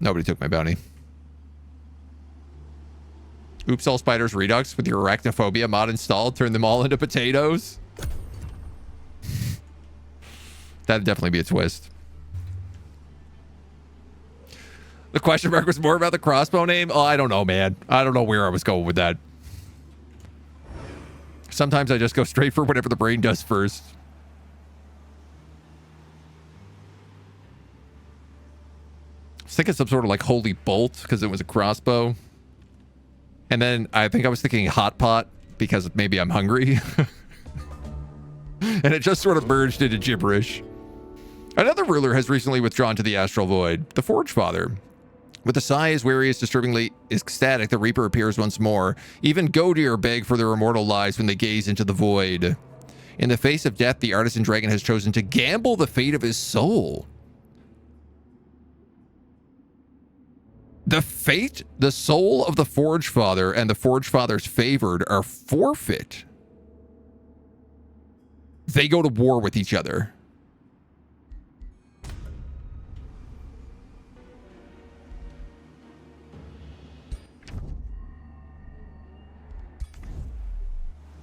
Nobody took my bounty. Oops, all spiders redux with your arachnophobia mod installed. Turn them all into potatoes. That'd definitely be a twist. The question mark was more about the crossbow name. Oh, I don't know, man. I don't know where I was going with that. Sometimes I just go straight for whatever the brain does first. I was thinking some sort of like holy bolt because it was a crossbow. And then I think I was thinking hot pot because maybe I'm hungry. And it just sort of merged into gibberish. Another ruler has recently withdrawn to the Astral Void, the Forge Father. With the sigh as weary as disturbingly ecstatic, the Reaper appears once more. Even Godir beg for their immortal lives when they gaze into the void. In the face of death, the artisan dragon has chosen to gamble the fate of his soul. The soul of the Forge Father and the Forge Father's favored are forfeit. They go to war with each other.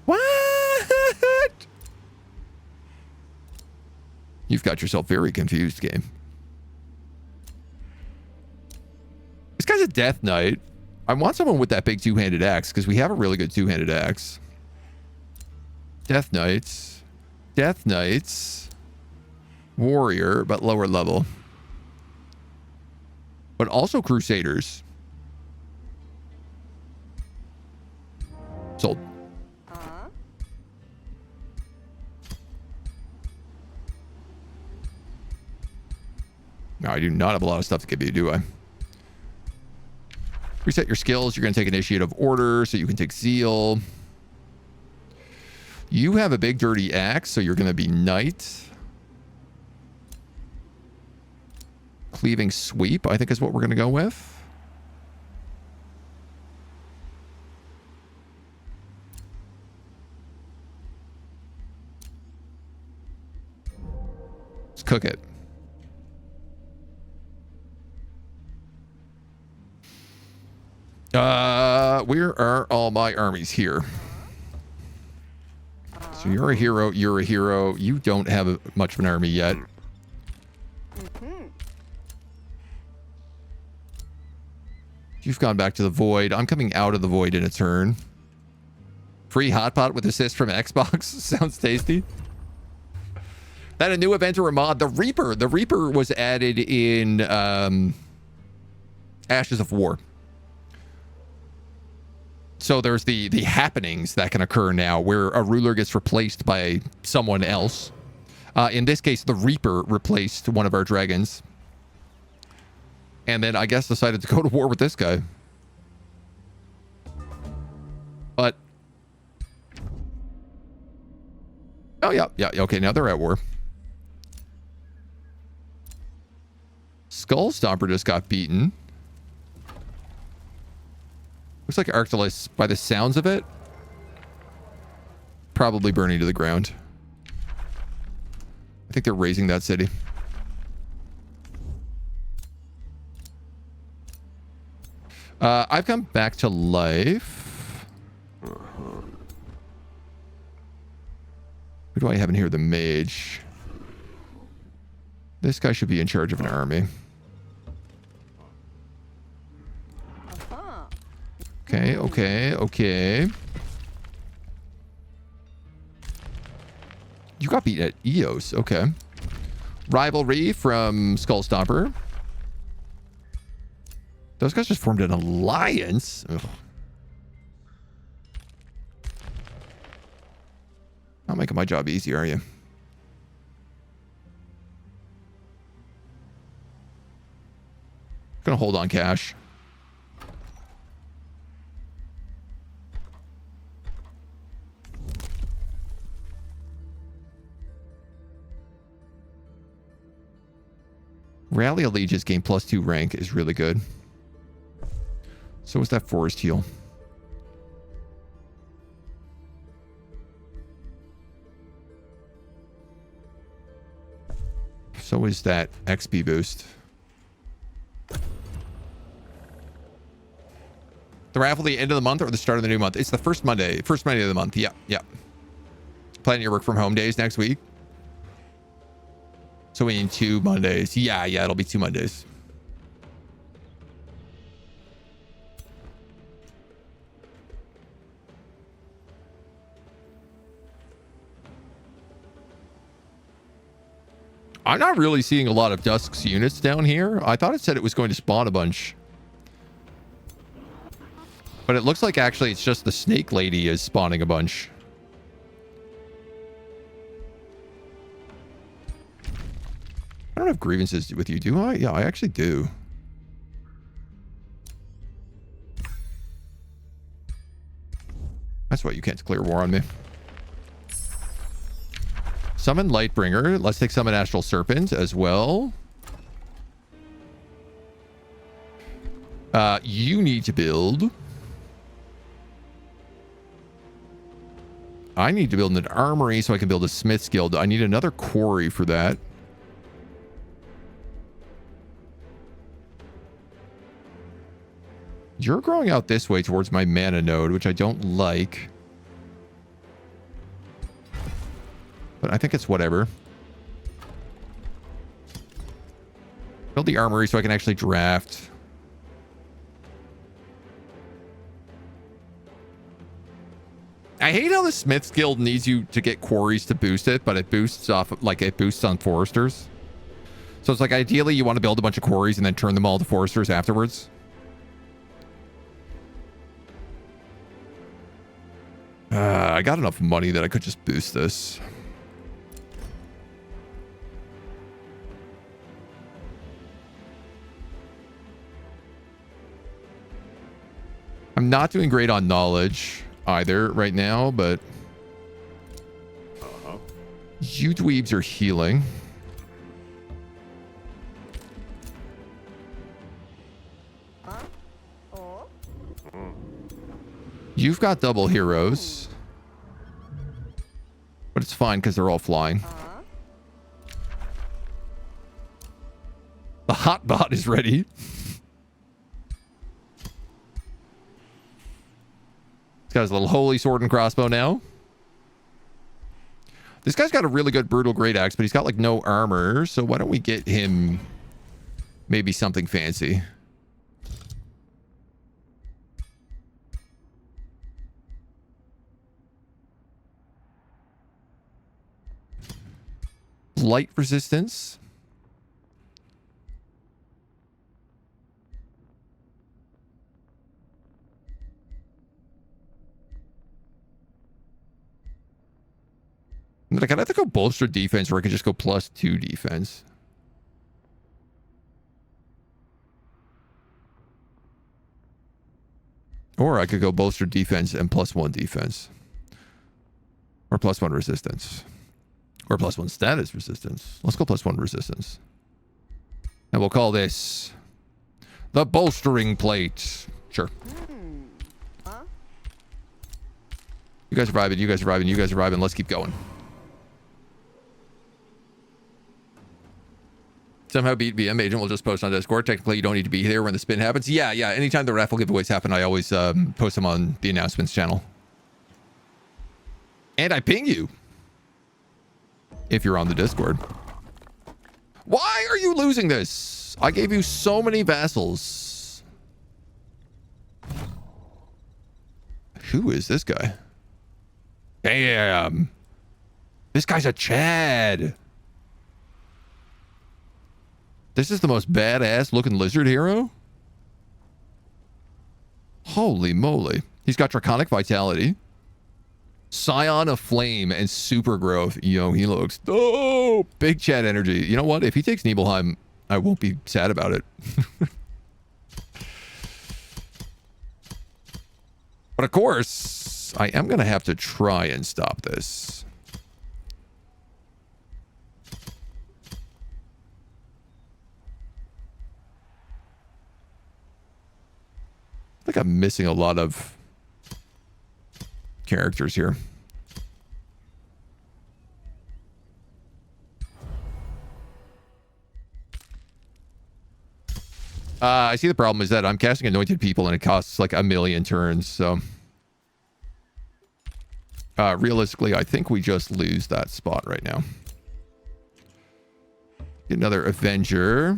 What? You've got yourself very confused, game. This guy's a Death Knight. I want someone with that big two-handed axe because we have a really good two-handed axe. Death Knights. Death Knights. Warrior, but lower level. But also Crusaders. Sold. No, I do not have a lot of stuff to give you, do I? Reset your skills. You're going to take Initiative Order, so you can take Zeal. You have a big dirty axe, so you're going to be Knight. Cleaving Sweep, I think is what we're going to go with. Let's cook it. Where are all my armies here? So you're a hero, you're a hero. You don't have much of an army yet. You've gone back to the void. I'm coming out of the void in a turn. Free hotpot with assist from Xbox. Sounds tasty. That a new event or a mod? The Reaper. The Reaper was added in Ashes of War. So there's the happenings that can occur now where a ruler gets replaced by someone else. In this case, the Reaper replaced one of our dragons. And then I guess decided to go to war with this guy. But... oh, yeah. Okay, now they're at war. Skull Stomper just got beaten. Looks like Arctilus, by the sounds of it, probably burning to the ground. I think they're razing that city. I've come back to life. Who do I have in here? The mage. This guy should be in charge of an army. Okay. You got beat at Eos. Okay. Rivalry from Skull Stomper. Those guys just formed an alliance. Ugh. Not making my job easy, are you? Gonna hold on cash. Rally Allegiance gain +2 rank is really good. So is that Forest Heal. So is that XP boost. The raffle the end of the month or the start of the new month? It's the first Monday of the month. Yeah. Planning your work from home days next week. So we need 2 Mondays. Yeah, it'll be 2 Mondays. I'm not really seeing a lot of Dusk's units down here. I thought it said it was going to spawn a bunch. But it looks like actually it's just the Snake Lady is spawning a bunch. I don't have grievances with you, do I? Yeah, I actually do. That's why you can't declare war on me. Summon Lightbringer. Let's take Summon Astral Serpent as well. You need to build. I need to build an armory so I can build a Smith's Guild. I need another quarry for that. You're growing out this way towards my mana node, which I don't like. But I think it's whatever. Build the armory so I can actually draft. I hate how the Smith's Guild needs you to get quarries to boost it, but it boosts off, like it boosts on foresters. So it's like ideally you want to build a bunch of quarries and then turn them all to foresters afterwards. I got enough money that I could just boost this. I'm not doing great on knowledge either right now, but you dweebs are healing. You've got double heroes, but it's fine because they're all flying. The hot bot is ready. He's got his little holy sword and crossbow now. This guy's got a really good brutal great axe, but he's got like no armor. So why don't we get him maybe something fancy? Light resistance. Like, I'd have to go bolster defense, or I could just go +2 defense. Or I could go bolster defense and +1 defense. Or +1 resistance. Or +1 status resistance. Let's go +1 resistance. And we'll call this the bolstering plate. Sure. You guys are vibing, you guys are vibing, you guys are vibing. Let's keep going. Somehow beat VM agent will just post on Discord. Technically, you don't need to be there when the spin happens. Yeah. Anytime the raffle giveaways happen, I always post them on the announcements channel. And I ping you if you're on the Discord. Why are you losing this? I gave you so many vassals. Who is this guy? Damn. This guy's a Chad. This is the most badass looking lizard hero? Holy moly. He's got Draconic Vitality, Scion of Flame, and Super Growth. Yo, he looks dope. Big Chad energy. You know what? If he takes Nibelheim, I won't be sad about it. But of course, I am going to have to try and stop this. I think I'm missing a lot of characters here. I see the problem is that I'm casting Anointed People and it costs like 1,000,000 turns, so realistically, I think we just lose that spot right now. Get another Avenger.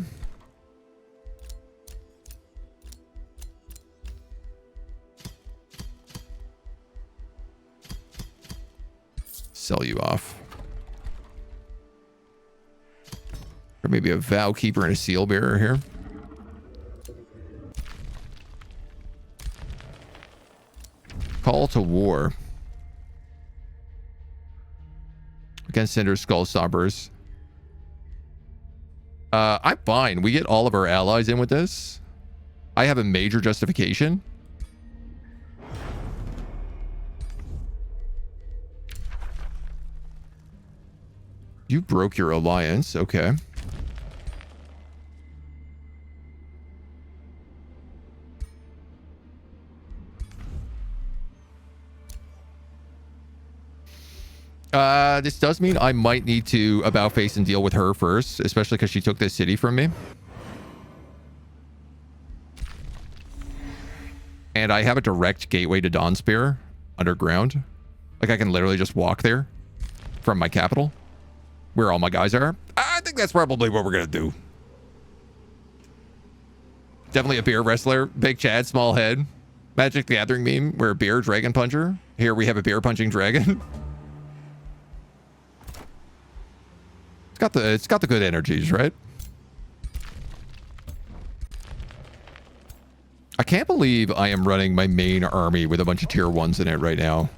Sell you off. Or maybe a Vow Keeper and a Seal Bearer here. Call to war. Against Cinder Skull Stompers. I'm fine. We get all of our allies in with this. I have a major justification. You broke your alliance. Okay. This does mean I might need to about face and deal with her first, especially because she took this city from me. And I have a direct gateway to Dawnspear underground. Like, I can literally just walk there from my capital, where all my guys are. I think that's probably what we're going to do. Definitely a bear wrestler. Big Chad, small head. Magic the Gathering meme, where bear, dragon puncher. Here we have a bear punching dragon. It's got the good energies, right? I can't believe I am running my main army with a bunch of tier 1s in it right now.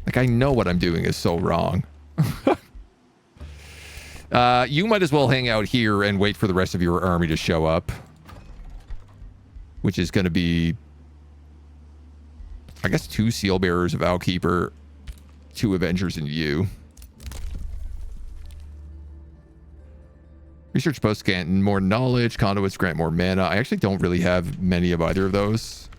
Like, I know what I'm doing is so wrong. You might as well hang out here and wait for the rest of your army to show up. Which is going to be, I guess, 2 Seal Bearers of Outkeeper, 2 Avengers, and you. Research posts grant more knowledge. Conduits grant more mana. I actually don't really have many of either of those.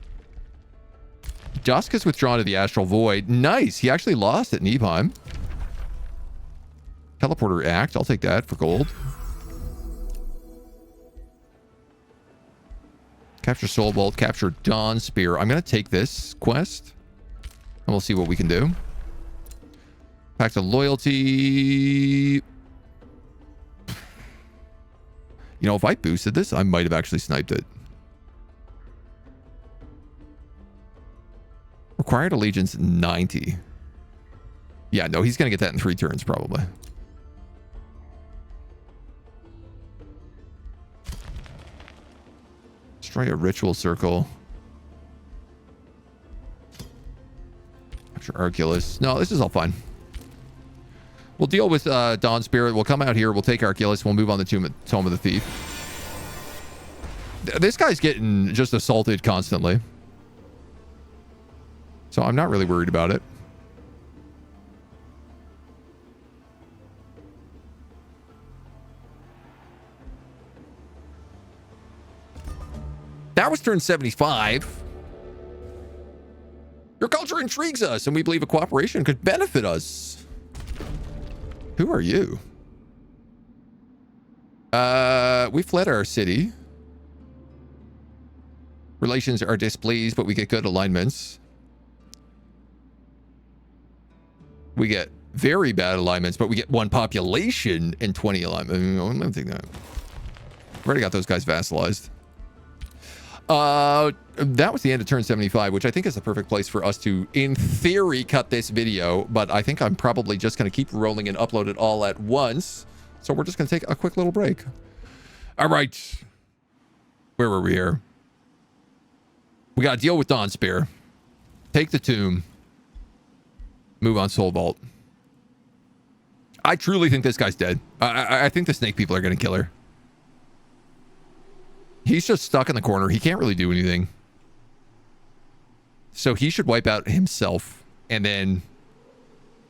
Dusk is withdrawn to the Astral Void. Nice. He actually lost at Nibelheim. Teleporter Act. I'll take that for gold. Capture Soul Bolt. Capture Dawnspear. I'm going to take this quest. And we'll see what we can do. Pact of Loyalty. You know, if I boosted this, I might have actually sniped it. Required Allegiance 90. Yeah, no, he's going to get that in 3 turns, probably. Destroy a Ritual Circle. Capture Arculus. No, this is all fine. We'll deal with Dawn Spirit. We'll come out here. We'll take Arculus. We'll move on to Tome of the Thief. This guy's getting just assaulted constantly. So I'm not really worried about it. That was turn 75. Your culture intrigues us, and we believe a cooperation could benefit us. Who are you? We fled our city. Relations are displeased, but we get good alignments. We get very bad alignments, but we get 1 population and 20 alignment. I'm gonna take that. I've already got those guys vassalized. That was the end of turn 75, which I think is the perfect place for us to, in theory, cut this video. But I think I'm probably just going to keep rolling and upload it all at once. So we're just going to take a quick little break. All right. Where were we here? We got to deal with Dawnspear. Take the tomb. Move on Soul Vault. I truly think this guy's dead. I think the snake people are going to kill her. He's just stuck in the corner. He can't really do anything. So he should wipe out himself. And then,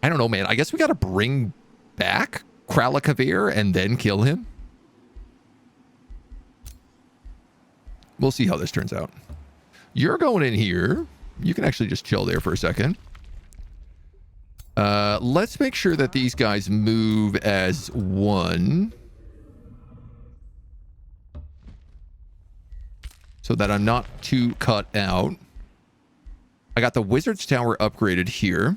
I don't know, man. I guess we got to bring back Kralakavir and then kill him. We'll see how this turns out. You're going in here. You can actually just chill there for a second. Let's make sure that these guys move as one. So that I'm not too cut out. I got the Wizard's Tower upgraded here.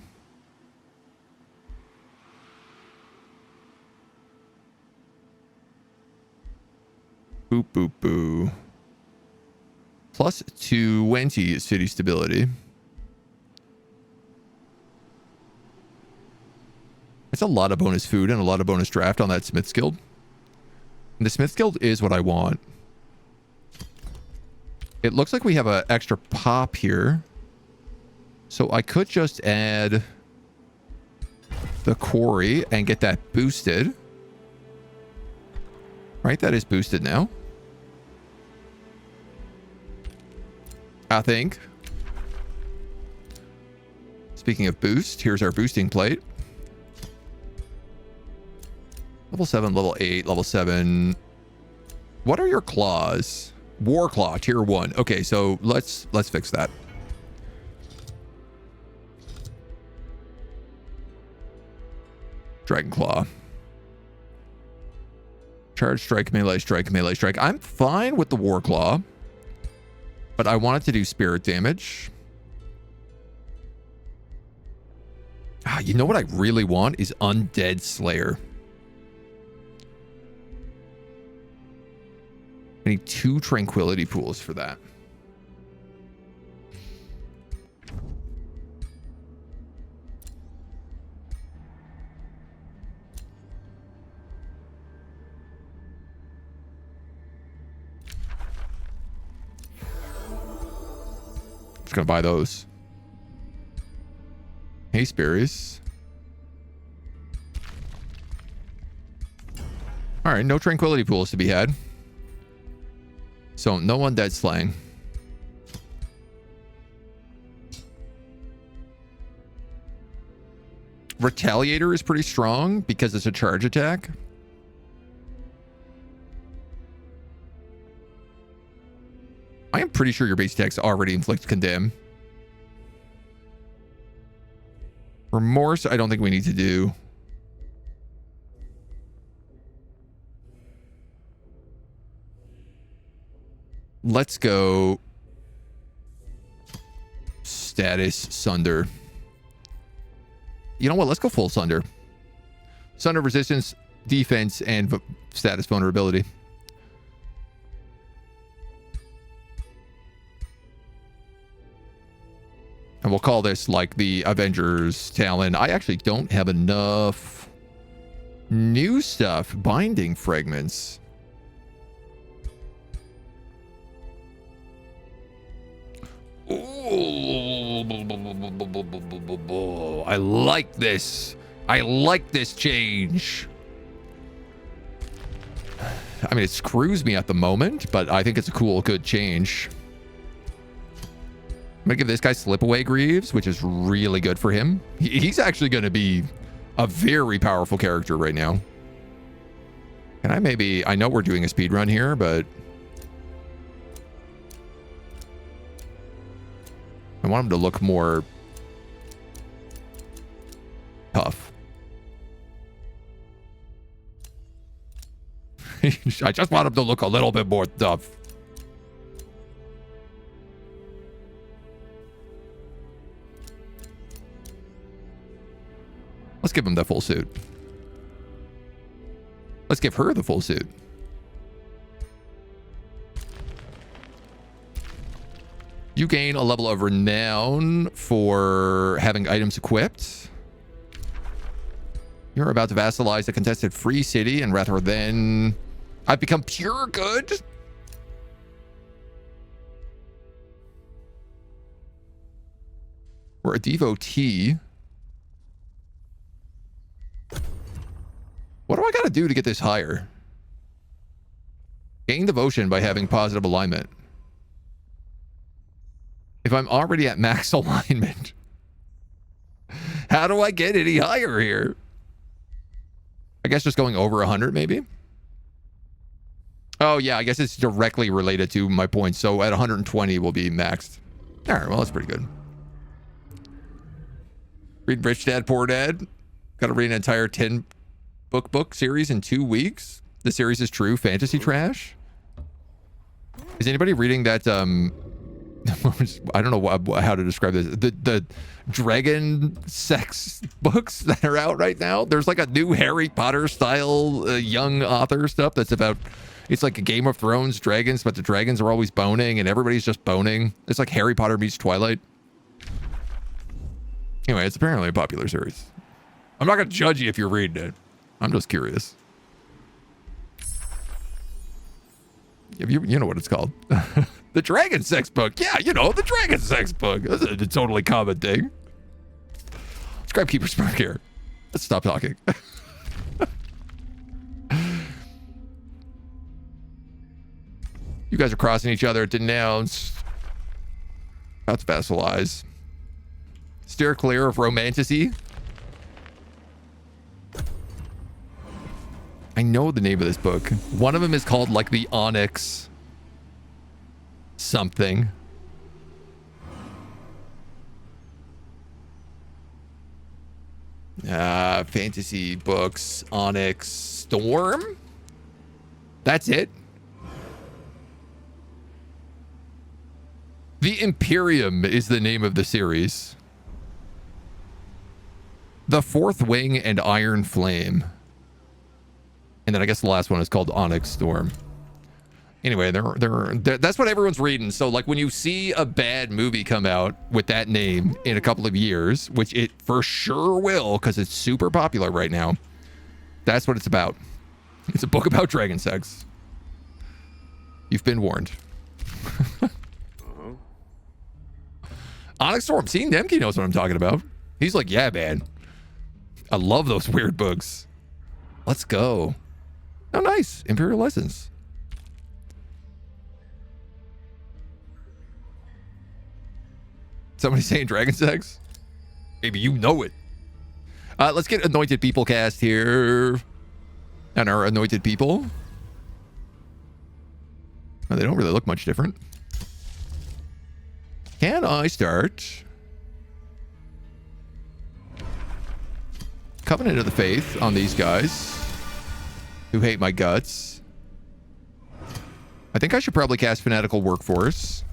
Boop, boop, boo. Plus 20 city stability. It's a lot of bonus food and a lot of bonus draft on that Smith's Guild. And the Smith's Guild is what I want. It looks like we have an extra pop here. So I could just add the quarry and get that boosted. Right, that is boosted now. I think. Speaking of boost, here's our boosting plate. Level 7, level 8, level 7. What are your claws? War Claw, tier 1. Okay, so let's fix that. Dragon Claw. Charge, strike, melee, strike, melee, strike. I'm fine with the War Claw, but I want it to do spirit damage. Ah, you know what I really want is Undead Slayer. I need 2 tranquility pools for that. Just gonna buy those. Hey, Spears. All right, no tranquility pools to be had. So no undead slaying. Retaliator is pretty strong because it's a charge attack. I am pretty sure your base attacks already inflict condemn. Remorse, I don't think we need to do. Let's go status Sunder. You know what? Let's go full Sunder. Sunder resistance, defense, and status vulnerability. And we'll call this like the Avengers Talon. I actually don't have enough new stuff. Binding fragments. Ooh, I like this. I like this change. I mean, it screws me at the moment, but I think it's a cool, good change. I'm gonna give this guy Slipaway Greaves, which is really good for him. He's actually gonna be a very powerful character right now. Can I maybe... I know we're doing a speed run here, but... I want him to look more tough. I just want him to look a little bit more tough. Let's give him the full suit. Let's give her the full suit. You gain a level of renown for having items equipped. You're about to vassalize a contested free city, and rather than... I've become pure good. We're a devotee. What do I gotta do to get this higher? Gain devotion by having positive alignment. If I'm already at max alignment, how do I get any higher here? I guess just going over 100 maybe? Oh yeah, I guess it's directly related to my points. So at 120 will be maxed. All right, well, that's pretty good. Read Rich Dad, Poor Dad. Got to read an entire 10 book series in 2 weeks. The series is true fantasy trash. Is anybody reading that I don't know how to describe this. The dragon sex books that are out right now. There's like a new Harry Potter style young author stuff that's about, it's like a Game of Thrones dragons, but the dragons are always boning and everybody's just boning. It's like Harry Potter meets Twilight. Anyway, it's apparently a popular series. I'm not going to judge you if you're reading it. I'm just curious. You know what it's called. The dragon sex book. Yeah, you know, the dragon sex book. That's a totally common thing. Scribekeeper Spark here. Let's stop talking. You guys are crossing each other. Denounce. About to vassalize. Steer clear of romanticy. I know the name of this book. One of them is called like the Onyx something. Fantasy books, Onyx Storm. That's it. The Imperium is the name of the series. The Fourth Wing and Iron Flame. And then I guess the last one is called Onyx Storm. Anyway, that's what everyone's reading. So like when you see a bad movie come out with that name in a couple of years, which it for sure will because it's super popular right now, that's what it's about. It's a book about dragon sex. You've been warned. Onyx Storm. See, Nemke knows what I'm talking about. He's like, yeah, man. I love those weird books. Let's go. Oh, nice. Imperial Lessons. Somebody saying dragon sex? Maybe you know it. Let's get Anointed People cast here. And our Anointed People. Oh, they don't really look much different. Can I start? Covenant of the Faith on these guys who hate my guts. I think I should probably cast Fanatical Workforce.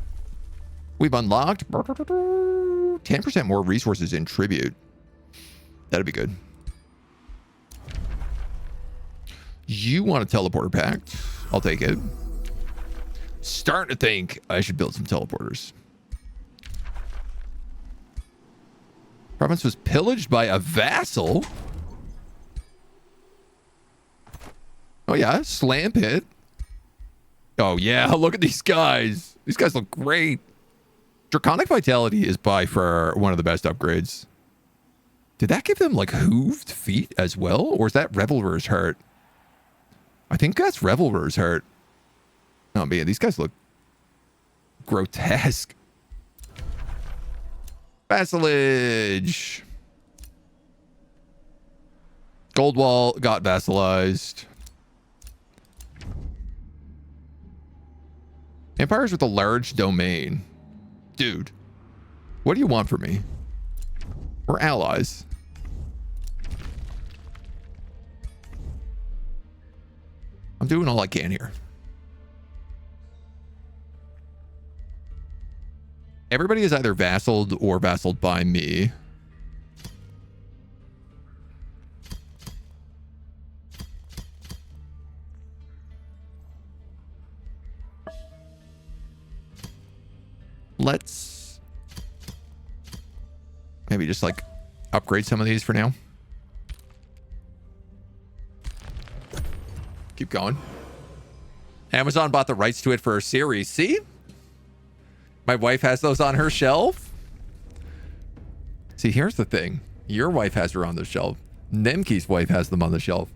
We've unlocked 10% more resources in Tribute. That'd be good. You want a Teleporter Pact? I'll take it. Starting to think I should build some teleporters. Province was pillaged by a vassal. Oh yeah, Slam Pit. Oh yeah, look at these guys. These guys look great. Draconic Vitality is by far one of the best upgrades. Did that give them like hooved feet as well? Or is that Revelr's Heart? I think that's Revelr's Heart. Oh man, these guys look grotesque. Vassalage. Goldwall got vassalized. Empires with a large domain. Dude, what do you want from me? We're allies. I'm doing all I can here. Everybody is either vassaled or vassaled by me. Let's maybe just like upgrade some of these for now. Keep going. Amazon bought the rights to it for a series. See? My wife has those on her shelf. See, here's the thing. Your wife has her on the shelf. Nemke's wife has them on the shelf.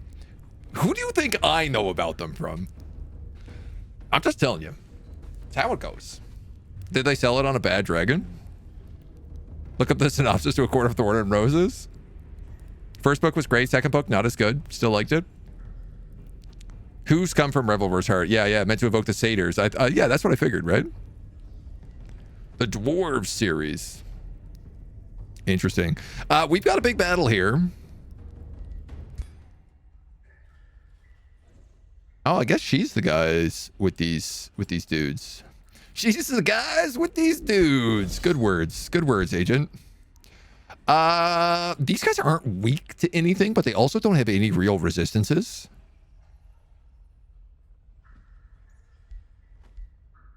Who do you think I know about them from? I'm just telling you. It's how it goes. Did they sell it on a bad dragon? Look up the synopsis to A Court of Thorn and Roses. First book was great. Second book, not as good. Still liked it. Who's come from Revelr's Heart? Yeah, meant to evoke the satyrs. Yeah, that's what I figured, right? The Dwarves series. Interesting. We've got a big battle here. Oh, I guess she's the guys with these dudes. She's the guys with these dudes. Good words. Good words, Agent. These guys aren't weak to anything, but they also don't have any real resistances.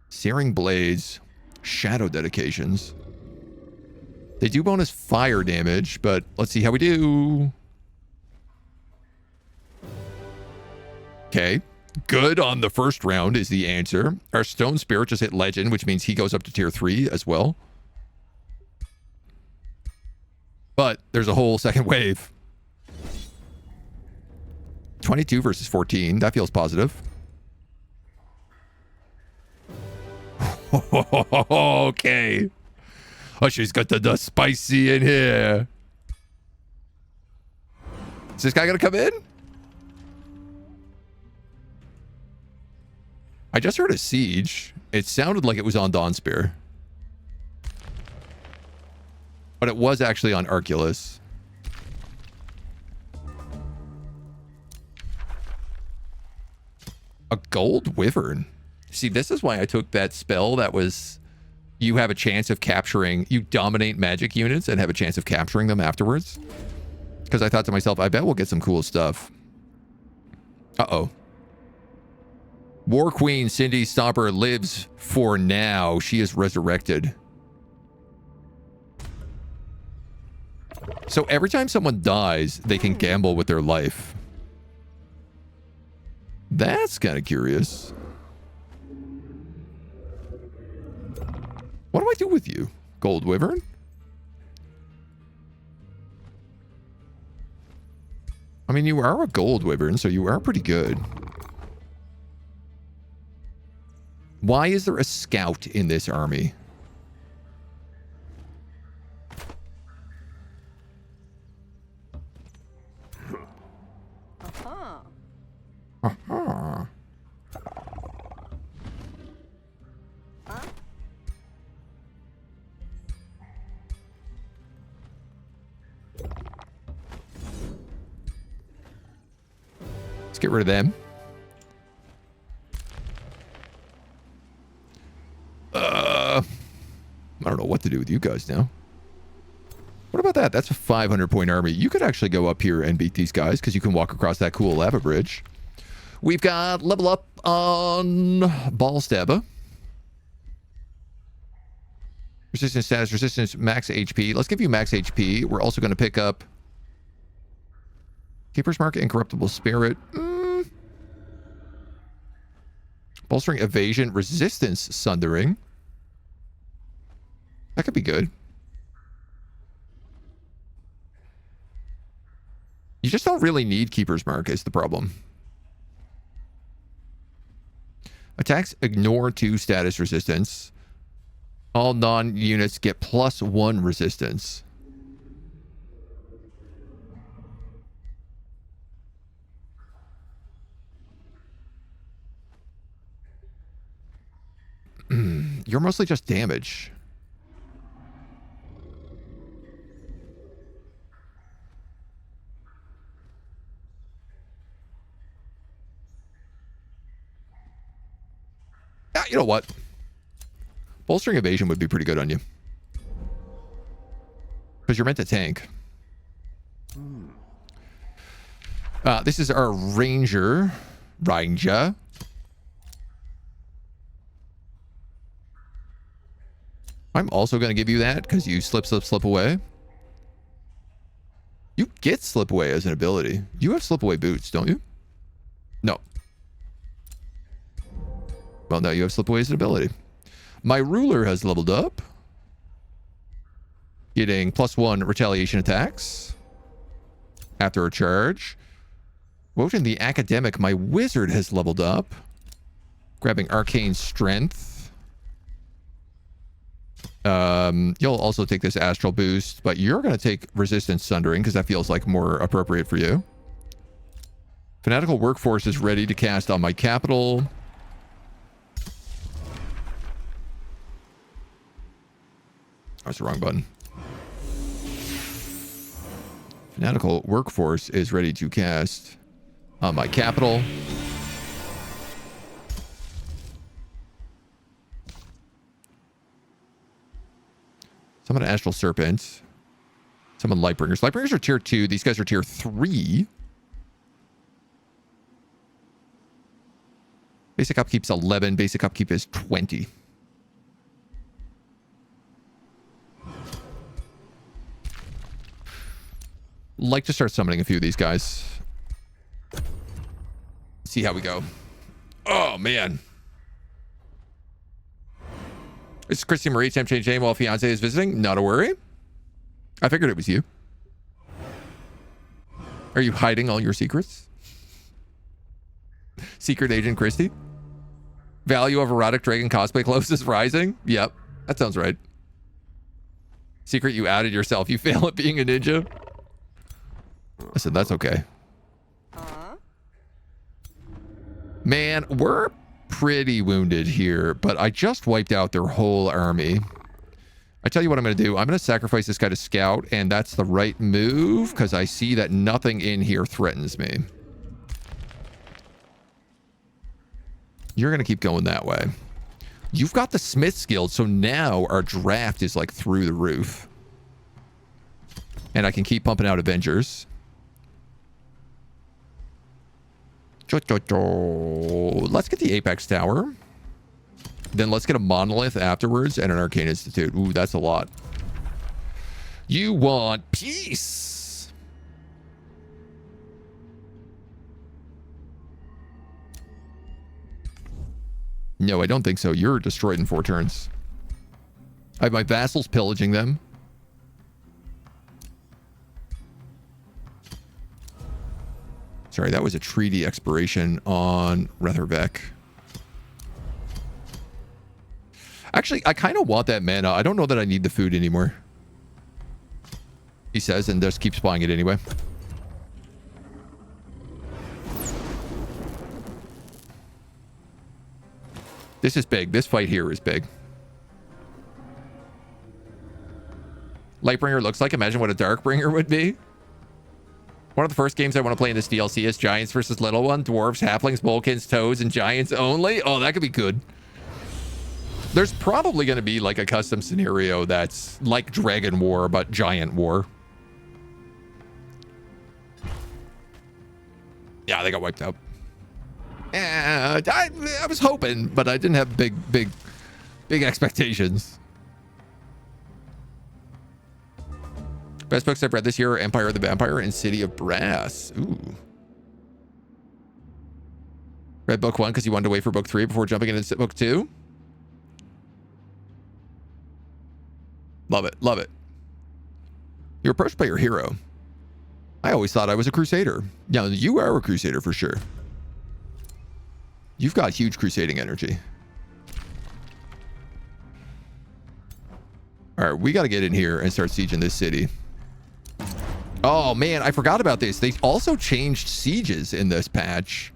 Searing Blades. Shadow Dedications. They do bonus fire damage, but let's see how we do. Okay. Good on the first round is the answer. Our Stone Spirit just hit Legend, which means he goes up to tier 3 as well. But there's a whole second wave. 22 versus 14. That feels positive. Okay. Oh, she's got the spicy in here. Is this guy gonna come in? I just heard a siege. It sounded like it was on Dawnspear. But it was actually on Arculus. A gold wyvern. See, this is why I took that spell that was... You have a chance of capturing... You dominate magic units and have a chance of capturing them afterwards. Because I thought to myself, I bet we'll get some cool stuff. Uh-oh. War Queen Cindy Stomper lives for now. She is resurrected. So every time someone dies, they can gamble with their life. That's kind of curious. What do I do with you, Gold Wyvern? I mean, you are a Gold Wyvern, so you are pretty good. Why is there a scout in this army? Uh-huh. Uh-huh. Huh? Let's get rid of them. I don't know what to do with you guys now. What about that? That's a 500-point army. You could actually go up here and beat these guys because you can walk across that cool lava bridge. We've got level up on Ballstabba. Resistance status, resistance, max HP. Let's give you max HP. We're also going to pick up Keeper's Mark, Incorruptible Spirit. Bolstering Evasion, Resistance Sundering. That could be good. You just don't really need Keeper's Mark is the problem. Attacks ignore 2 status resistance. All non-units get +1 resistance. You're mostly just damage. You know what? Bolstering Evasion would be pretty good on you. Because you're meant to tank. This is our Ranger. Ranger. I'm also going to give you that because you slip, slip, slip away. You get slip away as an ability. You have slip away boots, don't you? No. Well, no, you have slip away as an ability. My ruler has leveled up. Getting +1 retaliation attacks. After a charge. Wotan the Academic, my wizard has leveled up. Grabbing arcane strength. You'll also take this astral boost, but you're going to take resistance sundering because that feels like more appropriate for you. Fanatical Workforce is ready to cast on my capital. That's the wrong button. Fanatical Workforce is ready to cast on my capital. Summon Astral Serpent. Summon Lightbringers. Lightbringers are tier 2. These guys are tier 3. Basic upkeep's 11. Basic upkeep is 20. Like to start summoning a few of these guys. See how we go. Oh, man. This is Christy Marie, temp change name while fiance is visiting. Not a worry. I figured it was you. Are you hiding all your secrets? Secret Agent Christy? Value of erotic dragon cosplay clothes is rising? Yep, that sounds right. Secret, you outed yourself. You fail at being a ninja. Listen, that's okay. Man, we're pretty wounded here, but I just wiped out their whole army. I tell you what I'm going to do. I'm going to sacrifice this guy to scout, and that's the right move because I see that nothing in here threatens me. You're going to keep going that way. You've got the Smith's Guild, so now our draft is like through the roof. And I can keep pumping out Avengers. Let's get the Apex Tower. Then let's get a Monolith afterwards and an Arcane Institute. Ooh, that's a lot. You want peace. No, I don't think so. You're destroyed in 4 turns. I have my vassals pillaging them. Sorry, that was a treaty expiration on Retherbeck. Actually, I kind of want that mana. I don't know that I need the food anymore. He says, and just keeps buying it anyway. This is big. This fight here is big. Lightbringer looks like. Imagine what a Darkbringer would be. One of the first games I want to play in this DLC is Giants versus Little One, Dwarves, Halflings, Bolkins, Toads, and Giants only. Oh, that could be good. There's probably going to be like a custom scenario that's like Dragon War, but Giant War. Yeah, they got wiped out. I was hoping, but I didn't have big expectations. Best books I've read this year are Empire of the Vampire and City of Brass. Ooh. Read book 1 because you wanted to wait for book 3 before jumping into book 2. Love it. Love it. You're approached by your hero. I always thought I was a crusader. Yeah, you are a crusader for sure. You've got huge crusading energy. All right, we got to get in here and start sieging this city. Oh, man, I forgot about this. They also changed sieges in this patch.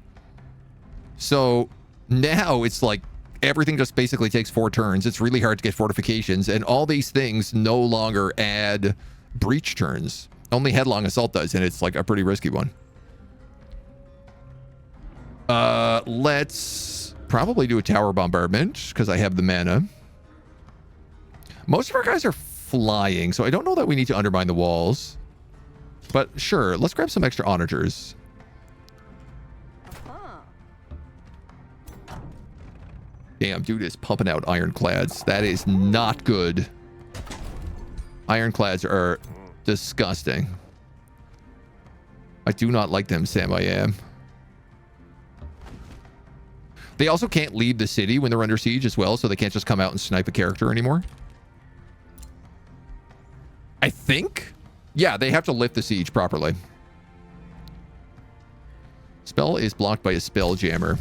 So now it's like everything just basically takes 4 turns. It's really hard to get fortifications, and all these things no longer add breach turns. Only Headlong Assault does, and it's like a pretty risky one. Let's probably do a tower bombardment because I have the mana. Most of our guys are flying, so I don't know that we need to undermine the walls. But sure, let's grab some extra onagers. Damn, dude is pumping out ironclads. That is not good. Ironclads are disgusting. I do not like them, Sam. I am. They also can't leave the city when they're under siege as well, so they can't just come out and snipe a character anymore. I think? Yeah, they have to lift the siege properly. Spell is blocked by a spell jammer.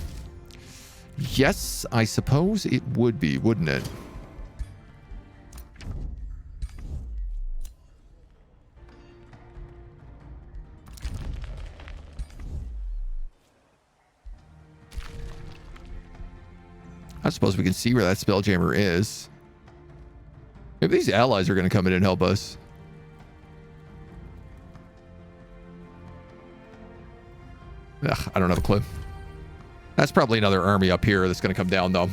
Yes, I suppose it would be, wouldn't it? I suppose we can see where that spelljammer is. Maybe these allies are going to come in and help us. Ugh, I don't have a clue. That's probably another army up here that's going to come down, though.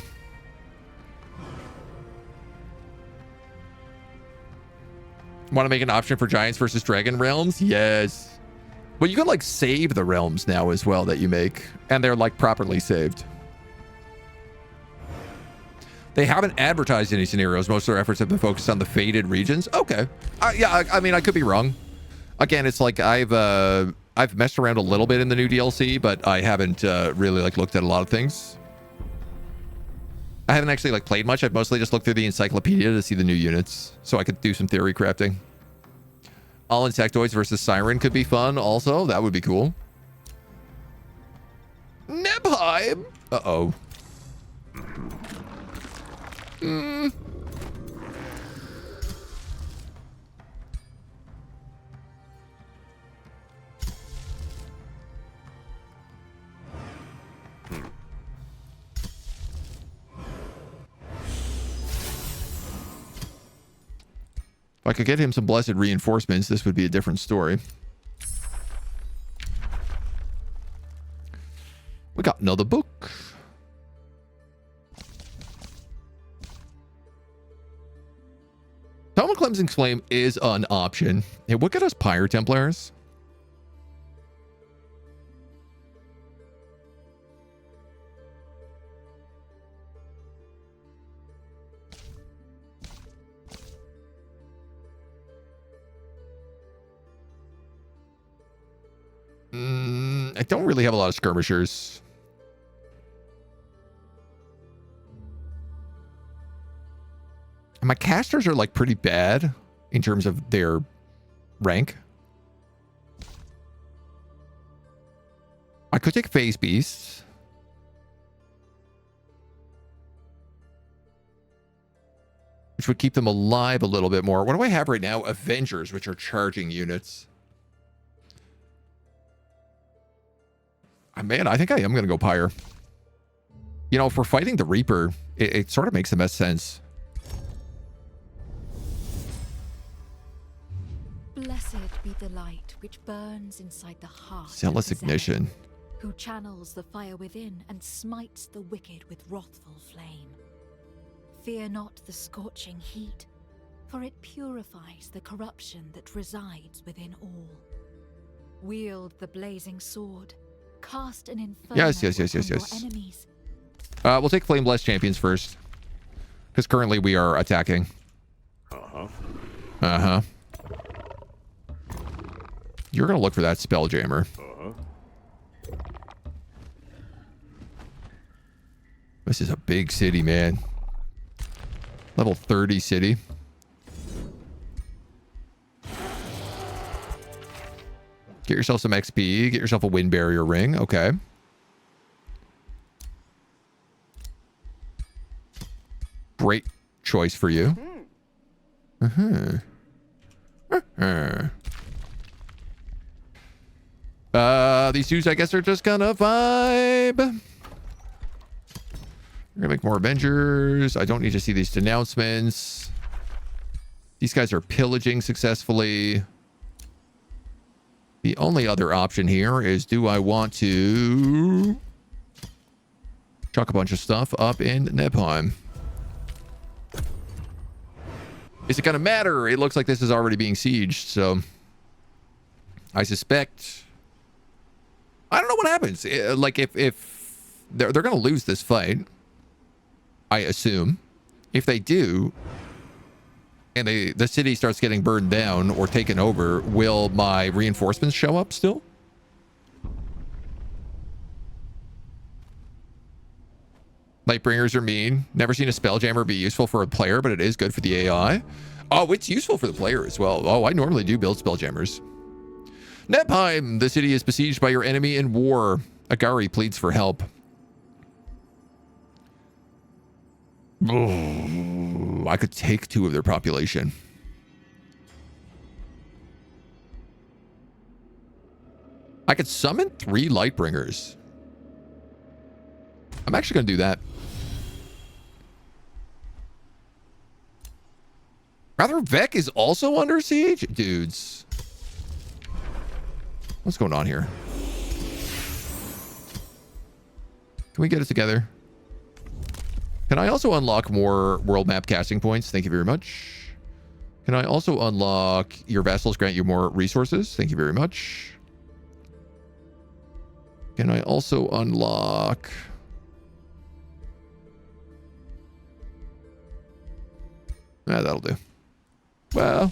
Want to make an option for Giants versus Dragon realms? Yes. But you can, like, save the realms now as well that you make. And they're, like, properly saved. They haven't advertised any scenarios. Most of their efforts have been focused on the faded regions. Okay. Yeah, I mean, I could be wrong. Again, it's like I've messed around a little bit in the new DLC, but I haven't really like looked at a lot of things. I haven't actually like played much. I've mostly just looked through the encyclopedia to see the new units, so I could do some theory crafting. All insectoids versus Siren could be fun. Also, that would be cool. Nebheim. Uh-oh. I could get him some blessed reinforcements, this would be a different story. We got another book. Tome of Cleansing Flame is an option. Hey, what got us Pyre Templars? I don't really have a lot of skirmishers. My casters are like pretty bad in terms of their rank. I could take Phase Beasts. Which would keep them alive a little bit more. What do I have right now? Avengers, which are charging units. Man, I think I am going to go Pyre. You know, if we're fighting the Reaper, it sort of makes the best sense. Blessed be the light which burns inside the heart. Zealous Ignition. Who channels the fire within and smites the wicked with wrathful flame. Fear not the scorching heat, for it purifies the corruption that resides within all. Wield the blazing sword. Cast an inferno Yes. upon your enemies. We'll take Flame Blessed Champions first. Because currently we are attacking. You're going to look for that Spelljammer. This is a big city, man. Level 30 city. Get yourself some XP. Get yourself a Wind Barrier ring. Okay. Great choice for you. These dudes, I guess, are just gonna vibe. We're gonna make more Avengers. I don't need to see these denouncements. These guys are pillaging successfully. The only other option here is, do I want to chuck a bunch of stuff up in Nebheim? Is it going to matter? It looks like this is already being sieged, so I suspect... I don't know what happens. Like, if they're going to lose this fight, I assume. If they do... and the city starts getting burned down or taken over, will my reinforcements show up still? Lightbringers are mean. Never seen a Spelljammer be useful for a player, but it is good for the AI. Oh, it's useful for the player as well. Oh, I normally do build Spelljammers. Nebheim, the city is besieged by your enemy in war. Agari pleads for help. Oh, I could take 2 of their population. I could summon 3 Lightbringers. I'm actually going to do that. Rather, Vec is also under siege? Dudes. What's going on here? Can we get it together? Can I also unlock more world map casting points? Thank you very much. Can I also unlock your vassals grant you more resources? Thank you very much. Can I also unlock... that'll do. Well...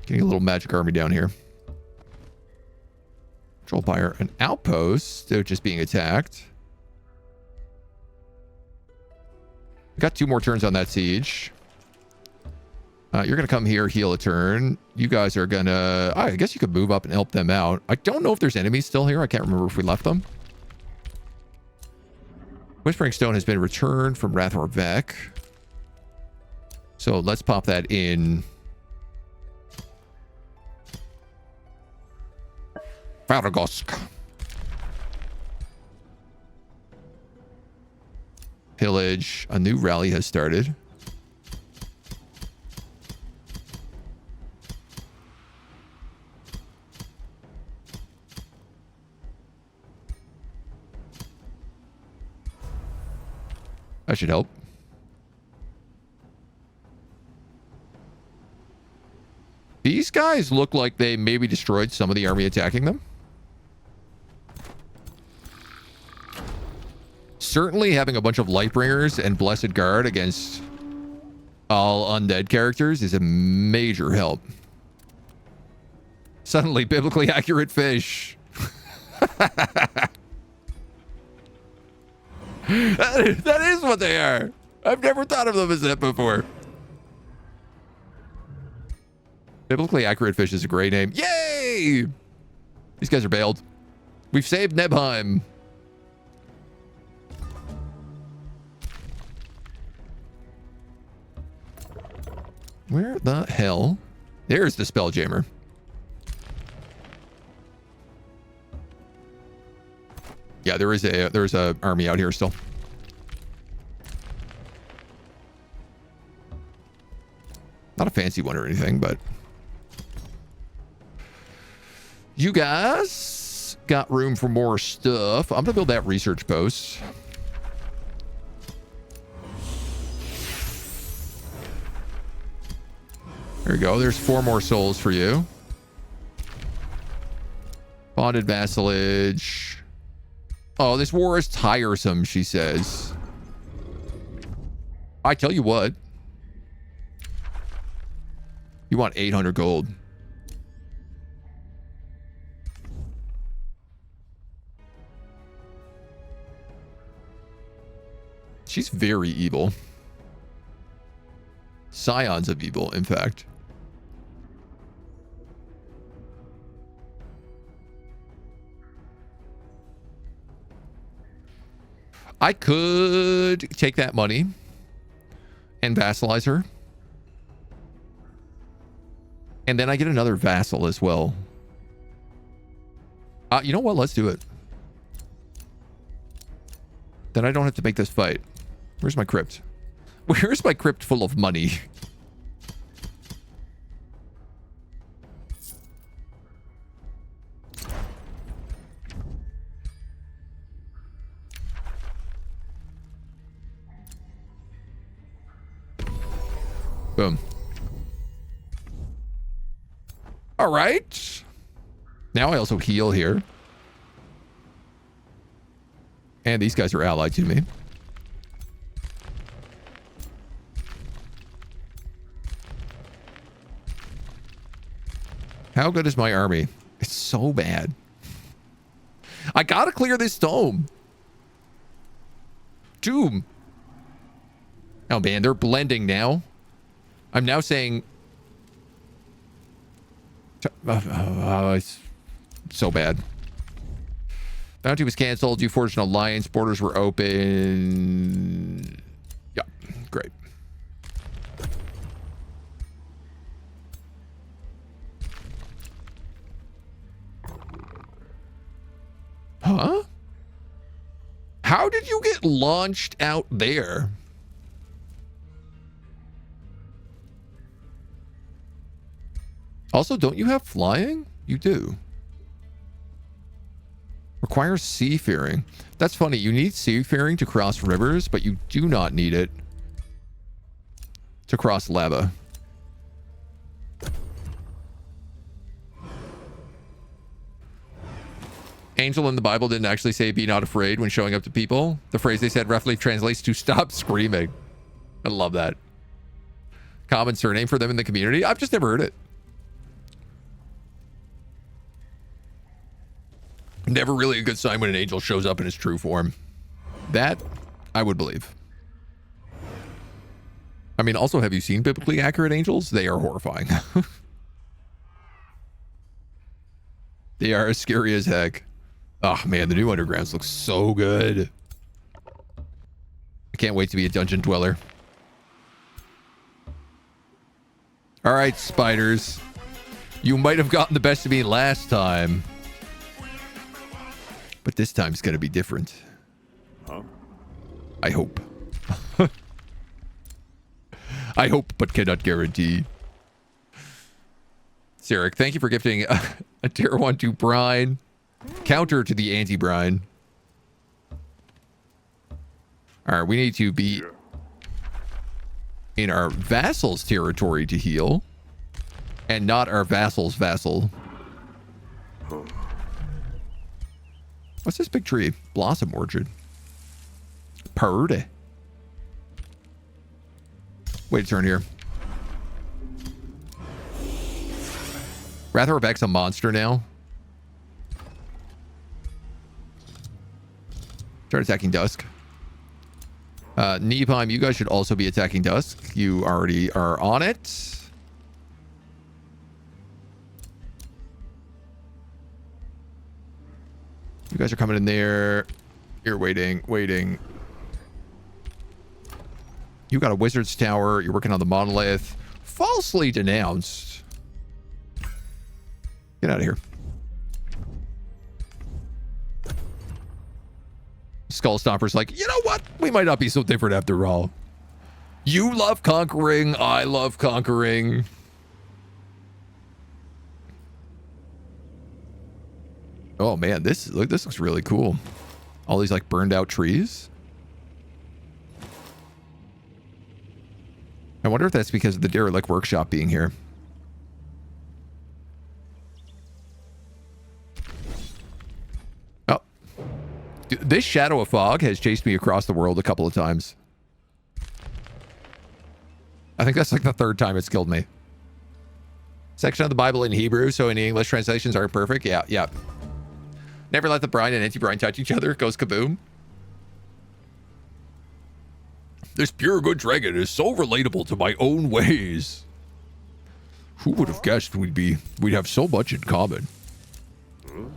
getting a little magic army down here. Control fire. An outpost. They're just being attacked. We got 2 more turns on that siege. You're going to come here, heal a turn. You guys are going to... I guess you could move up and help them out. I don't know if there's enemies still here. I can't remember if we left them. Whispering Stone has been returned from Rathor Vec. So let's pop that in Faragosk. Pillage. A new rally has started. That should help. These guys look like they maybe destroyed some of the army attacking them. Certainly having a bunch of Lightbringers and Blessed Guard against all undead characters is a major help. Suddenly, biblically accurate fish. That is what they are. I've never thought of them as that before. Biblically accurate fish is a great name. Yay! These guys are bailed. We've saved Nebheim. Where the hell? There's the Spelljammer. Yeah, there's a army out here still. Not a fancy one or anything, but you guys got room for more stuff. I'm gonna build that research post. There you go. There's 4 more souls for you. Bonded vassalage. Oh, this war is tiresome, she says. I tell you what. You want 800 gold. She's very evil. Scions of evil, in fact. I could take that money and vassalize her. And then I get another vassal as well. You know what? Let's do it. Then I don't have to make this fight. Where's my crypt? Where's my crypt full of money? Boom. All right. Now I also heal here. And these guys are allied to me. How good is my army? It's so bad. I gotta clear this dome. Doom. Oh man, they're blending now. I'm now saying... it's so bad. Bounty was canceled. You forged an alliance. Borders were open. Yeah, great. Huh? How did you get launched out there? Also, don't you have flying? You do. Requires seafaring. That's funny. You need seafaring to cross rivers, but you do not need it to cross lava. Angel in the Bible didn't actually say be not afraid when showing up to people. The phrase they said roughly translates to stop screaming. I love that. Common surname for them in the community. I've just never heard it. Never really a good sign when an angel shows up in his true form. That I would believe. I mean, also, have you seen biblically accurate angels? They are horrifying. They are as scary as heck. Oh man, the new undergrounds look so good. I can't wait to be a dungeon dweller. All right, spiders. You might have gotten the best of me last time. But this time it's going to be different. Huh? I hope. I hope, but cannot guarantee. Sarek, thank you for gifting a tier 1 to Brine. Counter to the anti-Brine. Alright, we need to be in our vassal's territory to heal. And not our vassal's vassal. What's this big tree? Blossom Orchard. Purdy. Wait a turn here. Rather Beck's a monster now. Start attacking Dusk. Neepime, you guys should also be attacking Dusk. You already are on it. You guys are coming in there. You're waiting. You got a wizard's tower. You're working on the monolith. Falsely denounced. Get out of here. Skull Stomper's like, you know what? We might not be so different after all. You love conquering. I love conquering. Oh man, this looks really cool. All these like burned out trees. I wonder if that's because of the derelict workshop being here. Oh. Dude, this Shadow of Fog has chased me across the world a couple of times. I think that's like the 3rd time it's killed me. Section of the Bible in Hebrew, so any English translations aren't perfect. Yeah. Never let the brine and anti-brine touch each other. Goes kaboom. This pure good dragon is so relatable to my own ways. Who would have guessed we'd have so much in common? You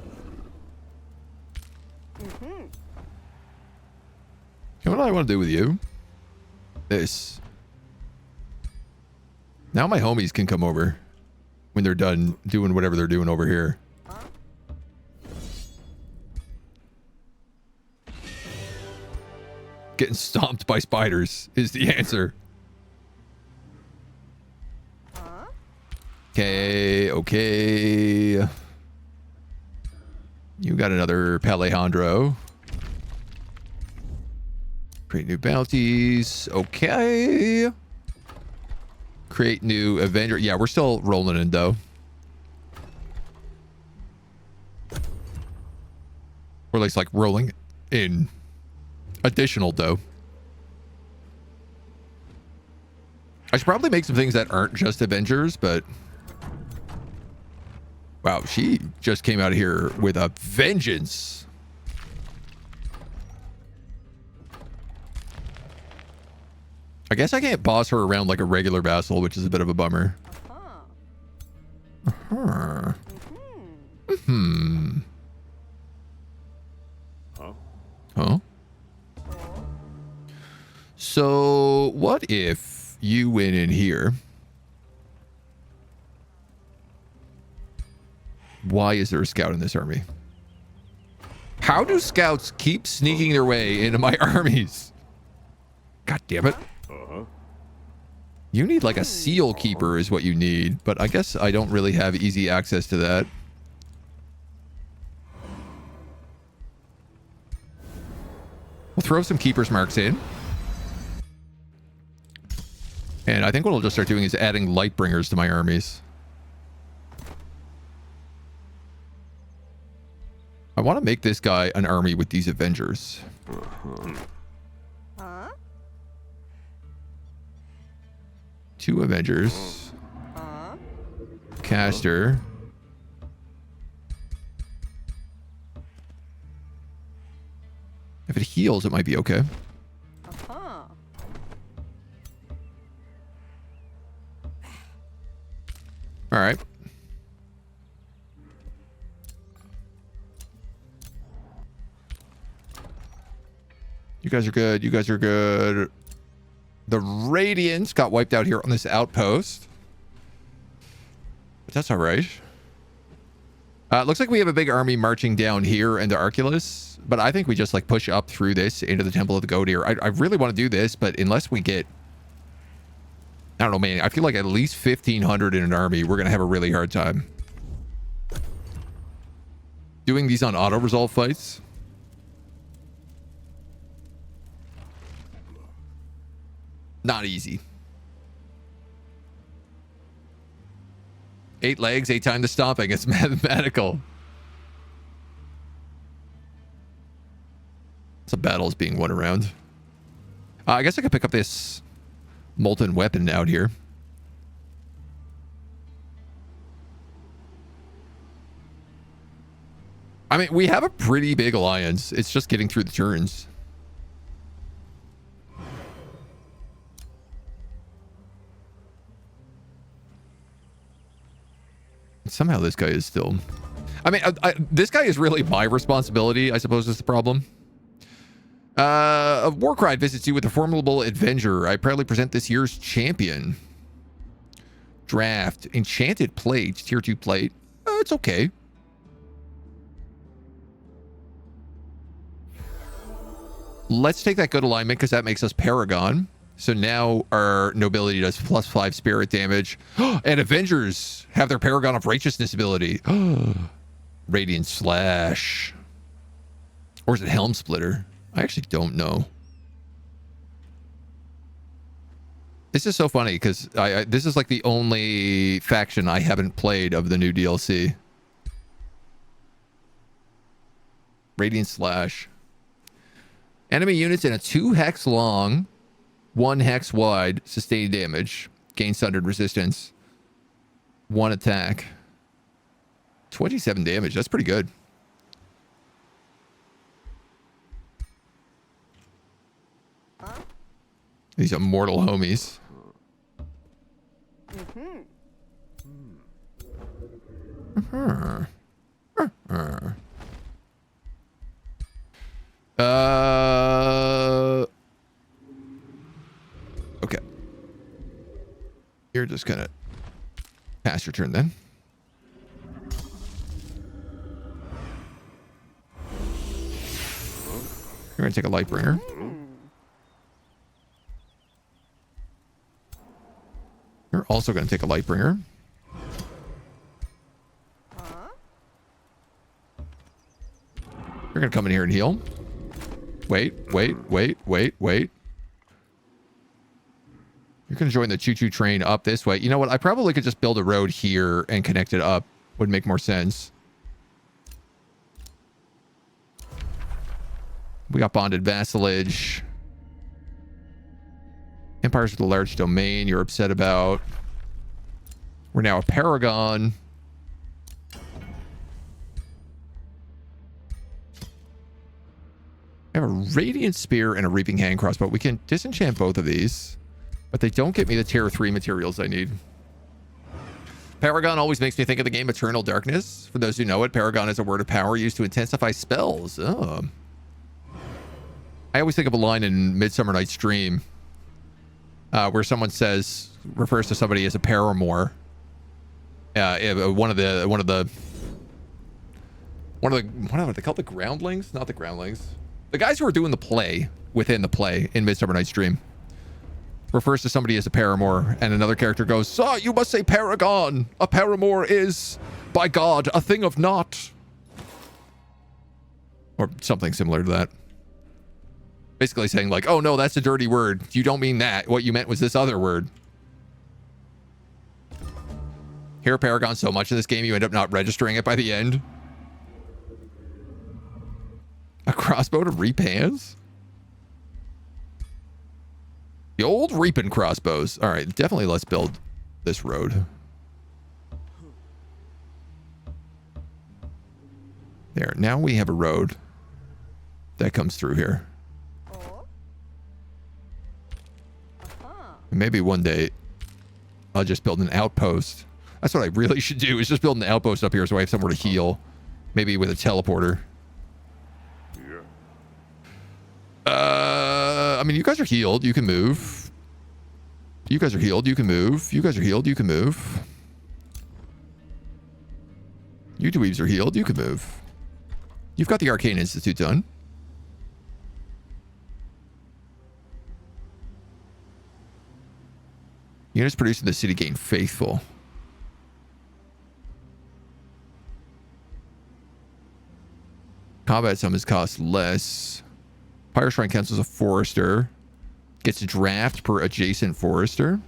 know what I want to do with you? This. Now my homies can come over when they're done doing whatever they're doing over here. Getting stomped by spiders is the answer. Okay. You got another Palejandro. Create new bounties. Okay. Create new Avenger. Yeah, we're still rolling in dough. Or at least like rolling in additional dough. I should probably make some things that aren't just Avengers, but wow, she just came out of here with a vengeance. I guess I can't boss her around like a regular vassal, which is a bit of a bummer. Huh? So what if you went in here? Why is there a scout in this army? How do scouts keep sneaking their way into my armies? God damn it. You need like a seal keeper is what you need, but I guess I don't really have easy access to that. We'll throw some keeper's marks in. And I think what I'll just start doing is adding Lightbringers to my armies. I want to make this guy an army with these Avengers. Two Avengers. Caster. If it heals, it might be okay. All right. You guys are good. You guys are good. The Radiance got wiped out here on this outpost. But that's all right. Looks like we have a big army marching down here into Arculus, but I think we just like push up through this into the Temple of the Goat here. I really want to do this, but unless we get, I don't know, man, I feel like at least 1,500 in an army, we're going to have a really hard time. Doing these on auto-resolve fights. Not easy. 8 legs, 8 times the stomping. It's mathematical. Some battles being won around. I guess I could pick up this molten weapon out here. I mean, we have a pretty big alliance. It's just getting through the turns. Somehow this guy is still... I mean, this guy is really my responsibility, I suppose is the problem. A Warcry visits you with a formidable Avenger. I proudly present this year's champion. Draft. Enchanted plate. Tier 2 plate. It's okay. Let's take that good alignment because that makes us Paragon. So now our nobility does +5 spirit damage. And Avengers have their Paragon of Righteousness ability. Radiant Slash. Or is it Helm Splitter? I actually don't know. This is so funny because this is like the only faction I haven't played of the new DLC. Radiant Slash. Enemy units in a 2 hex long, 1 hex wide, sustained damage, gain sundered resistance, 1 attack, 27 damage. That's pretty good. These immortal homies. Okay. You're just gonna pass your turn then. You're gonna take a Lightbringer. You're also gonna take a Lightbringer. You're gonna come in here and heal. Wait. You're gonna join the choo-choo train up this way. You know what? I probably could just build a road here and connect it up. Would make more sense. We got bonded vassalage. Empires with a large domain you're upset about. We're now a Paragon. I have a Radiant Spear and a Reaping Hand Crossbow. We can disenchant both of these, but they don't get me the tier 3 materials I need. Paragon always makes me think of the game Eternal Darkness. For those who know it, Paragon is a word of power used to intensify spells. Oh. I always think of a line in Midsummer Night's Dream where someone refers to somebody as a paramour. One of the what are they called? The Groundlings? Not the Groundlings. The guys who are doing the play within the play in Midsummer Night's Dream refers to somebody as a paramour, and another character goes, "So you must say Paragon. A paramour is, by God, a thing of naught." Or something similar to that. Basically saying like, "Oh no, that's a dirty word. You don't mean that. What you meant was this other word." Hear Paragon so much in this game, you end up not registering it by the end. A crossbow to reap hands? The old reaping crossbows. All right, definitely let's build this road. There, now we have a road that comes through here. And maybe one day I'll just build an outpost. That's what I really should do, is just build an outpost up here so I have somewhere to heal. Maybe with a teleporter. I mean, you guys are healed. You can move. You guys are healed. You can move. You guys are healed. You can move. You dweebs are healed. You can move. You've got the Arcane Institute done. Units produced in the city gain faithful. Combat summons cost less. Pyre Shrine cancels a forester. Gets a draft per adjacent forester.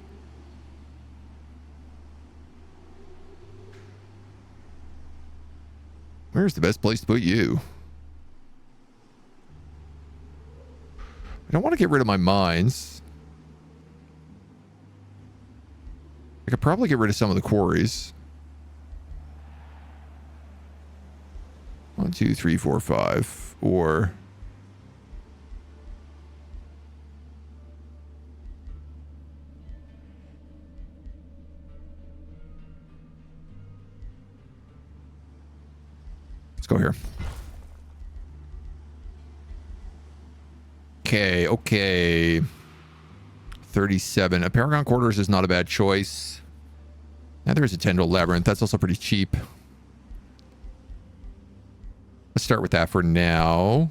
Where's the best place to put you? I don't want to get rid of my mines. I could probably get rid of some of the quarries. 1, 2, 3, 4, 5. Or... let's go here. Okay. 37. A Paragon Quarters is not a bad choice. Neither is a Tendril Labyrinth. That's also pretty cheap. Let's start with that for now.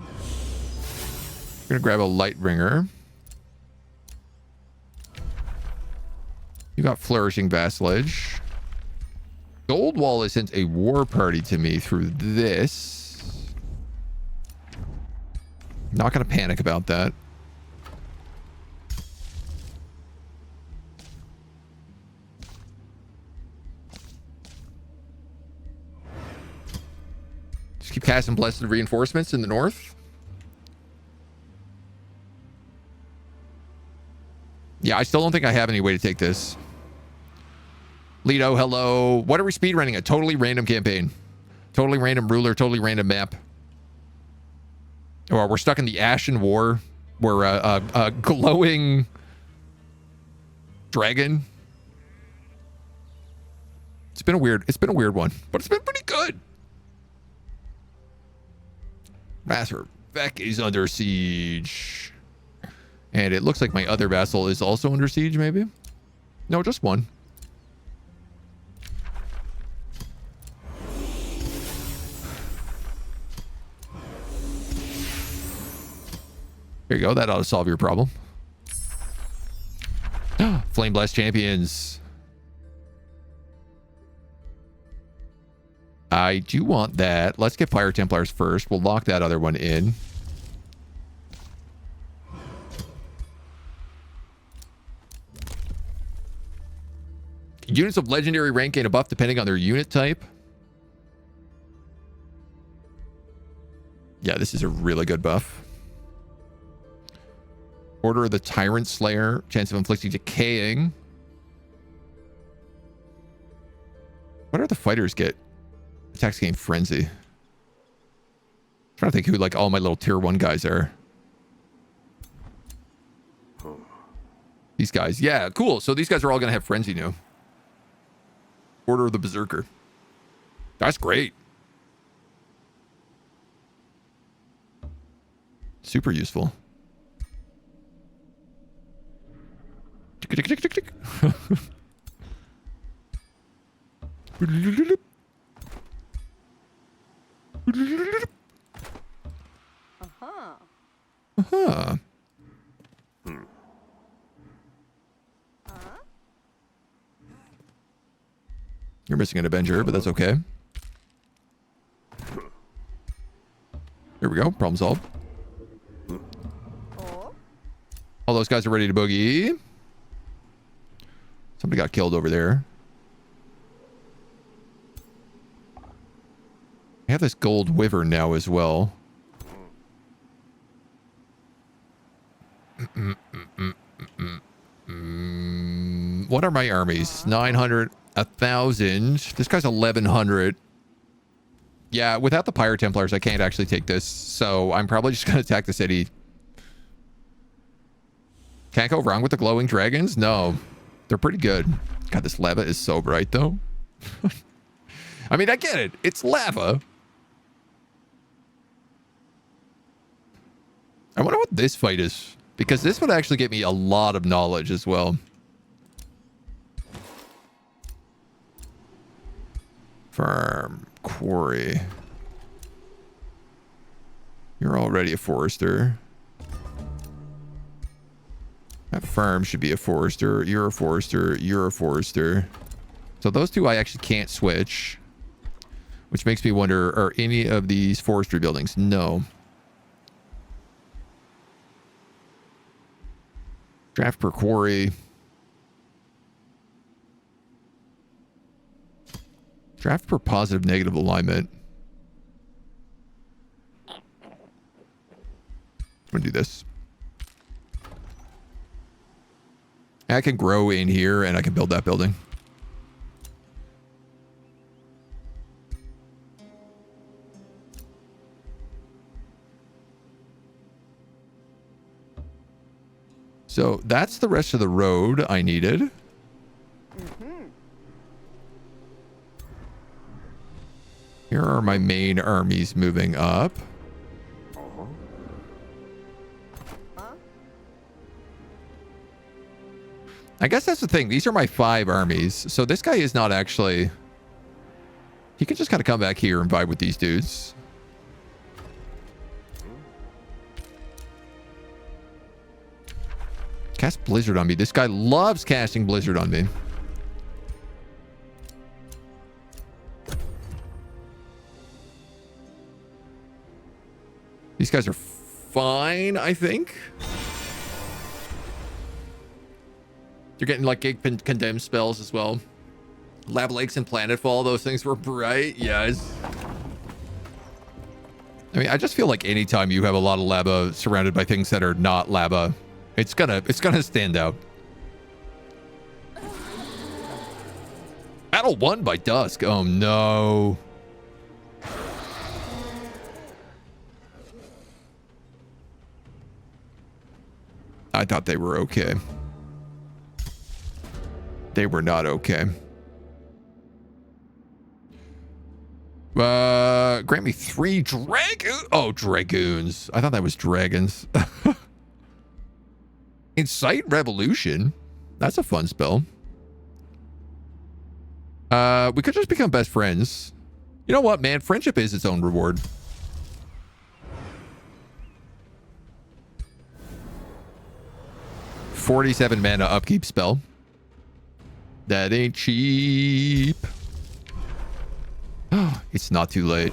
We're gonna grab a Light Ringer. You got Flourishing Vassalage. Goldwall has sent a war party to me through this. Not going to panic about that. Just keep casting Blessed Reinforcements in the north. Yeah, I still don't think I have any way to take this. Lido, hello. What are we speedrunning? A totally random campaign. Totally random ruler, totally random map. Or we're stuck in the Ashen War. We're a glowing dragon. It's been a weird one, but it's been pretty good. Master Vec is under siege. And it looks like my other vassal is also under siege, maybe? No, just one. Here you go. That ought to solve your problem. Flame Blast Champions. I do want that. Let's get Fire Templars first. We'll lock that other one in. Units of legendary rank gain a buff depending on their unit type. Yeah, this is a really good buff. Order of the Tyrant Slayer. Chance of inflicting decaying. What do the fighters get? Attacks gain frenzy. I'm trying to think who like all my little tier 1 guys are. These guys. Yeah, cool. So these guys are all going to have frenzy now. Order of the Berserker. That's great. Super useful. Uh-huh. You're missing an Avenger, but that's okay. Here we go. Problem solved. All those guys are ready to boogie. Somebody got killed over there. I have this gold wyvern now as well. What are my armies? 900, 1,000. This guy's 1,100. Yeah, without the Pyre Templars, I can't actually take this. So I'm probably just going to attack the city. Can't go wrong with the glowing dragons? No. They're pretty good. God, this lava is so bright, though. I mean, I get it. It's lava. I wonder what this fight is. because this would actually get me a lot of knowledge as well. Farm, quarry. You're already a forester. That farm should be a forester. You're a forester. You're a forester. So those two I actually can't switch. Which makes me wonder, are any of these forestry buildings? No. Draft per quarry. Draft per positive negative alignment. I'm gonna do this. I can grow in here and I can build that building. So that's the rest of the road I needed. Here are my main armies moving up. I guess that's the thing. These are my 5 armies. So this guy is not actually... He can just kind of come back here and vibe with these dudes. Cast Blizzard on me. This guy loves casting Blizzard on me. These guys are fine, I think. You're getting like condemned spells as well. Lab Lakes and Planetfall, those things were bright. Yes. I mean, I just feel like anytime you have a lot of lava surrounded by things that are not lava, it's gonna stand out. Battle won by dusk. Oh no. I thought they were okay. They were not okay. Grant me 3 dragoons. Oh, dragoons. I thought that was dragons. Incite Revolution. That's a fun spell. We could just become best friends. You know what, man? Friendship is its own reward. $47 mana upkeep spell. That ain't cheap. Oh, it's not too late.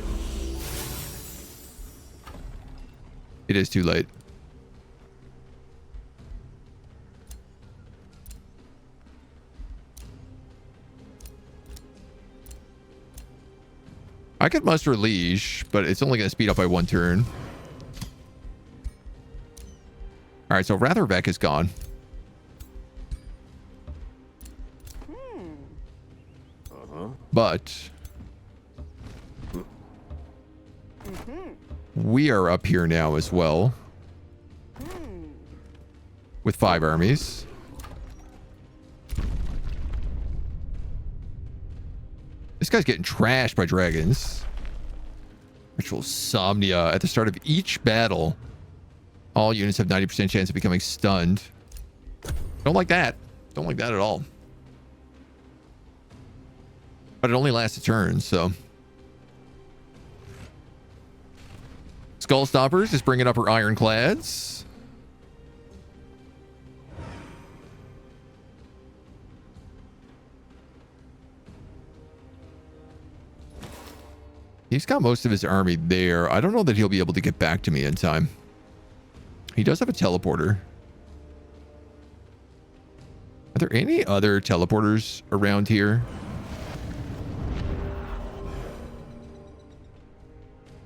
It is too late. I could muster Liege, but it's only going to speed up by 1 turn. All right, so Ratherbeck is gone. But we are up here now as well with 5 armies. This guy's getting trashed by dragons. Ritual Somnia. At the start of each battle, all units have 90% chance of becoming stunned. Don't like that. Don't like that at all. But it only lasts a turn, so. Skull Stompers is bringing up her Ironclads. He's got most of his army there. I don't know that he'll be able to get back to me in time. He does have a teleporter. Are there any other teleporters around here?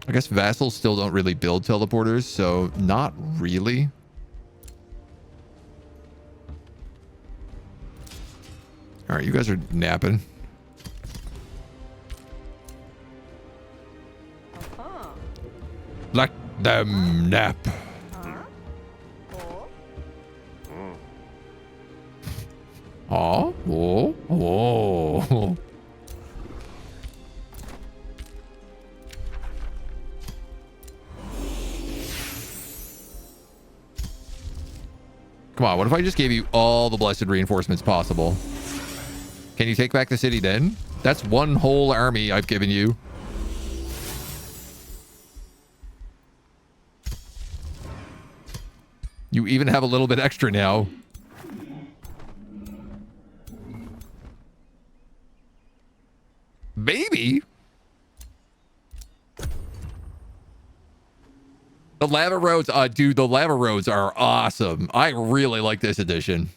I guess vassals still don't really build teleporters, so not really. All right, you guys are napping. Let them nap. Oh, oh, oh. Come on, what if I just gave you all the blessed reinforcements possible? Can you take back the city then? That's one whole army I've given you. You even have a little bit extra now. Maybe. The lava roads, dude, the lava roads are awesome. I really like this edition.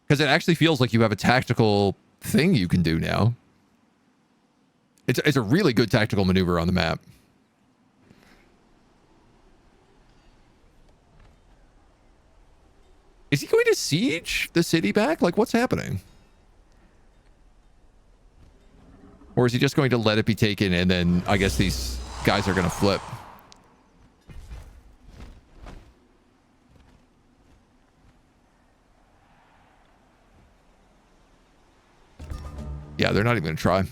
Because it actually feels like you have a tactical thing you can do now. It's a really good tactical maneuver on the map. Is he going to siege the city back? Like, what's happening? Or is he just going to let it be taken and then I guess these guys are going to flip? Yeah, they're not even going to try.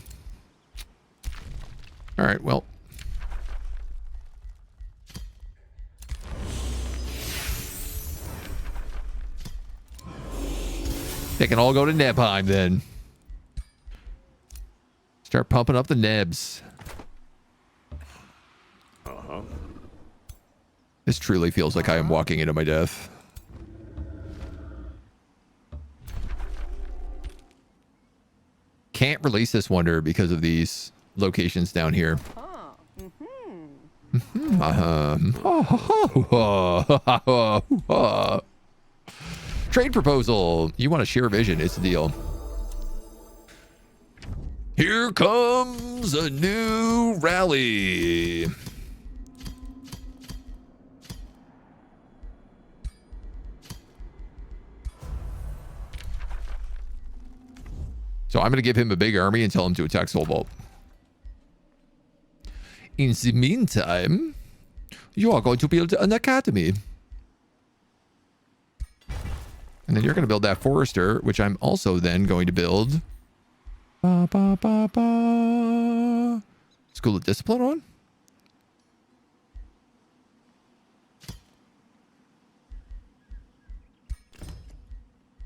All right, well. They can all go to Nebheim then. Start pumping up the Nebs. Uh-huh. This truly feels like I am walking into my death. Can't release this wonder because of these locations down here. Trade proposal. You want to share vision? It's a deal. Here comes a new rally. So I'm going to give him a big army and tell him to attack Soulbolt. In the meantime, you are going to build an academy. And then you're going to build that forester, which I'm also then going to build. Ba, ba, ba, ba. School of Discipline on?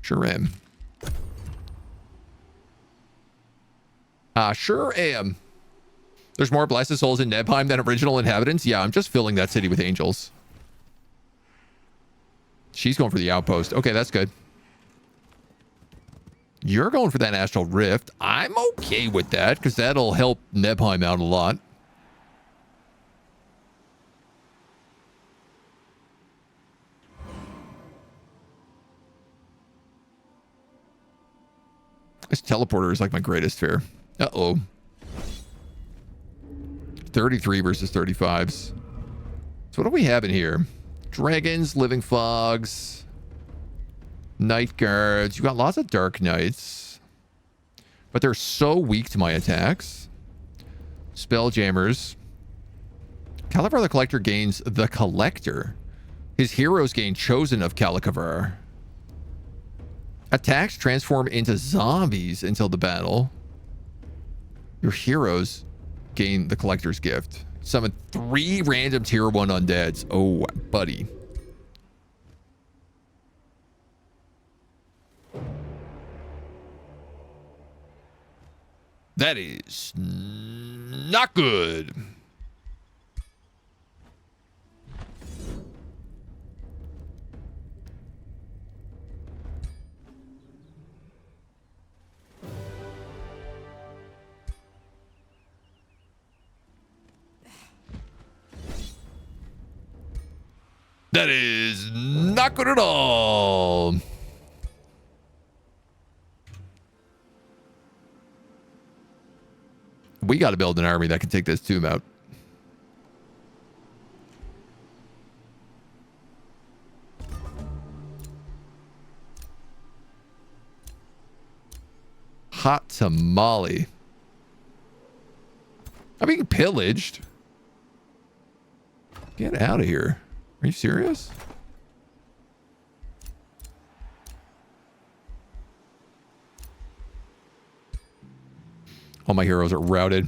Sure am. Sure am. There's more blessed souls in Nebheim than original inhabitants? Yeah, I'm just filling that city with angels. She's going for the outpost. Okay, that's good. You're going for that astral rift. I'm okay with that because that'll help Nebheim out a lot. This teleporter is like my greatest fear. Uh-oh. 33 versus 35s. So what do we have in here? Dragons, living fogs, night guards. You got lots of dark knights, but they're so weak to my attacks. Spelljammers. Calavar the Collector gains the Collector. His heroes gain Chosen of Calacavar. Attacks transform into zombies until the battle. Your heroes gain the Collector's Gift. Summon 3 random tier 1 undeads. Oh, buddy. That is not good. That is not good at all. We got to build an army that can take this tomb out. Hot tamale. I'm being pillaged. Get out of here. Are you serious? All my heroes are routed.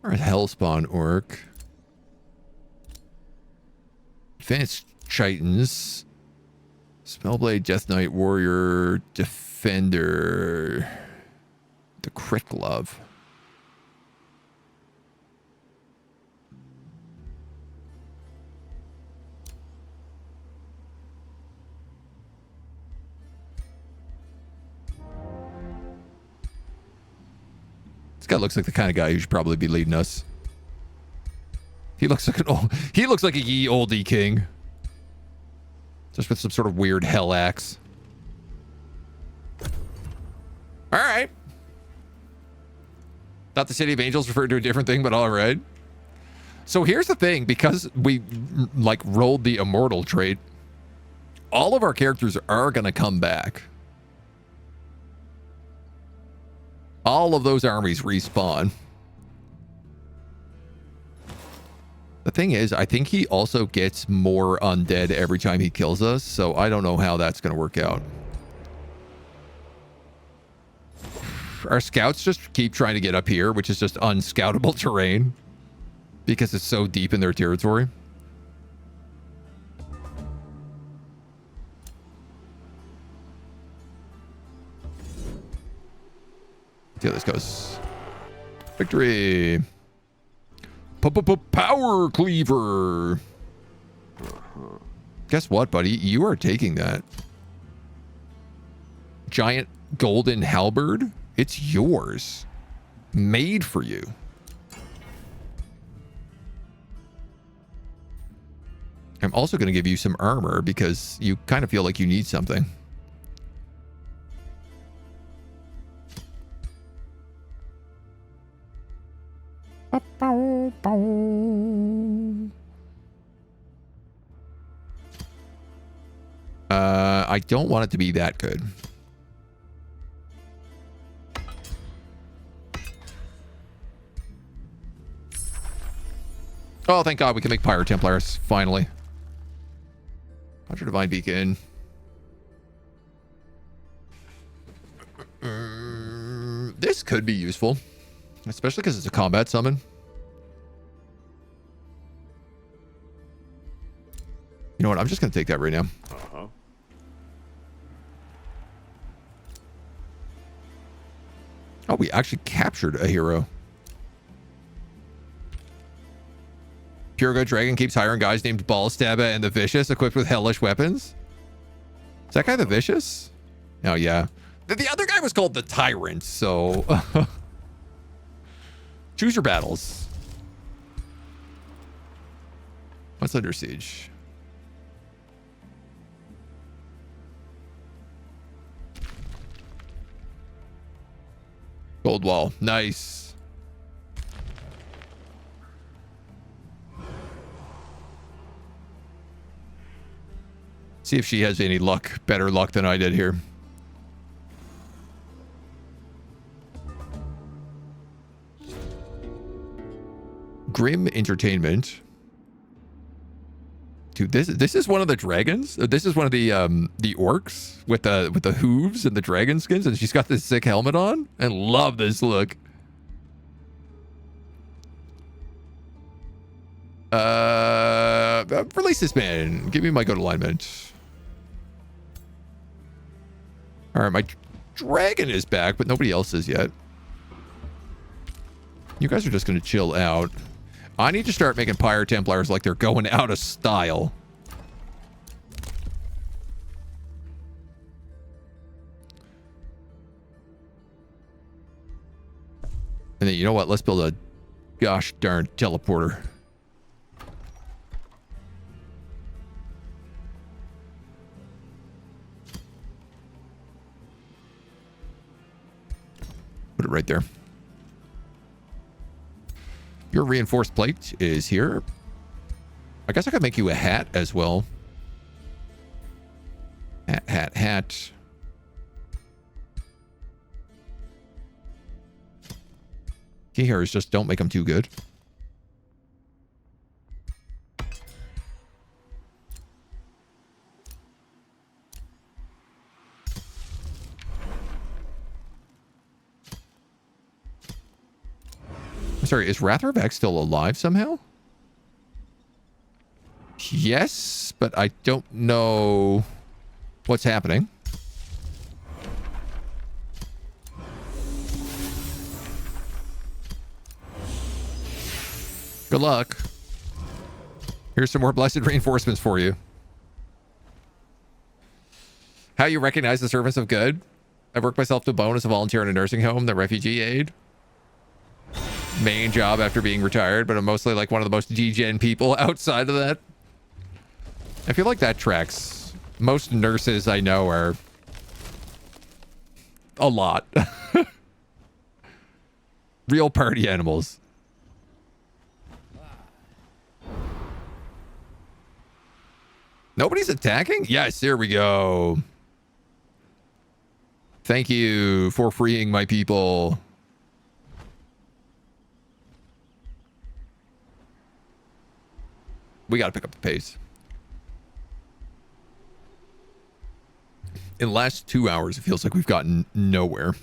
All right, Hellspawn Orc. Advanced Titans. Spellblade, Death Knight, Warrior, Defender. The Crit Glove. This guy looks like the kind of guy who should probably be leading us. He looks like he looks like a ye oldie king. Just with some sort of weird hell axe. All right. Thought the City of Angels referred to a different thing, but all right. So here's the thing, because we like rolled the immortal trait, all of our characters are going to come back. All of those armies respawn. The thing is, I think he also gets more undead every time he kills us, so I don't know how that's going to work out. Our scouts just keep trying to get up here, which is just unscoutable terrain because it's so deep in their territory. See how this goes. Victory. Power cleaver. Guess what, buddy? You are taking that. Giant golden halberd. It's yours. Made for you. I'm also going to give you some armor because you kind of feel like you need something. I don't want it to be that good. Oh, thank God we can make Pyre Templars, finally. Conjure Divine Beacon. This could be useful. Especially because it's a combat summon. You know what? I'm just going to take that right now. Uh-huh. Oh, we actually captured a hero. Pure Good Dragon keeps hiring guys named Ballstabba and the Vicious equipped with hellish weapons. Is that guy the Vicious? Oh, yeah. The other guy was called the Tyrant, so... Choose your battles. What's under siege? Gold wall. Nice. See if she has any luck, better luck than I did here. Grim Entertainment. Dude, this is one of the dragons. This is one of the orcs with the hooves and the dragon skins, and she's got this sick helmet on. I love this look. Release this man. Give me my good alignment. All right, my dragon is back, but nobody else is yet. You guys are just going to chill out. I need to start making Pyre Templars like they're going out of style. And then, you know what? Let's build a gosh darn teleporter. Put it right there. Your reinforced plate is here. I guess I could make you a hat as well. Hat. Key here is just don't make them too good. I'm sorry, is Rathrevek still alive somehow? Yes, but I don't know what's happening. Good luck. Here's some more blessed reinforcements for you. How you recognize the service of good? I've worked myself to bone as a volunteer in a nursing home, the refugee aid. Main job after being retired, but I'm mostly like one of the most degen people outside of that. I feel like that tracks. Most nurses I know are a lot. Real party animals. Nobody's attacking? Yes, here we go. Thank you for freeing my people. We got to pick up the pace. In the last 2 hours, it feels like we've gotten nowhere.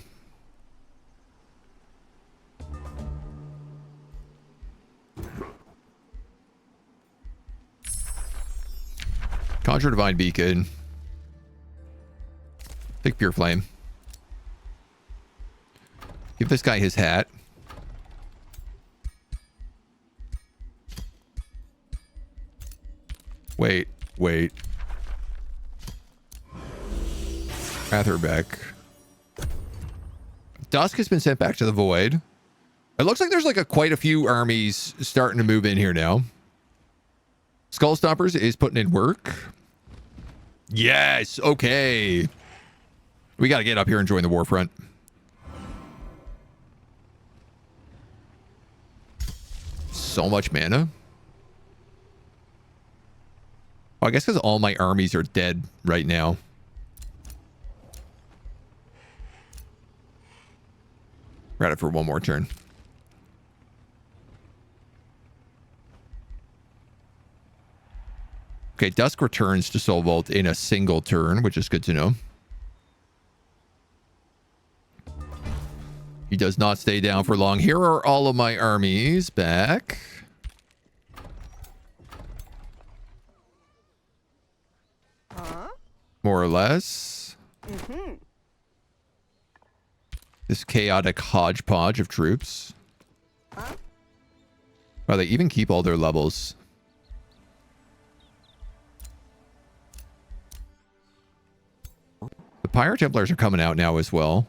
Conjure Divine Beacon. Take Pure Flame. Give this guy his hat. Wait. Atherbeck. Dusk has been sent back to the Void. It looks like there's like quite a few armies starting to move in here now. Skull Stompers is putting in work. Yes, okay. We got to get up here and join the war front. So much mana. Oh, I guess because all my armies are dead right now. We're at it for one more turn. Okay, Dusk returns to Soul Vault in a single turn, which is good to know. He does not stay down for long. Here are all of my armies back. More or less. This chaotic hodgepodge of troops. Wow, they even keep all their levels. The Pyre Templars are coming out now as well.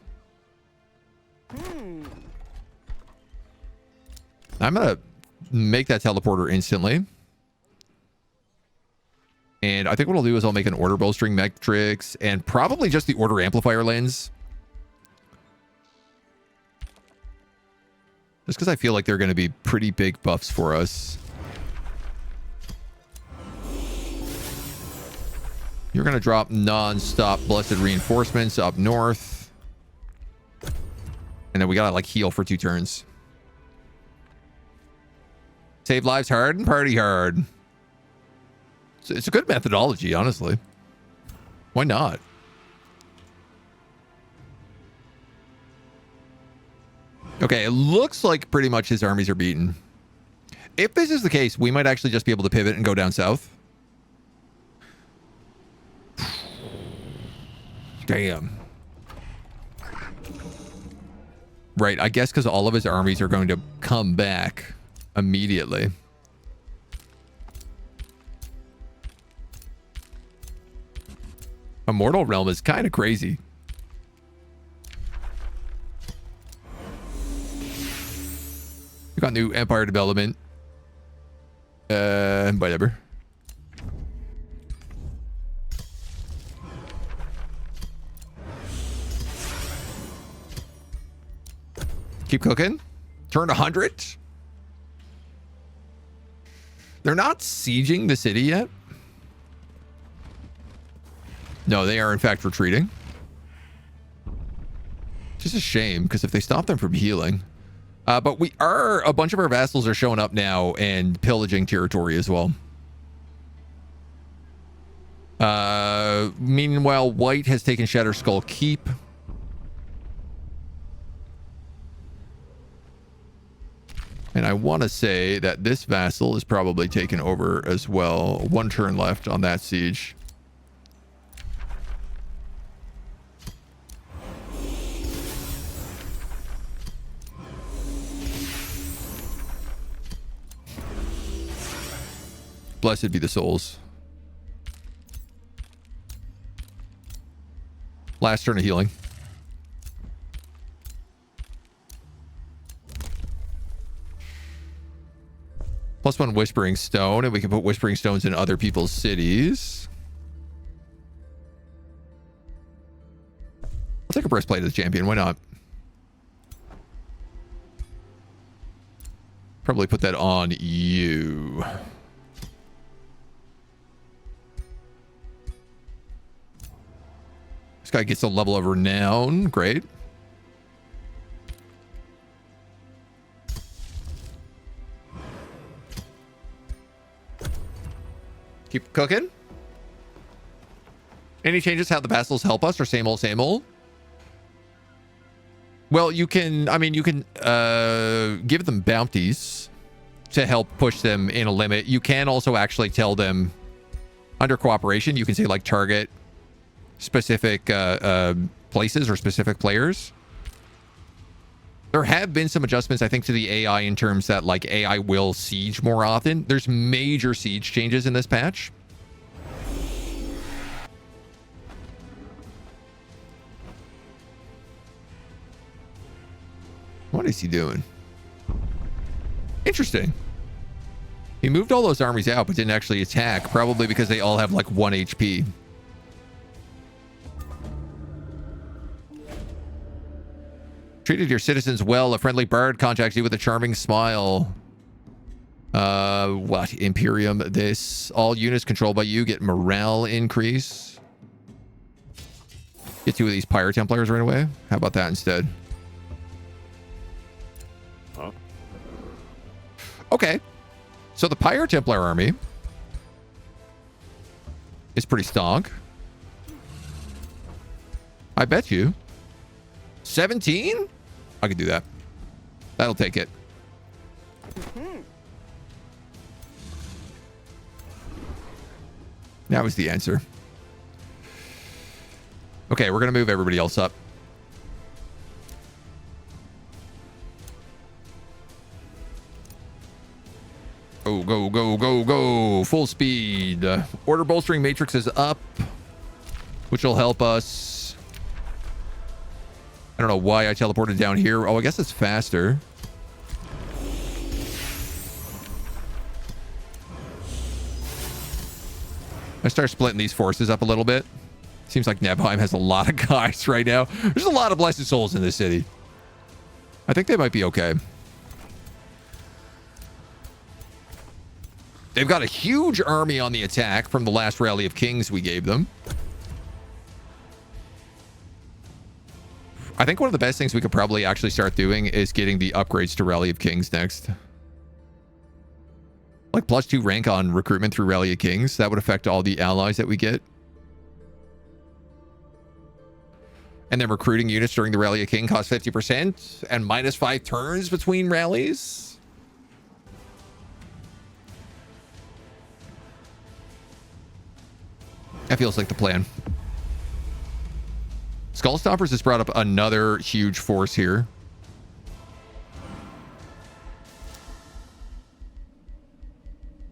I'm going to make that teleporter instantly. And I think what I'll do is I'll make an order bolstering metrics and probably just the order amplifier lens. Just because I feel like they're going to be pretty big buffs for us. You're going to drop non-stop blessed reinforcements up north. And then we got to like heal for 2 turns. Save lives hard and party hard. It's a good methodology, honestly. Why not? Okay, it looks like pretty much his armies are beaten. If this is the case, we might actually just be able to pivot and go down south. Damn. Right, I guess because all of his armies are going to come back immediately. Immortal Realm is kind of crazy. We got new Empire development. Whatever. Keep cooking. Turn 100. They're not sieging the city yet. No, they are in fact retreating. Just a shame, because if they stop them from healing. But a bunch of our vassals are showing up now and pillaging territory as well. Meanwhile, White has taken Shatter Skull Keep. And I want to say that this vassal is probably taken over as well. 1 turn left on that siege. Blessed be the souls. Last turn of healing. +1 Whispering Stone, and we can put Whispering Stones in other people's cities. I'll take a breastplate as champion. Why not? Probably put that on you. This guy gets a level of renown. Great. Keep cooking. Any changes how the vassals help us, or same old, same old? Well, you can, I mean, you can give them bounties to help push them in a limit. You can also actually tell them under cooperation, you can say like target specific places or specific players. There have been some adjustments, I think, to the AI in terms that like AI will siege more often. There's major siege changes in this patch. What is he doing? Interesting. He moved all those armies out, but didn't actually attack, probably because they all have like 1 HP. Treated your citizens well. A friendly bard contacts you with a charming smile. What? Imperium. This. All units controlled by you get morale increase. Get 2 of these Pyre Templars right away. How about that instead? Huh? Okay. So the Pyre Templar army is pretty stonk. I bet you. 17? I could do that. That'll take it. That was the answer. Okay, we're going to move everybody else up. Go, go, go, go, go. Full speed. Order bolstering matrix is up, which will help us. I don't know why I teleported down here. Oh, I guess it's faster. I start splitting these forces up a little bit. Seems like Nebheim has a lot of guys right now. There's a lot of blessed souls in this city. I think they might be okay. They've got a huge army on the attack from the last Rally of Kings we gave them. I think one of the best things we could probably actually start doing is getting the upgrades to Rally of Kings next. Like +2 rank on recruitment through Rally of Kings. That would affect all the allies that we get. And then recruiting units during the Rally of King costs 50% and -5 turns between rallies. That feels like the plan. Skullstompers has brought up another huge force here.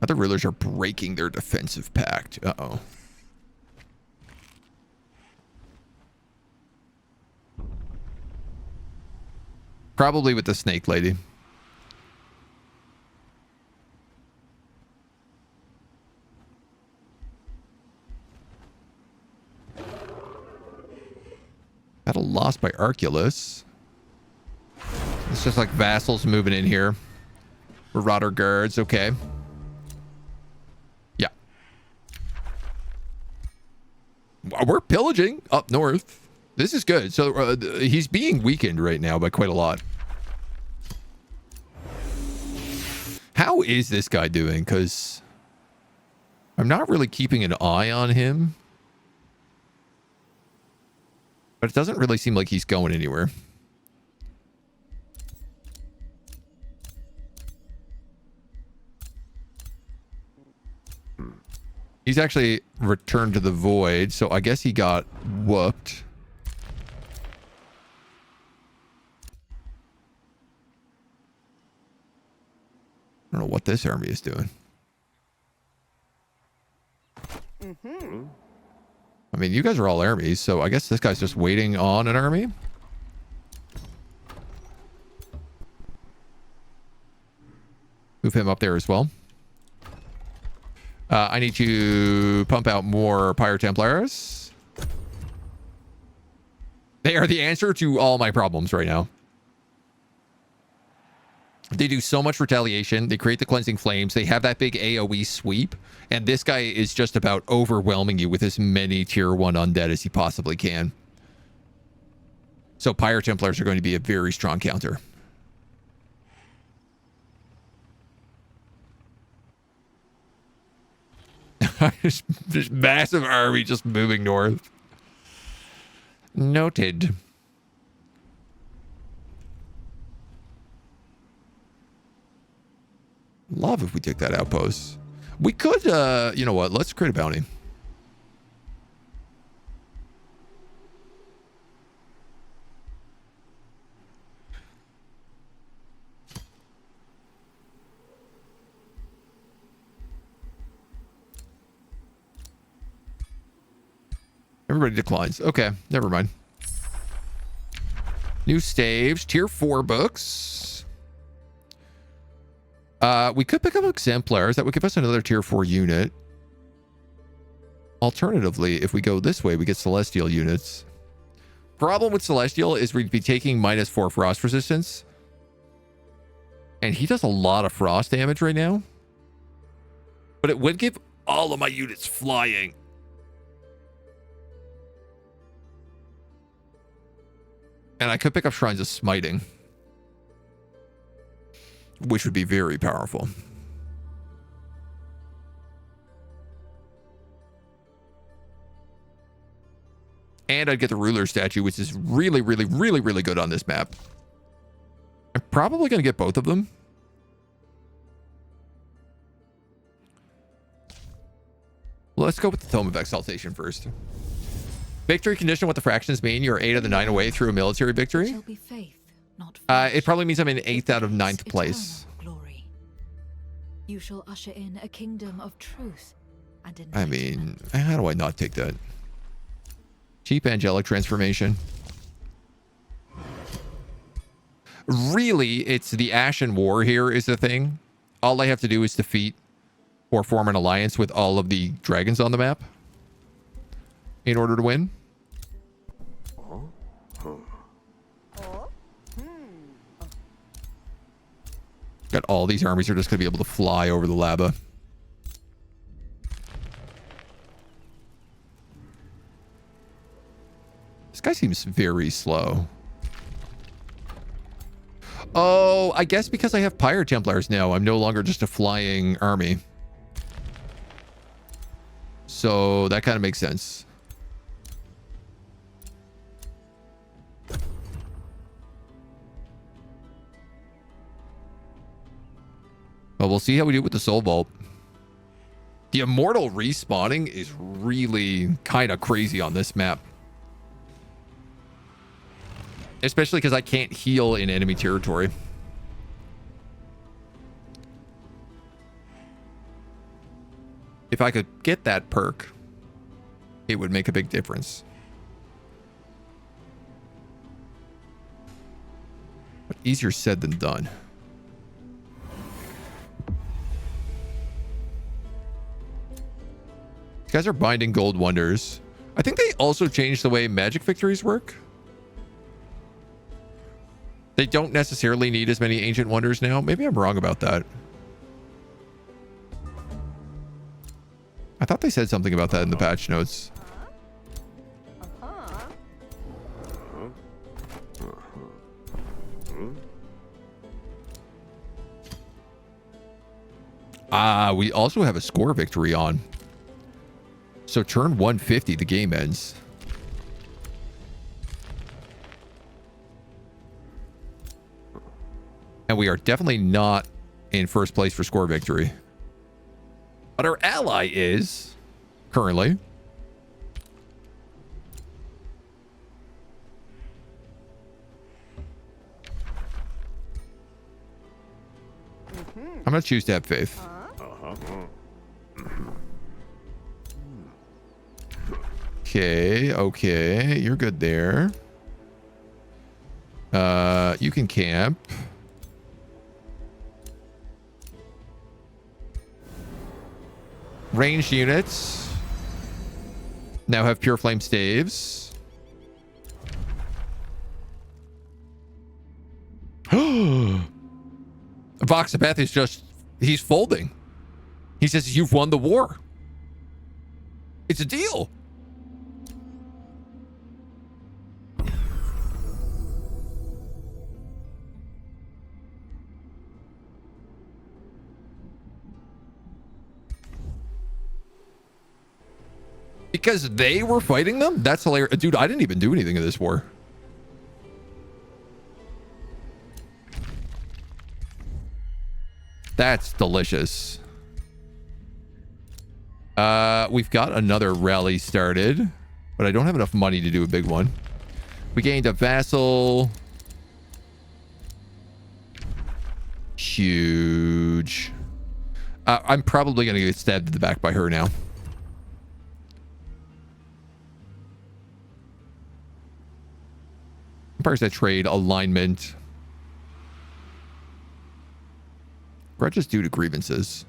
Other rulers are breaking their defensive pact. Uh-oh. Probably with the snake lady. Battle lost by Arculus. It's just like vassals moving in here. Marauder guards, okay. Yeah. We're pillaging up north. This is good. So he's being weakened right now by quite a lot. How is this guy doing? Because I'm not really keeping an eye on him. But it doesn't really seem like he's going anywhere. He's actually returned to the void, so I guess he got whooped. I don't know what this army is doing. I mean, you guys are all armies, so I guess this guy's just waiting on an army. Move him up there as well. I need to pump out more Pyre Templars. They are the answer to all my problems right now. They do so much retaliation. They create the cleansing flames. They have that big AoE sweep. And this guy is just about overwhelming you with as many tier 1 undead as he possibly can. So Pyre Templars are going to be a very strong counter. This massive army just moving north. Noted. Love if we take that outpost. We could, you know what? Let's create a bounty. Everybody declines. Okay, never mind. New staves, tier 4 books. We could pick up exemplars. That would give us another tier 4 unit. Alternatively, if we go this way, we get celestial units. Problem with celestial is we'd be taking -4 frost resistance. And he does a lot of frost damage right now. But it would give all of my units flying. And I could pick up Shrines of Smiting, which would be very powerful. And I'd get the ruler statue, which is really, really, really, really good on this map. I'm probably going to get both of them. Let's go with the Tome of Exaltation first. Victory condition, what the fractions mean. You're 8 of the 9 away through a military victory. Shall be faith, not It probably means I'm in 8th out of 9th place. Glory. You shall usher in a kingdom of truth and I mean, how do I not take that? Cheap angelic transformation. Really, it's the Ashen War here is the thing. All I have to do is defeat or form an alliance with all of the dragons on the map in order to win. Got all these armies are just going to be able to fly over the lava. This guy seems very slow. Oh, I guess because I have Pyre Templars now, I'm no longer just a flying army. So that kind of makes sense. Well, we'll see how we do with the Soul Vault. The Immortal respawning is really kind of crazy on this map. Especially because I can't heal in enemy territory. If I could get that perk, it would make a big difference. But easier said than done. These guys are binding gold wonders. I think they also changed the way magic victories work. They don't necessarily need as many ancient wonders now. Maybe I'm wrong about that. I thought they said something about that in the patch notes. We also have a score victory on. So turn 150, the game ends. And we are definitely not in first place for score victory. But our ally is. currently. I'm going to choose to have faith. Okay, okay. You're good there. You can camp. Ranged units now have pure flame staves. Voxapath is just, he's folding. He says, you've won the war. It's a deal. Because they were fighting them? That's hilarious. Dude, I didn't even do anything in this war. That's delicious. We've got another rally started, but I don't have enough money to do a big one. We gained a vassal. Huge. I'm probably going to get stabbed in the back by her now. Empires that trade, alignment. Grudges due to grievances.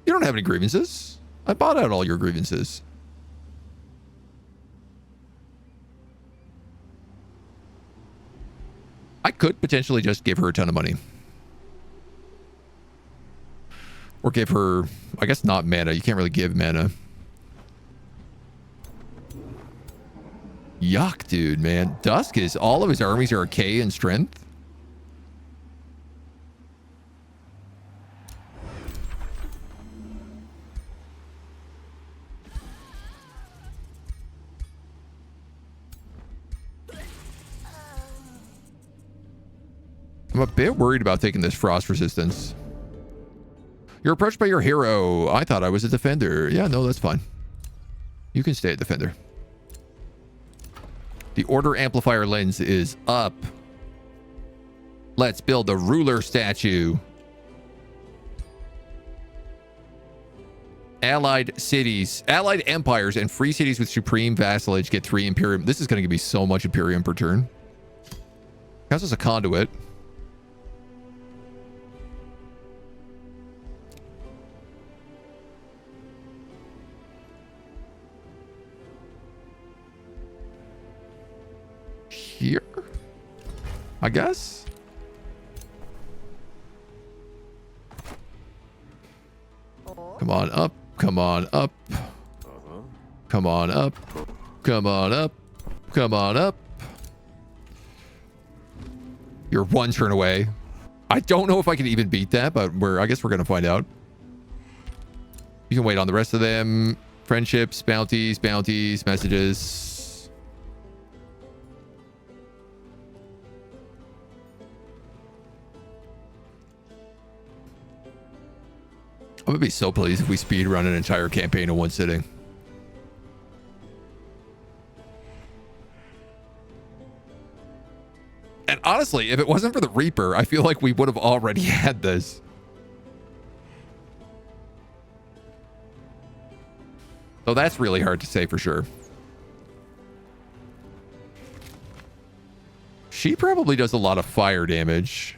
You don't have any grievances. I bought out all your grievances. I could potentially just give her a ton of money. Or give her, I guess not mana. You can't really give mana. Yuck, dude, man. Dusk is, all of his armies are a K in strength. I'm a bit worried about taking this frost resistance. You're approached by your hero. I thought I was a defender. Yeah, no, that's fine. You can stay a defender. The order amplifier lens is up. Let's build a ruler statue. Allied cities, allied empires, and free cities with supreme vassalage get 3 Imperium. This is going to give me so much Imperium per turn. Counts as a conduit. Here, I guess. Come on up, come on up, come on up, come on up, come on up. You're 1 turn away. I don't know if I can even beat that, but I guess we're gonna find out. You can wait on the rest of them. Friendships, bounties, messages. I'm gonna be so pleased if we speedrun an entire campaign in 1 sitting. And honestly, if it wasn't for the Reaper, I feel like we would have already had this. So that's really hard to say for sure. She probably does a lot of fire damage,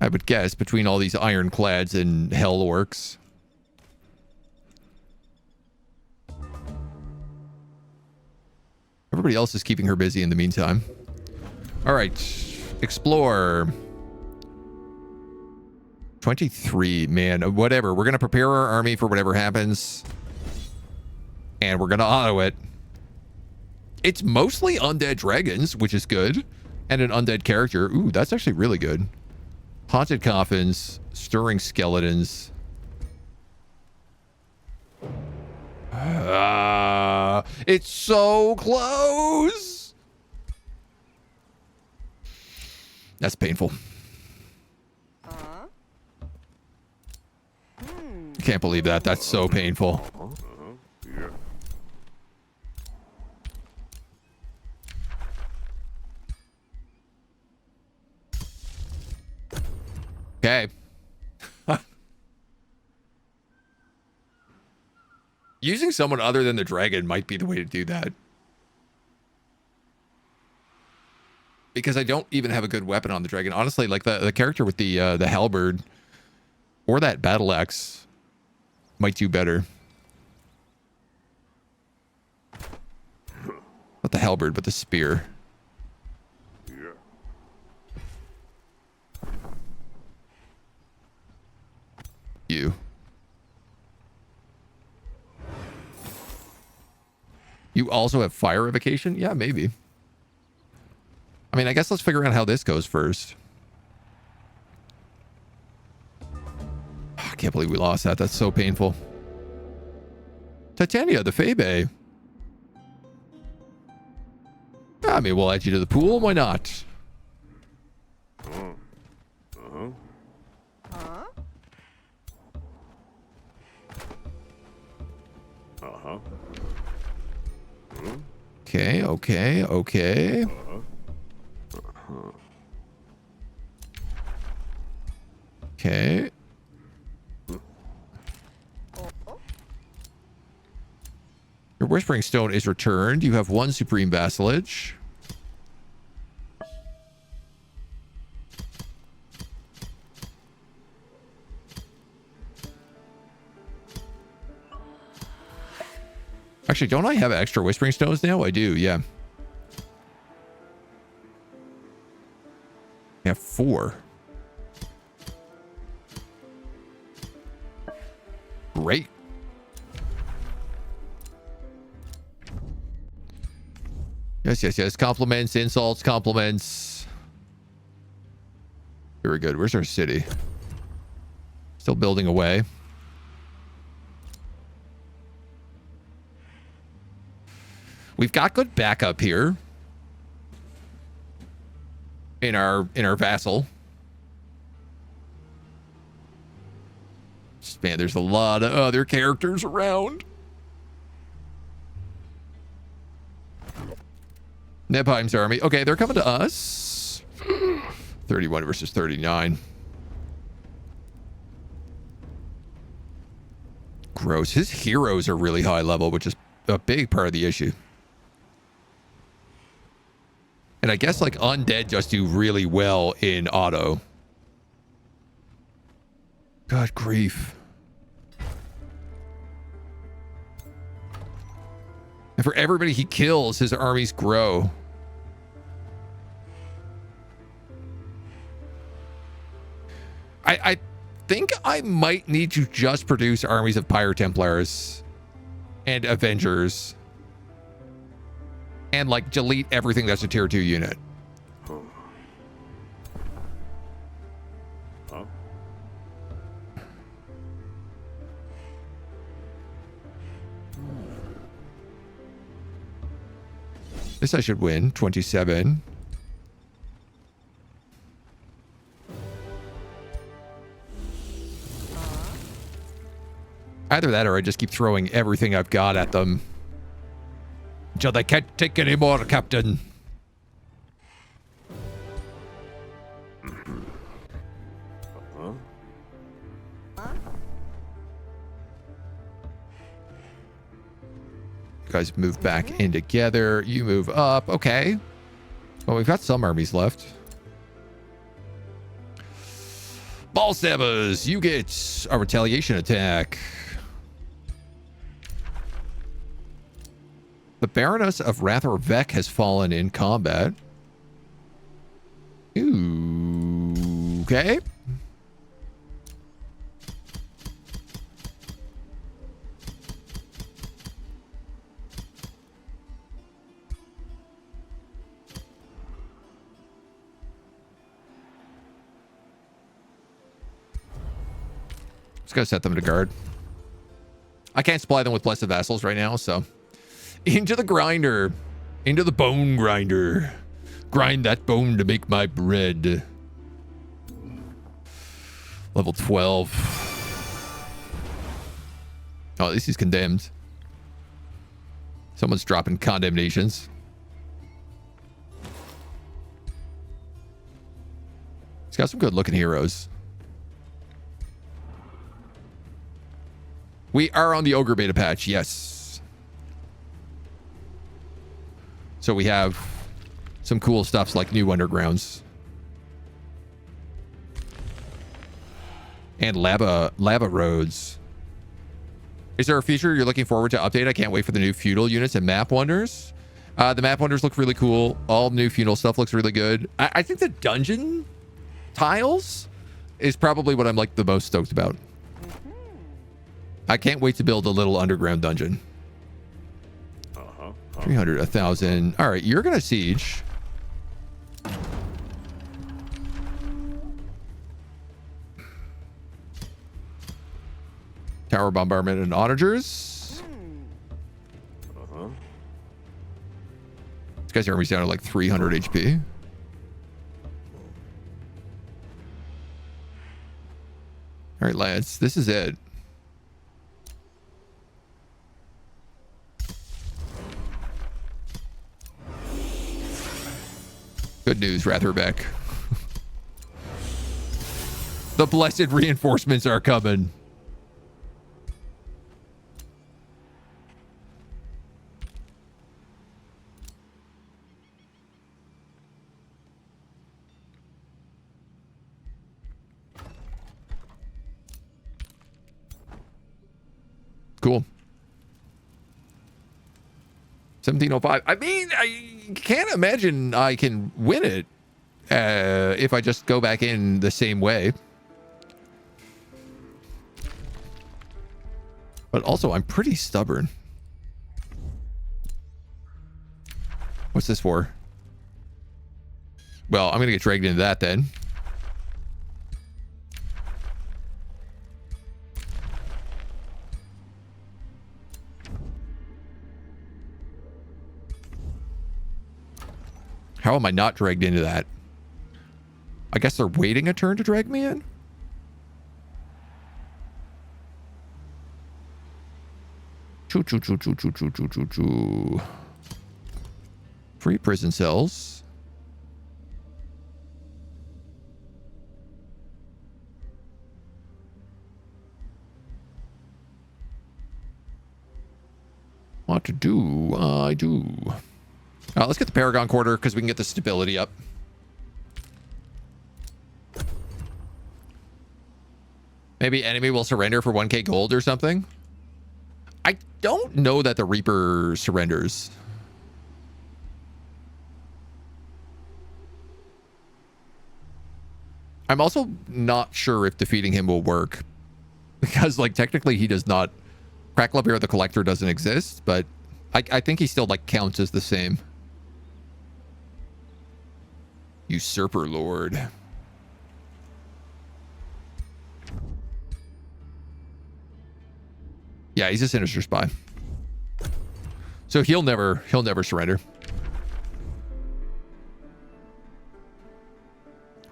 I would guess, between all these ironclads and hell orcs. Everybody else is keeping her busy in the meantime. All right, explore. 23, man, whatever. We're going to prepare our army for whatever happens. And we're going to auto it. It's mostly undead dragons, which is good. And an undead character. Ooh, that's actually really good. Haunted coffins, stirring skeletons. It's so close. That's painful. Can't believe that. That's so painful. Yeah. Okay. Using someone other than the dragon might be the way to do that. Because I don't even have a good weapon on the dragon. Honestly, like the character with the halberd or that battle axe might do better. Not the halberd, but the spear. Yeah. You also have fire evocation? Yeah, maybe. I mean, I guess let's figure out how this goes first. I can't believe we lost that. That's so painful. Titania, the Febe. I mean, we'll add you to the pool. Why not? Okay, okay, okay. Okay. Your Whispering Stone is returned. You have 1 Supreme Vassalage. Actually, don't I have extra Whispering Stones now? I do, yeah. I have 4. Great. Yes, yes, yes. Compliments, insults, compliments. Very good. Where's our city? Still building away. We've got good backup here in our vassal. Just, man, there's a lot of other characters around. Nebheim's army. Okay, they're coming to us. 31 versus 39. Gross. His heroes are really high level, which is a big part of the issue. And I guess like undead just do really well in auto. God grief. And for everybody he kills, his armies grow. I think I might need to just produce armies of Pyre Templars and Avengers. And like delete everything that's a tier 2 unit. Huh? This I should win. 27. Either that or I just keep throwing everything I've got at them. Until they can't take any more, Captain. You guys move back in together. You move up. Okay. Well, we've got some armies left. Ball stabbers, you get a retaliation attack. The Baroness of Rathor Vec has fallen in combat. Ooh, okay. Just gotta set them to guard. I can't supply them with Blessed Vassals right now, so... Into the grinder. Into the bone grinder. Grind that bone to make my bread. Level 12. Oh, at least he's condemned. Someone's dropping condemnations. He's got some good looking heroes. We are on the Ogre Beta patch, yes. So we have some cool stuffs like new undergrounds. And lava roads. Is there a feature you're looking forward to update? I can't wait for the new feudal units and map wonders. The map wonders look really cool. All new feudal stuff looks really good. I think the dungeon tiles is probably what I'm like the most stoked about. I can't wait to build a little underground dungeon. 300, 1,000. All right, you're gonna siege. Tower bombardment and onagers. This guy's army's down to like 300 HP. All right, lads, this is it. Good news, Ratherbeck. The blessed reinforcements are coming. Cool. 1705. I mean, I can't imagine I can win it if I just go back in the same way. But also, I'm pretty stubborn. What's this for? Well, I'm going to get dragged into that then. How am I not dragged into that? I guess they're waiting a turn to drag me in? Choo. Free prison cells. What to do? I do. Let's get the Paragon Quarter because we can get the stability up. Maybe enemy will surrender for 1k gold or something. I don't know that the Reaper surrenders. I'm also not sure if defeating him will work. Because, like, technically he does not... Cracklebear the Collector doesn't exist, but I think he still, like, counts as the same. Usurper Lord. Yeah, he's a sinister spy. So he'll never surrender.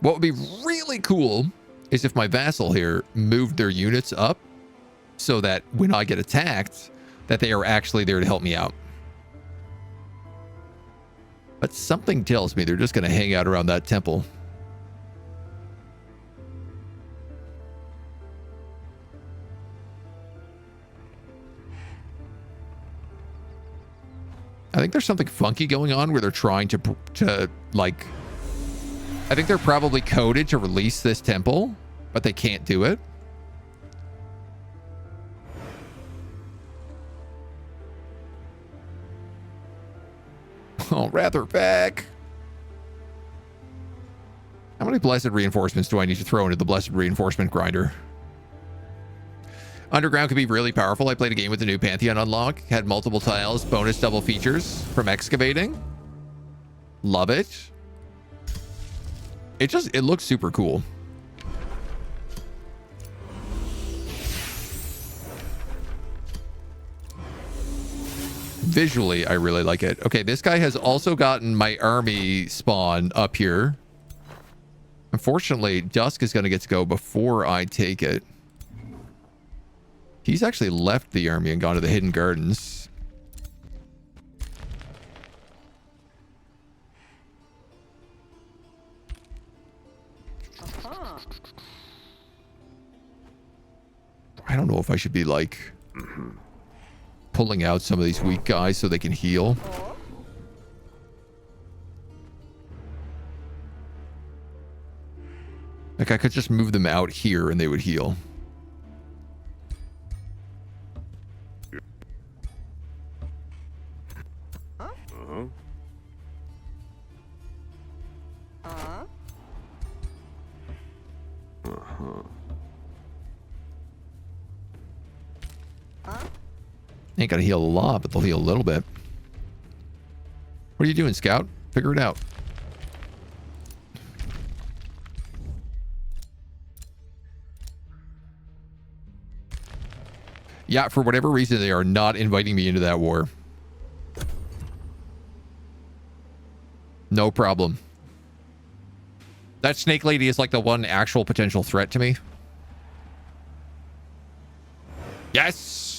What would be really cool is if my vassal here moved their units up so that when I get attacked, that they are actually there to help me out. But something tells me they're just going to hang out around that temple. I think there's something funky going on where they're trying to like... I think they're probably coded to release this temple, but they can't do it. Oh, rather back. How many blessed reinforcements do I need to throw into the blessed reinforcement grinder? Underground could be really powerful. I played a game with the new Pantheon unlock. Had multiple tiles, bonus double features from excavating. Love it. It looks super cool. Visually, I really like it. Okay, this guy has also gotten my army spawn up here. Unfortunately, Dusk is going to get to go before I take it. He's actually left the army and gone to the Hidden Gardens. I don't know if I should be like pulling out some of these weak guys so they can heal. Like I could just move them out here and they would heal. Ain't gonna heal a lot, but they'll heal a little bit. What are you doing, Scout? Figure it out. Yeah, for whatever reason, they are not inviting me into that war. No problem. That snake lady is like the one actual potential threat to me. Yes!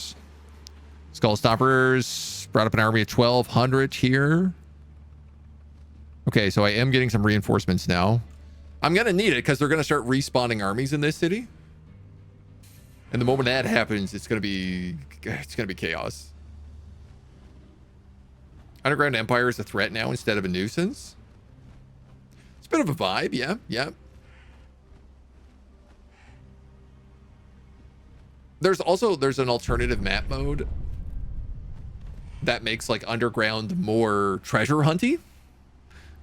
Skull Stompers brought up an army of 1,200 here. Okay, so I am getting some reinforcements now. I'm going to need it because they're going to start respawning armies in this city. And the moment that happens, it's going to be chaos. Underground Empire is a threat now instead of a nuisance. It's a bit of a vibe, yeah, yeah. There's an alternative map mode that makes like underground more treasure hunty,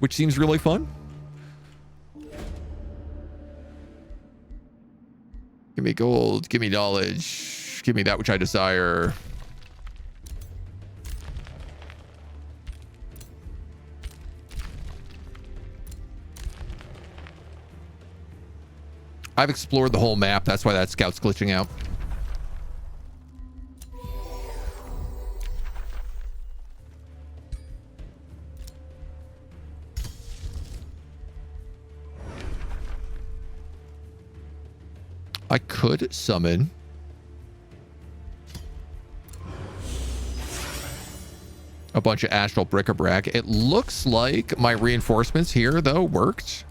which seems really fun. Give me gold, give me knowledge, give me that which I desire. I've explored the whole map, that's why that scout's glitching out. I could summon a bunch of astral bric-a-brac. It looks like my reinforcements here, though, worked.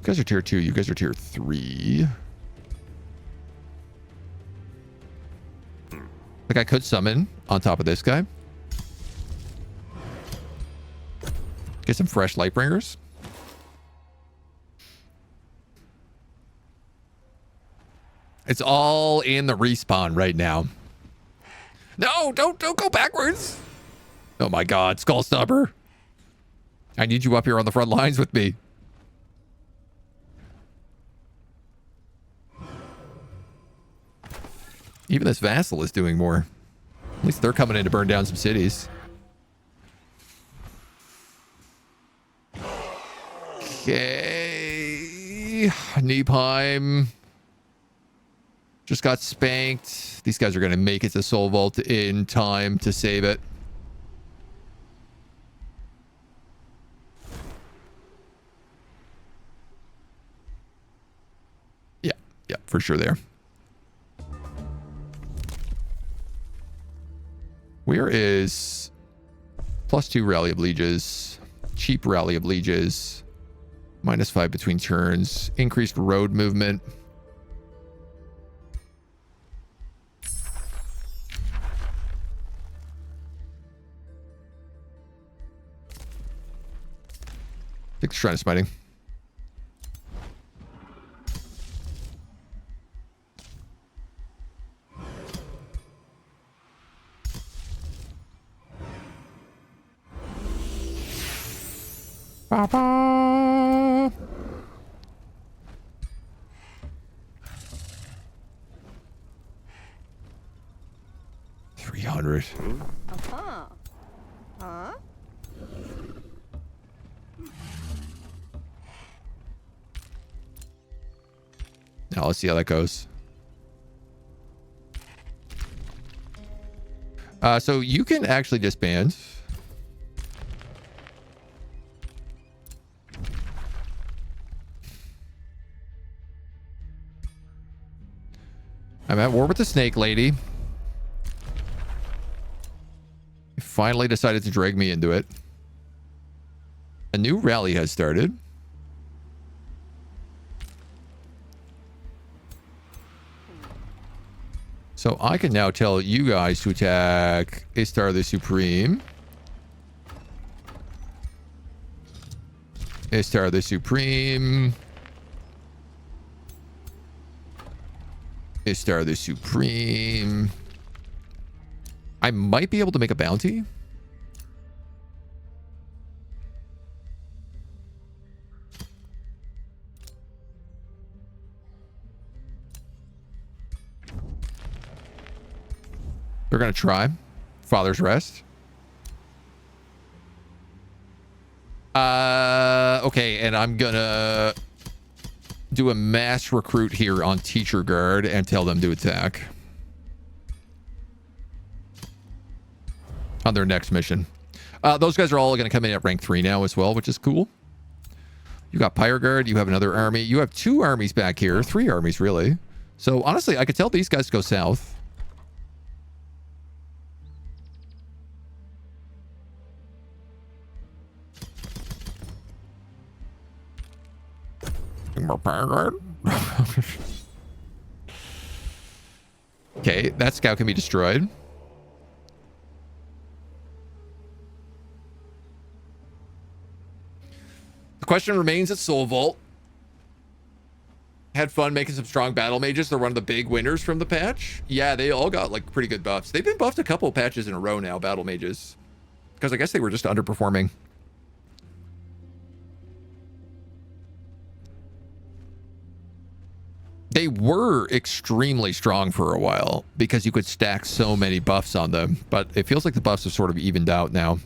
You guys are tier 2. You guys are tier 3. Like I could summon on top of this guy. Get some fresh Lightbringers. It's all in the respawn right now. No, don't go backwards. Oh my God, Skull Stubber. I need you up here on the front lines with me. Even this vassal is doing more. At least they're coming in to burn down some cities. Okay. Neepheim just got spanked. These guys are going to make it to Soul Vault in time to save it. Yeah, for sure there. Where is +2 Rally of Lieges, cheap Rally of Lieges, -5 between turns, increased road movement. Take the Shrine of Smiting. Ba-ba. $300. Uh-huh. Huh? Now let's see how that goes. So you can actually disband. I'm at war with the snake lady. He finally decided to drag me into it. A new rally has started. So I can now tell you guys to attack Istar the Supreme. Istar the Supreme. Istar the Supreme. I might be able to make a bounty. We're going to try. Father's Rest. Okay, and I'm going to do a mass recruit here on Teacher Guard and tell them to attack. On their next mission. Those guys are all going to come in at rank 3 now as well, which is cool. You got Pyre Guard. You have another army. You have 2 armies back here. 3 armies, really. So, honestly, I could tell these guys to go south. More Pyre Guard. Okay, that scout can be destroyed. The question remains at Soul Vault. Had fun making some strong battle mages. They're one of the big winners from the patch. Yeah, they all got like pretty good buffs. They've been buffed a couple of patches in a row now, battle mages. Because I guess they were just underperforming. They were extremely strong for a while because you could stack so many buffs on them. But it feels like the buffs have sort of evened out now.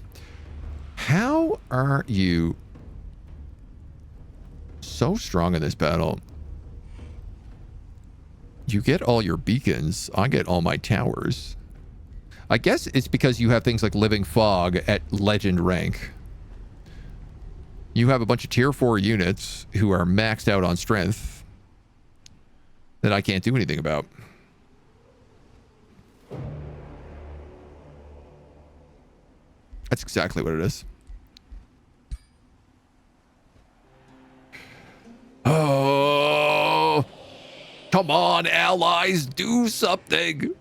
How are you so strong in this battle? You get all your beacons. I get all my towers. I guess it's because you have things like Living Fog at legend rank. You have a bunch of tier 4 units who are maxed out on strength that I can't do anything about. That's exactly what it is. Oh, come on, allies, do something.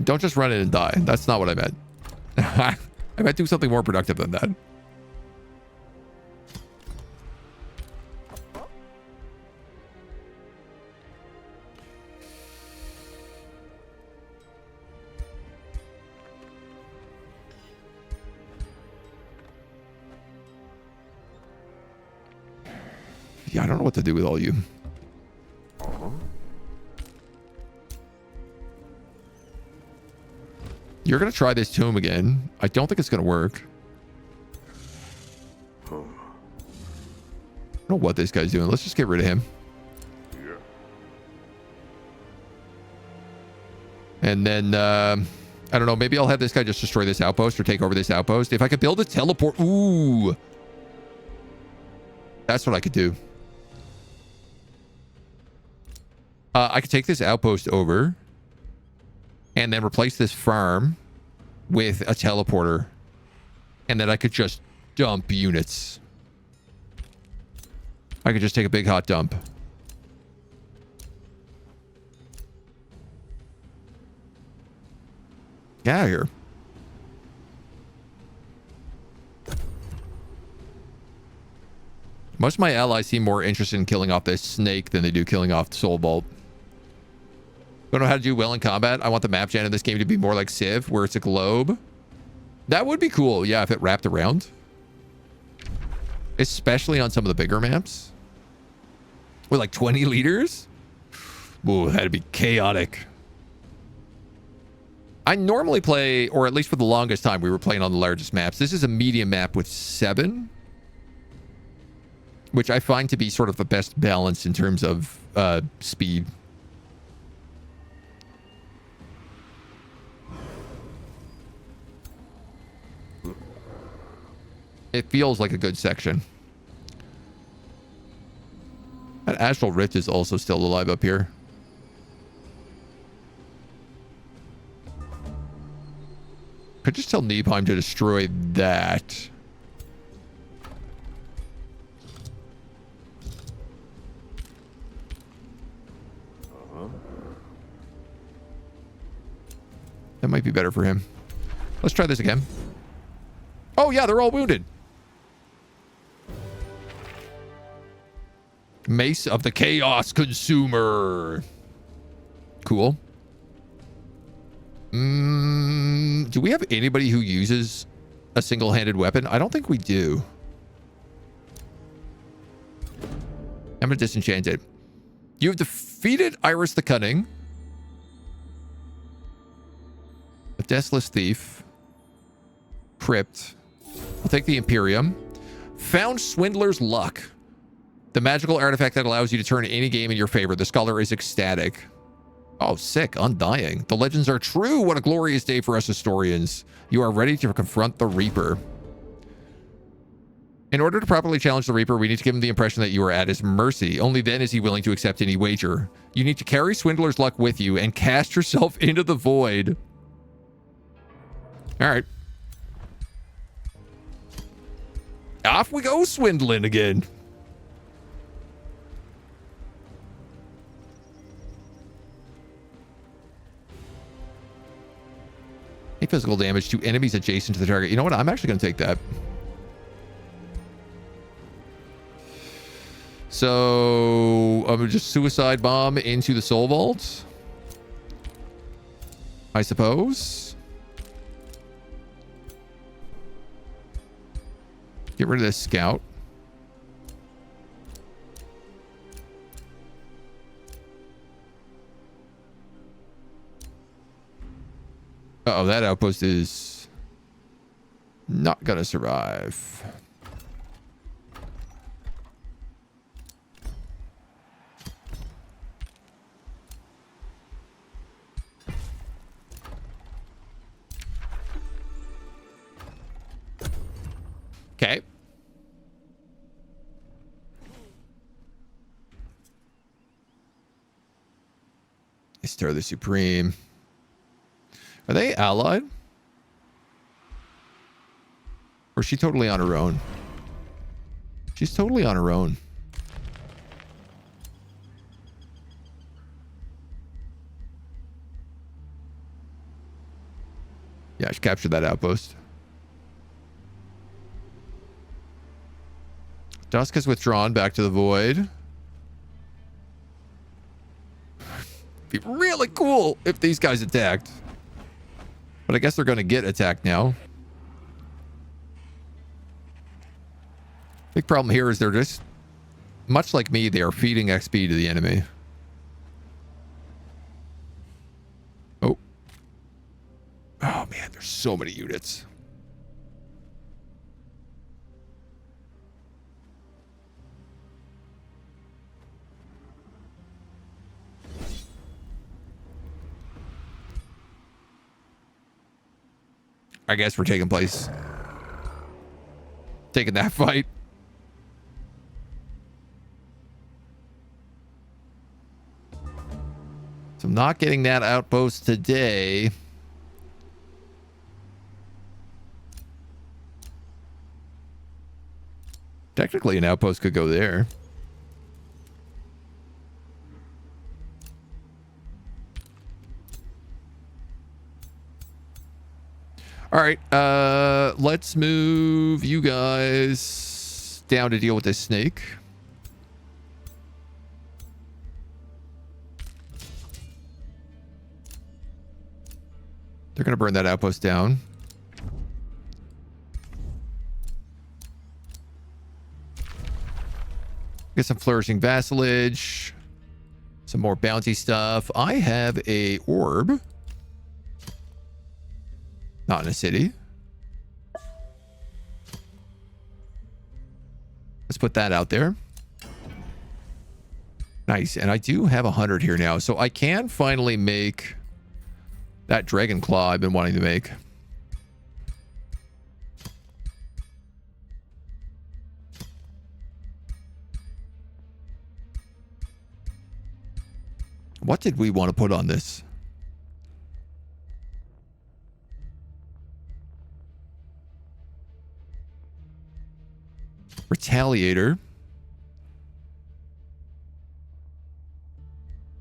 Don't just run in and die. That's not what I meant. I might do something more productive than that. Yeah, I don't know what to do with all you. You're going to try this tomb again. I don't think it's going to work. I don't know what this guy's doing. Let's just get rid of him. Yeah. And then, I don't know. Maybe I'll have this guy just destroy this outpost or take over this outpost. If I could build a teleport. Ooh. That's what I could do. I could take this outpost over. And then replace this farm with a teleporter. And then I could just dump units. I could just take a big hot dump. Get out of here. Most of my allies seem more interested in killing off this snake than they do killing off Soul Bolt. Don't know how to do well in combat. I want the map gen in this game to be more like Civ, where it's a globe. That would be cool, yeah, if it wrapped around. Especially on some of the bigger maps. With like 20 liters. Ooh, that'd be chaotic. I normally play, or at least for the longest time, we were playing on the largest maps. This is a medium map with 7. Which I find to be sort of the best balance in terms of speed. It feels like a good section. That Astral Rift is also still alive up here. Could just tell Niebheim to destroy that. That might be better for him. Let's try this again. Oh, yeah, they're all wounded. Mace of the Chaos Consumer. Cool. Do we have anybody who uses a single-handed weapon? I don't think we do. I'm going to disenchant it. You have defeated Iris the Cunning. A Deathless Thief. Crypt. We'll take the Imperium. Found Swindler's Luck. The magical artifact that allows you to turn any game in your favor. The scholar is ecstatic. Oh, sick. Undying. The legends are true. What a glorious day for us historians. You are ready to confront the Reaper. In order to properly challenge the Reaper, we need to give him the impression that you are at his mercy. Only then is he willing to accept any wager. You need to carry Swindler's Luck with you and cast yourself into the void. All right. Off we go swindling again. Physical damage to enemies adjacent to the target. You know what? I'm actually going to take that. So I'm just suicide bomb into the soul vault, I suppose. Get rid of this scout. Uh-oh, that outpost is not gonna survive. Okay. Esther the Supreme. Are they allied? Or is she totally on her own? She's totally on her own. Yeah, she captured that outpost. Dusk has withdrawn back to the void. Be really cool if these guys attacked. But I guess they're going to get attacked now. Big problem here is they're just, much like me, they are feeding XP to the enemy. Oh. Oh, man, there's so many units. I guess we're taking place. Taking that fight. So I'm not getting that outpost today. Technically, an outpost could go there. All right, let's move you guys down to deal with this snake. They're going to burn that outpost down. Get some flourishing vassalage. Some more bounty stuff. I have a orb. Not in a city. Let's put that out there. Nice. And I do have 100 here now. So I can finally make that dragon claw I've been wanting to make. What did we want to put on this? Retaliator.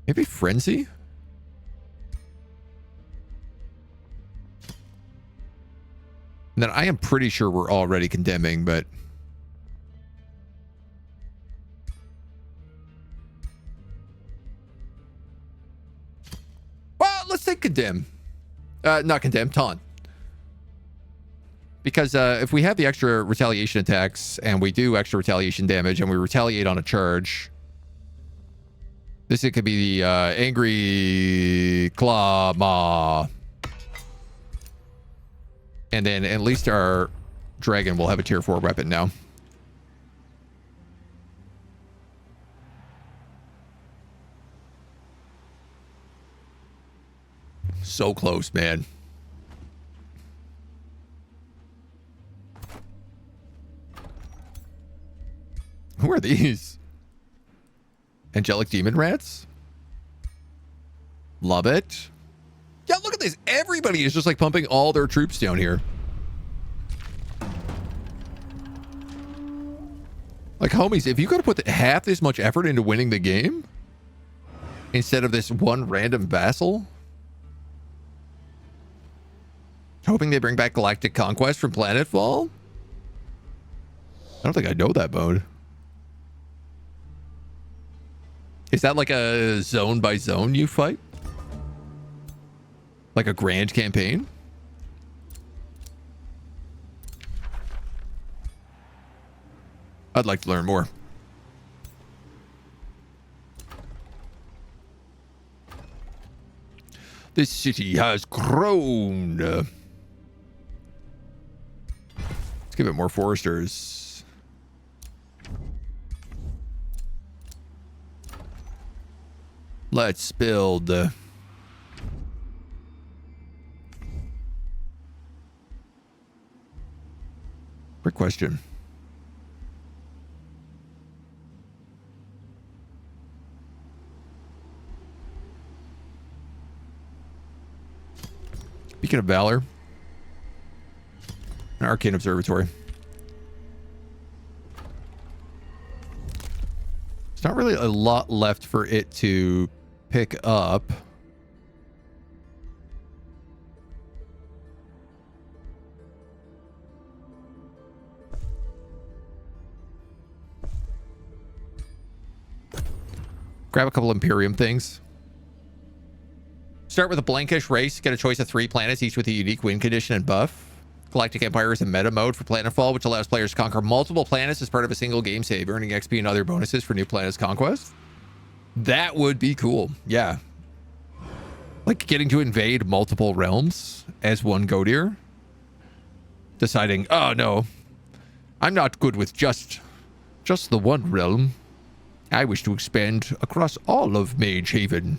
Maybe Frenzy? And then I am pretty sure we're already condemning, but... Well, let's take condemn. Not condemn, taunt. Because if we have the extra retaliation attacks and we do extra retaliation damage and we retaliate on a charge, this it could be the Angry Claw Maw. And then at least our dragon will have a tier 4 weapon now. So close, man. Who are these? Angelic demon rats? Love it. Yeah, look at this. Everybody is just like pumping all their troops down here. Like, homies, if you got to put half this much effort into winning the game instead of this one random vassal, hoping they bring back Galactic Conquest from Planetfall? I don't think I know that mode. Is that like a zone by zone you fight? Like a grand campaign? I'd like to learn more. This city has grown. Let's give it more foresters. Let's build. Quick question. Beacon of Valor. An Arcane Observatory. There's not really a lot left for it to pick up. Grab a couple Imperium things. Start with a blankish race. Get a choice of 3 planets, each with a unique win condition and buff. Galactic Empire is a meta mode for Planetfall, which allows players to conquer multiple planets as part of a single game save, earning XP and other bonuses for new planets conquest. That would be cool. Yeah. Like getting to invade multiple realms as one Godier. Deciding, oh no, I'm not good with just the one realm. I wish to expand across all of Mage Haven.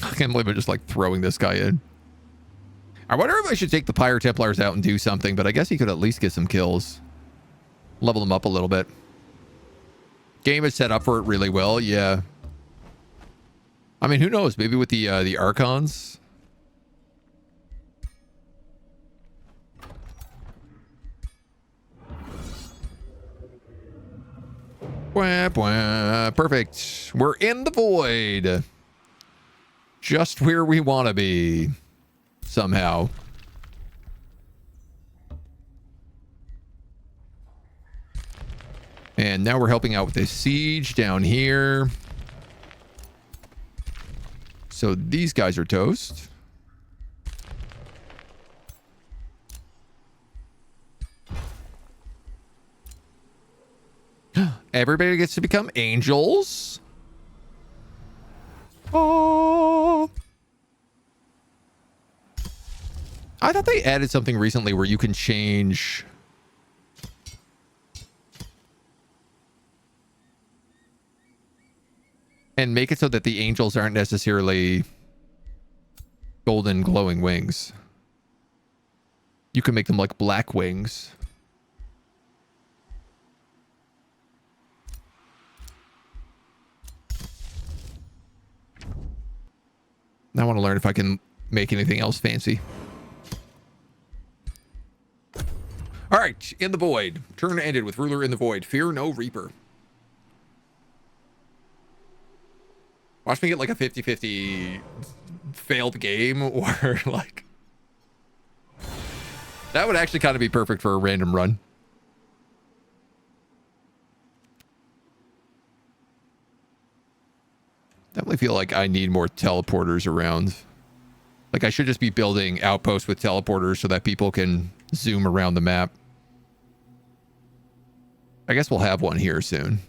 I can't believe I'm just like throwing this guy in. I wonder if I should take the Pyre Templars out and do something, but I guess he could at least get some kills. Level him up a little bit. Game is set up for it really well, yeah. I mean, who knows? Maybe with the Archons. Bwah, bwah. Perfect. We're in the void. Just where we want to be. Somehow. And now we're helping out with this siege down here. So these guys are toast. Everybody gets to become angels. Oh. I thought they added something recently where you can change and make it so that the angels aren't necessarily golden glowing wings. You can make them like black wings. I want to learn if I can make anything else fancy. All right, in the void. Turn ended with ruler in the void. Fear no reaper. Watch me get like a 50-50 failed game, or like... That would actually kind of be perfect for a random run. Definitely feel like I need more teleporters around. Like I should just be building outposts with teleporters so that people can zoom around the map. I guess we'll have one here soon.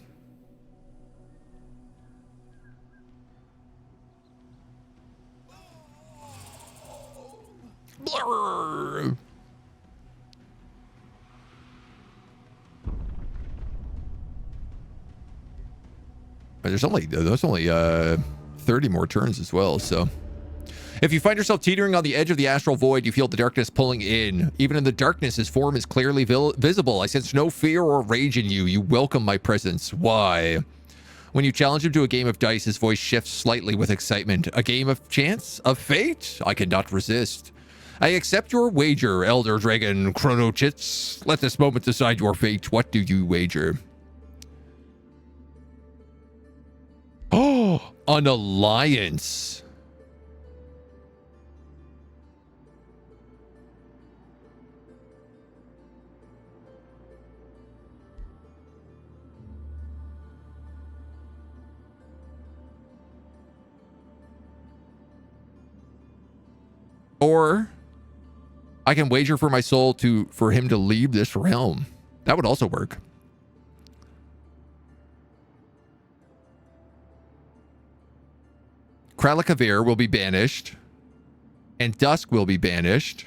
Blur. But there's only 30 more turns as well, so if you find yourself teetering on the edge of the astral void, you feel the darkness pulling in. Even in the darkness, his form is clearly visible. I sense no fear or rage in you. You welcome my presence. Why? When you challenge him to a game of dice, his voice shifts slightly with excitement. A game of chance? Of fate? I cannot resist. I accept your wager, Elder Dragon Chronochits. Let this moment decide your fate. What do you wager? Oh, an alliance. Or I can wager for my soul for him to leave this realm. That would also work. Kralakavir will be banished. And Dusk will be banished.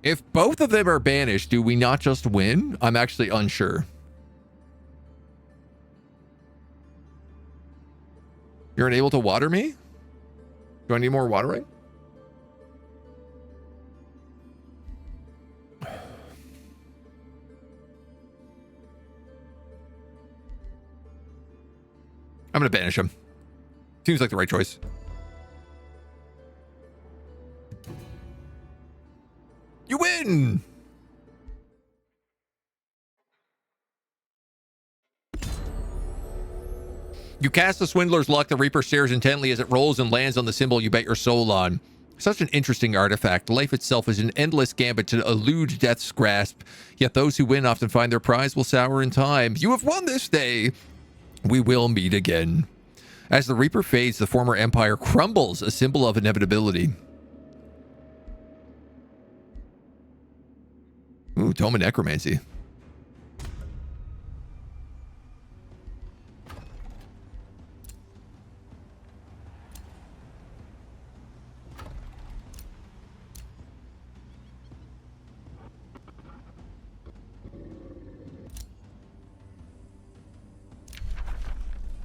If both of them are banished, do we not just win? I'm actually unsure. You're unable to water me? Do I need more watering? I'm going to banish him. Seems like the right choice. You win! You cast the Swindler's Luck. The Reaper stares intently as it rolls and lands on the symbol you bet your soul on. Such an interesting artifact. Life itself is an endless gambit to elude death's grasp. Yet those who win often find their prize will sour in time. You have won this day. We will meet again. As the Reaper fades, the former empire crumbles, a symbol of inevitability. Ooh, Tome of Necromancy.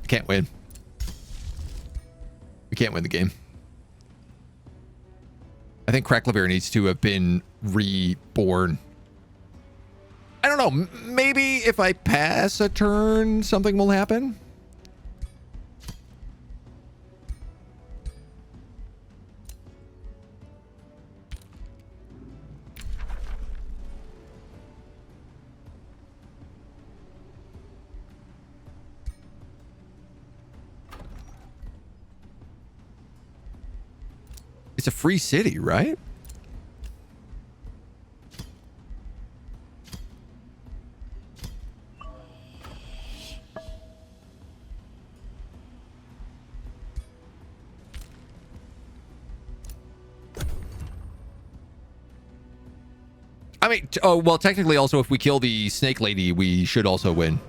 Can't win. We can't win the game. I think Kralakavir needs to have been reborn. I don't know. Maybe if I pass a turn, something will happen. It's a free city, right? I mean, oh, well, technically also if we kill the snake lady, we should also win.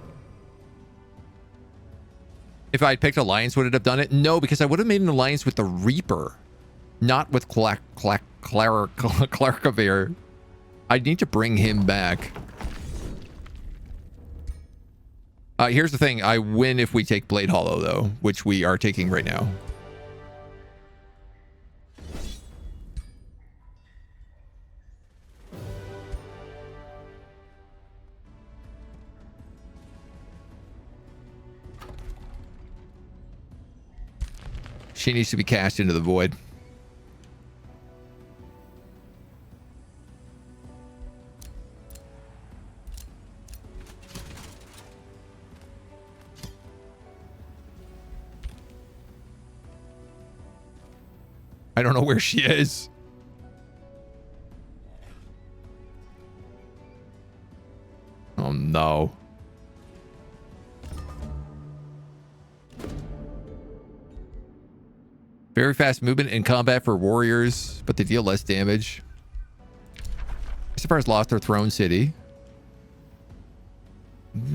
If I had picked alliance, would it have done it? No, because I would have made an alliance with the Reaper. Not with Kralakavir. I need to bring him back. Here's the thing. I win if we take Blade Hollow, though, which we are taking right now. She needs to be cast into the void. I don't know where she is. Oh no. Very fast movement in combat for warriors, but they deal less damage. Issafar's lost their throne city.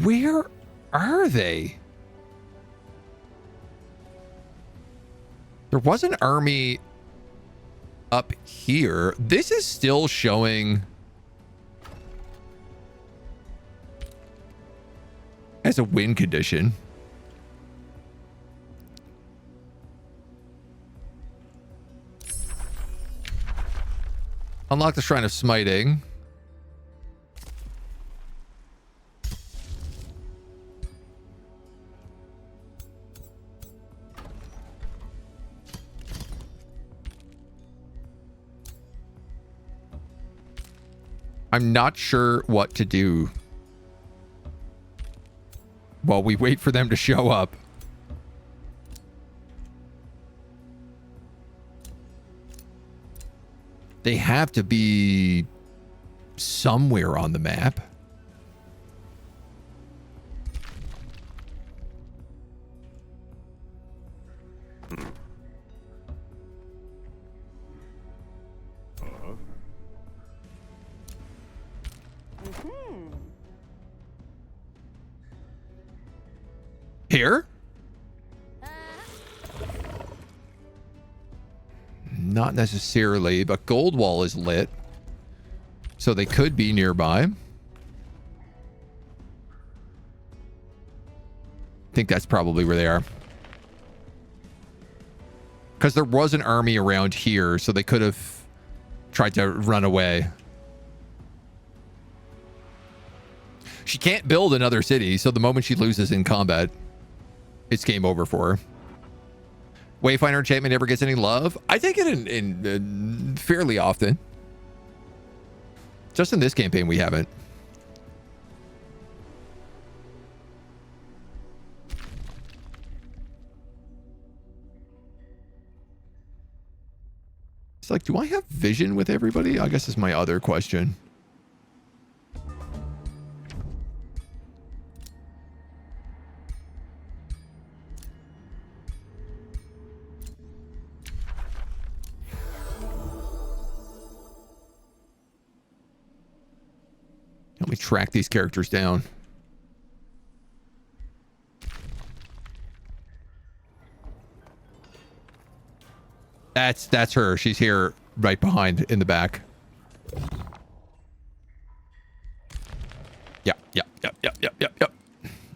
Where are they? There was an army up here. This is still showing as a win condition. Unlock the Shrine of Smiting. I'm not sure what to do while we wait for them to show up. They have to be somewhere on the map. Here? Not necessarily, but Goldwall is lit. So they could be nearby. I think that's probably where they are. Because there was an army around here, so they could have tried to run away. She can't build another city, so the moment she loses in combat, it's game over for her. Wayfinder enchantment never gets any love. I take it in fairly often. Just in this campaign, we haven't. It's like, do I have vision with everybody? I guess is my other question. Let me track these characters down. That's her. She's here right behind in the back. Yep.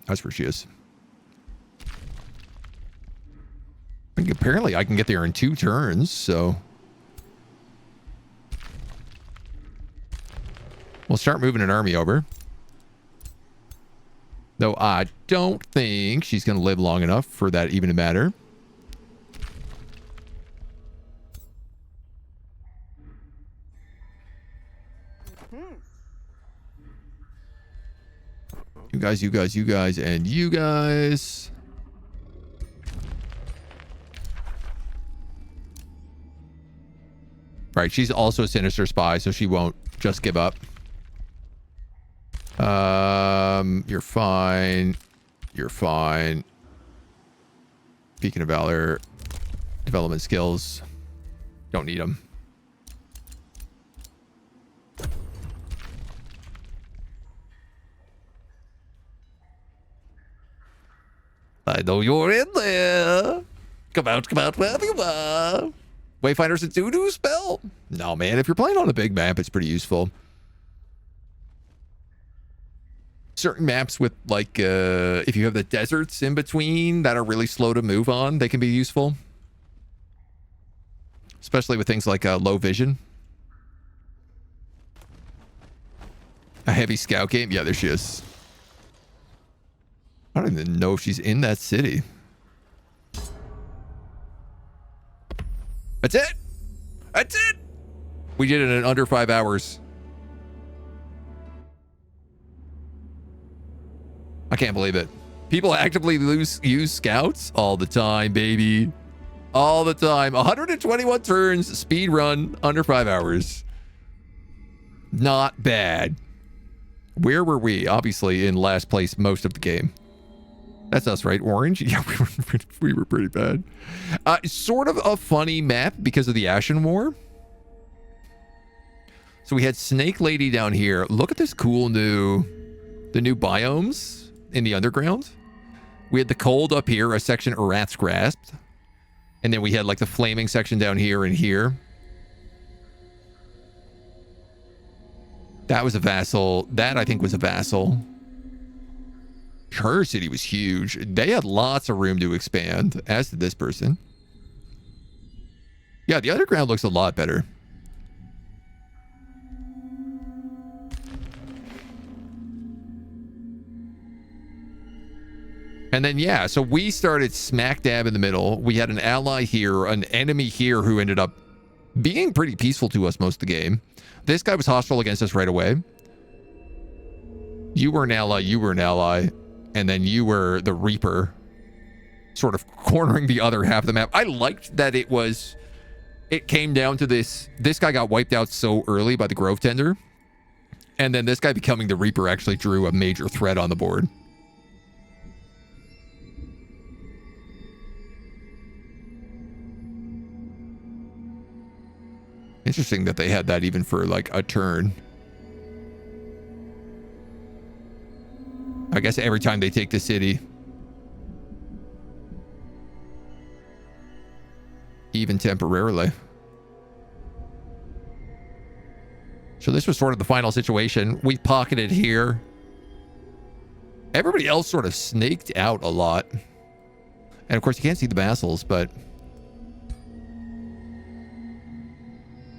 That's where she is. I think apparently I can get there in 2 turns, so we'll start moving an army over. Though I don't think she's going to live long enough for that even to matter. You guys, and you guys. Right, she's also a Sinister Spy, so she won't just give up. You're fine. You're fine. Beacon of Valor. Development skills. Don't need them. I know you're in there. Come out, wherever you are. Wayfinder's a doo-doo spell. No, man, if you're playing on a big map, it's pretty useful. Certain maps with, like, if you have the deserts in between that are really slow to move on, they can be useful. Especially with things like low vision. A heavy scout game? Yeah, there she is. I don't even know if she's in that city. That's it. That's it. We did it in under 5 hours. I can't believe it. People actively use scouts all the time, baby. All the time. 121 turns, speed run, under 5 hours. Not bad. Where were we? Obviously in last place most of the game. That's us, right? Orange? Yeah, we were pretty bad. Sort of a funny map because of the Ashen War. So we had Snake Lady down here. Look at this cool the new biomes in the underground. We had the cold up here, a section Arath's Grasp. And then we had like the flaming section down here and here. That was a vassal. That I think was a vassal. Her city was huge. They had lots of room to expand, as did this person. Yeah, the underground looks a lot better. And then, yeah, so we started smack dab in the middle. We had an ally here, an enemy here who ended up being pretty peaceful to us most of the game. This guy was hostile against us right away. You were an ally, you were an ally, and then you were the Reaper, sort of cornering the other half of the map. I liked that it came down to this guy got wiped out so early by the Grove Tender, and then this guy becoming the Reaper actually drew a major threat on the board. Interesting that they had that even for like a turn. I guess every time they take the city. Even temporarily. So this was sort of the final situation. We pocketed here. Everybody else sort of snaked out a lot. And of course you can't see the vassals, but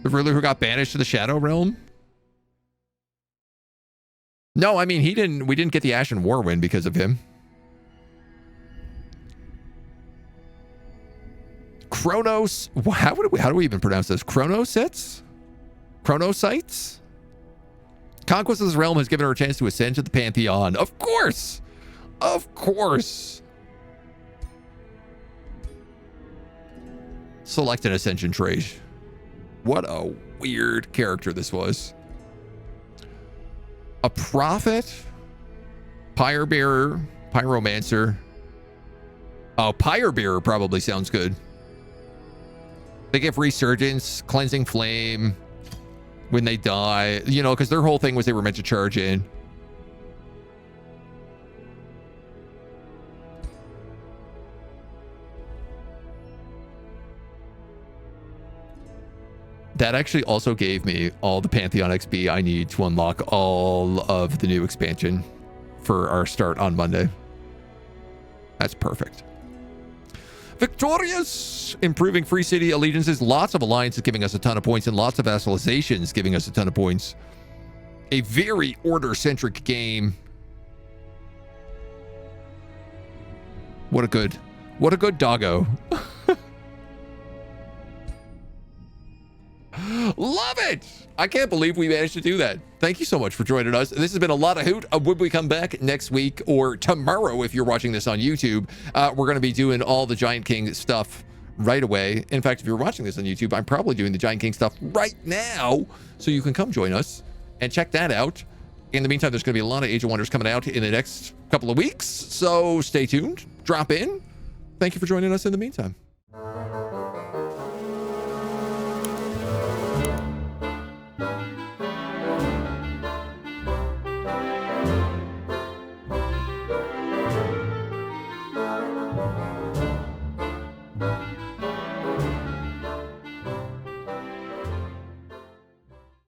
the ruler who got banished to the Shadow Realm? No, I mean, we didn't get the Ashen War win because of him. Chronos, how do we even pronounce this? Chronosets? Chronosites? Conquest of this realm has given her a chance to ascend to the Pantheon. Of course! Of course! Select an ascension trait. What a weird character this was. A prophet, pyre bearer, pyromancer. Oh, pyre bearer probably sounds good. They give resurgence, cleansing flame when they die, you know, because their whole thing was they were meant to charge in. That actually also gave me all the Pantheon XP I need to unlock all of the new expansion for our start on Monday. That's perfect. Victorious! Improving free city allegiances. Lots of alliances giving us a ton of points and lots of vassalizations giving us a ton of points. A very order-centric game. What a good doggo. Love it! I can't believe we managed to do that. Thank you so much for joining us. This has been a lot of hoot. Would we come back next week or tomorrow if you're watching this on YouTube? We're going to be doing all the Giant King stuff right away. In fact, if you're watching this on YouTube, I'm probably doing the Giant King stuff right now. So you can come join us and check that out. In the meantime, there's going to be a lot of Age of Wonders coming out in the next couple of weeks. So stay tuned. Drop in. Thank you for joining us in the meantime.